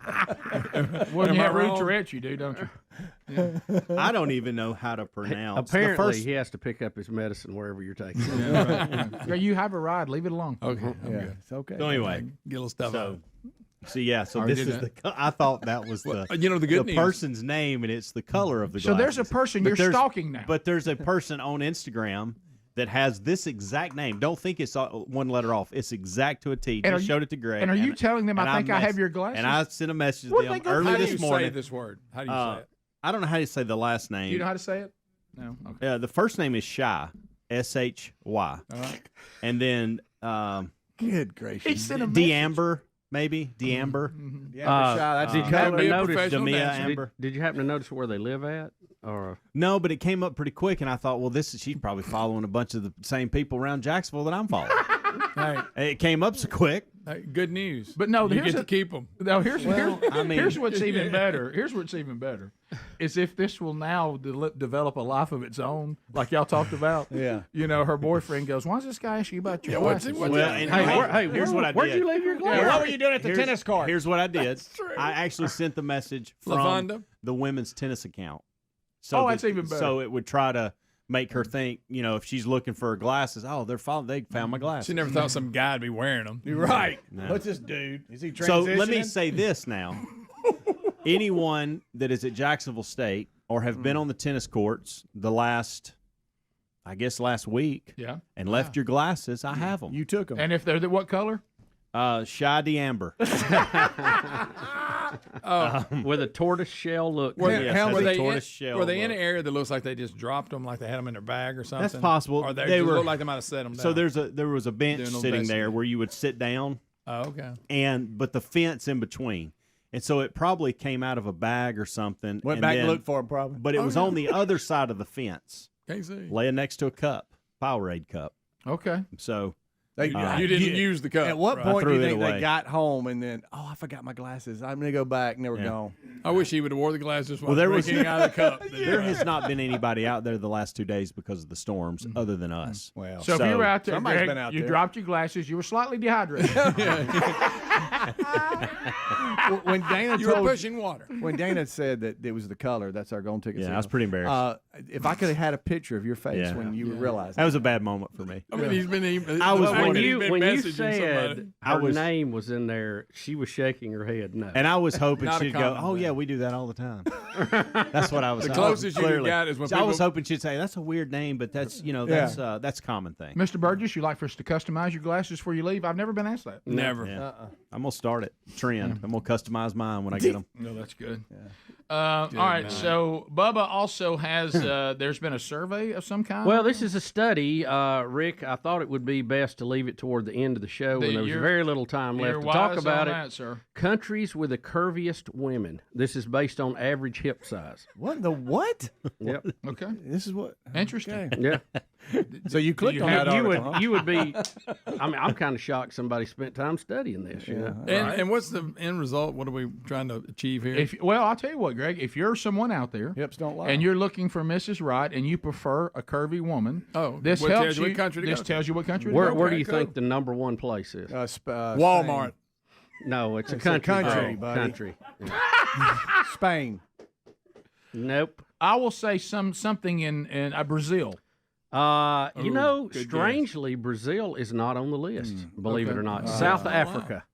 Well, Am you I have root wrong? Tourette's, you do, don't you? I don't even know how to pronounce. Apparently, the first, he has to pick up his medicine wherever you're taking it. Greg, you have a ride. Leave it alone. Okay. I'm yeah, good. it's okay. so anyway, Get a little stuff so out. so Already this did is I thought that was the You know, the good news. person's name, and it's the color of the So glasses. there's a person But you're there's- stalking now. But there's a person on Instagram that has this exact name. Don't think it's one letter off. It's exact to a T. And are Just you- showed it to Greg. and are you telling them, I think I have your glasses? And I sent a message to Where'd them they go early from? How do this you morning. say this word? How do you say it? I don't know how to say the last name. Do you know how to say it? No. Okay. The first name is Shy, SHY, All right. and then Good gracious. He sent a D'Amber, maybe D'Amber, Yeah, that's Did the you happen color. to Be a notice? professional Demia dancer. Amber. Did you happen to notice where they live at? Or No, but it came up pretty quick, and I thought, well, she's probably following a bunch of the same people around Jacksonville that I'm following. Hey, It came up so quick. hey, good news. But no, you here's get a- to keep them. No, here's mean- what's even better. Here's what's even better, is if this will now develop a life of its own, like y'all talked about. Yeah. You know, her boyfriend goes, "Why does this guy ask you about your what's glasses?" it- Well, and here's what I did. where'd you leave your glasses? What were you doing at the Here's- tennis court? Here's what I did. I actually sent the message from Lavonda? the women's tennis account. So Oh, that's even better. So it would try to make her think, if she's looking for her glasses, they found my glasses. She never thought some guy'd be wearing them. You're right. No. What's this dude? Is he transitioning? So let me say this now. Anyone that is at Jacksonville State or have been on the tennis courts the last week Yeah. and left your glasses, I have them. You took him. And if they're what color? Shy D'Amber. with a tortoise shell look. Were, Yes, were that's they, a tortoise in, shell were they in look. an area that looks like they just dropped them, like they had them in their bag or something? That's possible. Or they They just were- look like they might have set them down. So there was a bench Doing a little sitting bessie. there where you would sit down, Oh, okay. but the fence in between, and so it probably came out of a bag or something. Went and back then, and looked for him, probably. but it was on the other side of the fence, Can't see. laying next to a cup, Powerade cup. Okay. So They, You didn't use the cup. At what right? point do you threw it think away. they got home and then, I forgot my glasses. I'm going to go back, and they were Yeah. gone. I wish he would have wore the glasses while Well, there was drinking out of the cup. there has not been anybody out there the last 2 days because of the storms, other than us. Well, So, if you were out there, somebody's Greg, been out you there. dropped your glasses, you were slightly dehydrated. when Dana You were told pushing water. when Dana said that it was the color, that's our golden ticket. Yeah, I signal. was pretty embarrassed. If I could have had a picture of your face Yeah. when you realized That was a bad moment for me. I mean, he's been. I was the fact When that he's you been when you messaging somebody. said I her was- name was in there, she was shaking her head no. And I was hoping Not a she'd go, common "Oh thing. yeah, we do that all the time." That's what I was. The hoping, closest you clearly. got is when So I was people- hoping she'd say, "That's a weird name, but that's that's a common thing." Mr. Burgess, you like for us to customize your glasses before you leave? I've never been asked that. Never. Yeah. I'm gonna start it trend. I'm gonna customize mine when I get them. No, that's good. All right, so Bubba also has. There's been a survey of some kind. Well, this is a study, Rick. I thought it would be best to leave it toward the end of the show when there's very little time left to talk about it. That, sir. Countries with the curviest women. This is based on average hip size. What the what? Yep. Okay. This is what interesting. Okay. Yeah. So you clicked on that article, you would be. I mean, I'm kind of shocked somebody spent time studying this. You know? And what's the end result? What are we trying to achieve here? Well, I'll tell you what, Greg. If you're someone out there, hips don't lie, and you're looking for Mrs. Right, and you prefer a curvy woman, this helps tells you what country to This go tells you what country. Where do you think the number one place is? Walmart. No, it's a country. Buddy. Country. Spain. Nope. I will say something in Brazil. Strangely, Brazil is not on the list. Believe it or not. South Africa.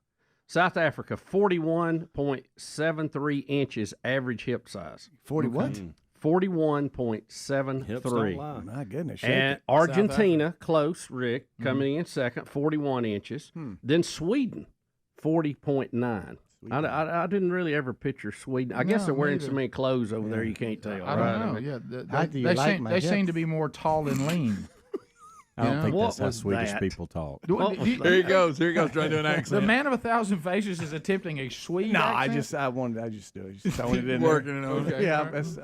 South Africa, 41.73 inches average hip size. 40 what? 41.73. My goodness. And Argentina, close, Rick, coming in second, 41 inches. Then Sweden, 40.9. I didn't really ever picture Sweden. I guess they're wearing so many clothes over there you can't tell. I don't know. Yeah, they seem to be more tall and lean. I don't think that's how was Swedish that? people talk. Here he goes trying to do an accent. The man of 1,000 faces is attempting a Swede No, accent? I just do it. Just throwing it in Working there. it over. Okay. Yeah, that's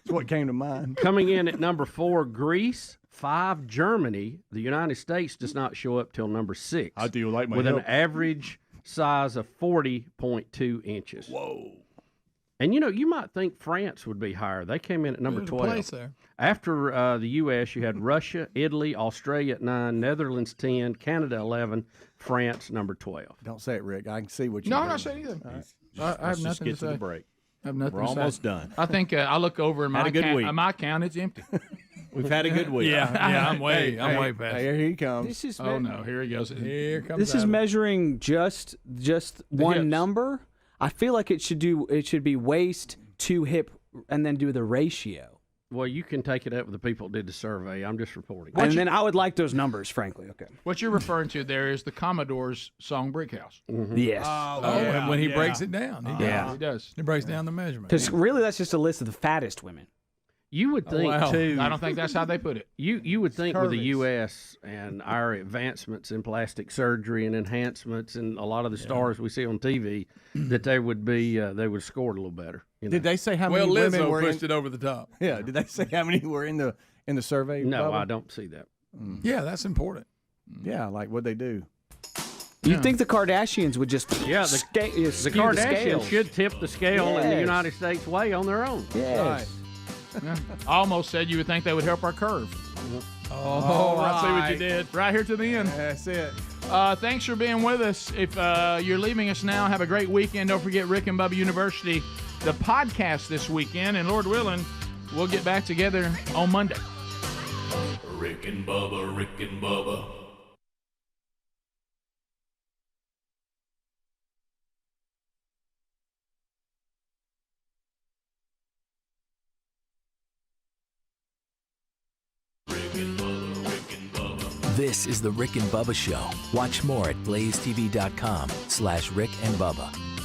what came to mind. Coming in at number 4, Greece. 5, Germany. The United States does not show up till number 6. How do you like my with help? an average size of 40.2 inches. Whoa. And you might think France would be higher. They came in at number 12. Place there. After the U.S., you had Russia, Italy, Australia at 9, Netherlands 10, Canada 11, France number 12. Don't say it, Rick. I can see what you're No, doing. I'm not saying either. I have nothing get to say. to the break. I have nothing We're to say. almost done. I think I look over and Had a good week. my count, it's empty. We've had a good week. Yeah, I'm way past. Here he comes. This is Oh no, here he goes. Here comes. This is Adam. measuring just one hips. number. I feel like it should be waist to hip and then do the ratio. Well, you can take it up with the people that did the survey. I'm just reporting. And then I would like those numbers, frankly. Okay. What you're referring to there is the Commodore's song "Brick House." Yes. and when he breaks it down, he does. He breaks down the measurement. Because really, that's just a list of the fattest women. You would think, too. I don't think that's how they put it. You would think with the Curvies. U.S. and our advancements in plastic surgery and enhancements and a lot of the stars we see on TV that they would score a little better. Did they say how Well, many women Lizzo were pushed in? it over the top. Yeah. Did they say how many were in the survey? No, Bubba? I don't see that. Yeah, that's important. Yeah, like what they do. You'd think the Kardashians would just The Kardashians should tip the scale in the United States way on their own. Yes. Right. Yeah. I almost said you would think they would help our curve. Oh, I see what you did. Right here to the end. That's it. Thanks for being with us. If you're leaving us now, have a great weekend. Don't forget Rick and Bubba University, the podcast this weekend. And Lord willing, we'll get back together on Monday. Rick and Bubba, Rick and Bubba. This is the Rick and Bubba Show. Watch more at blazetv.com/Rick and Bubba.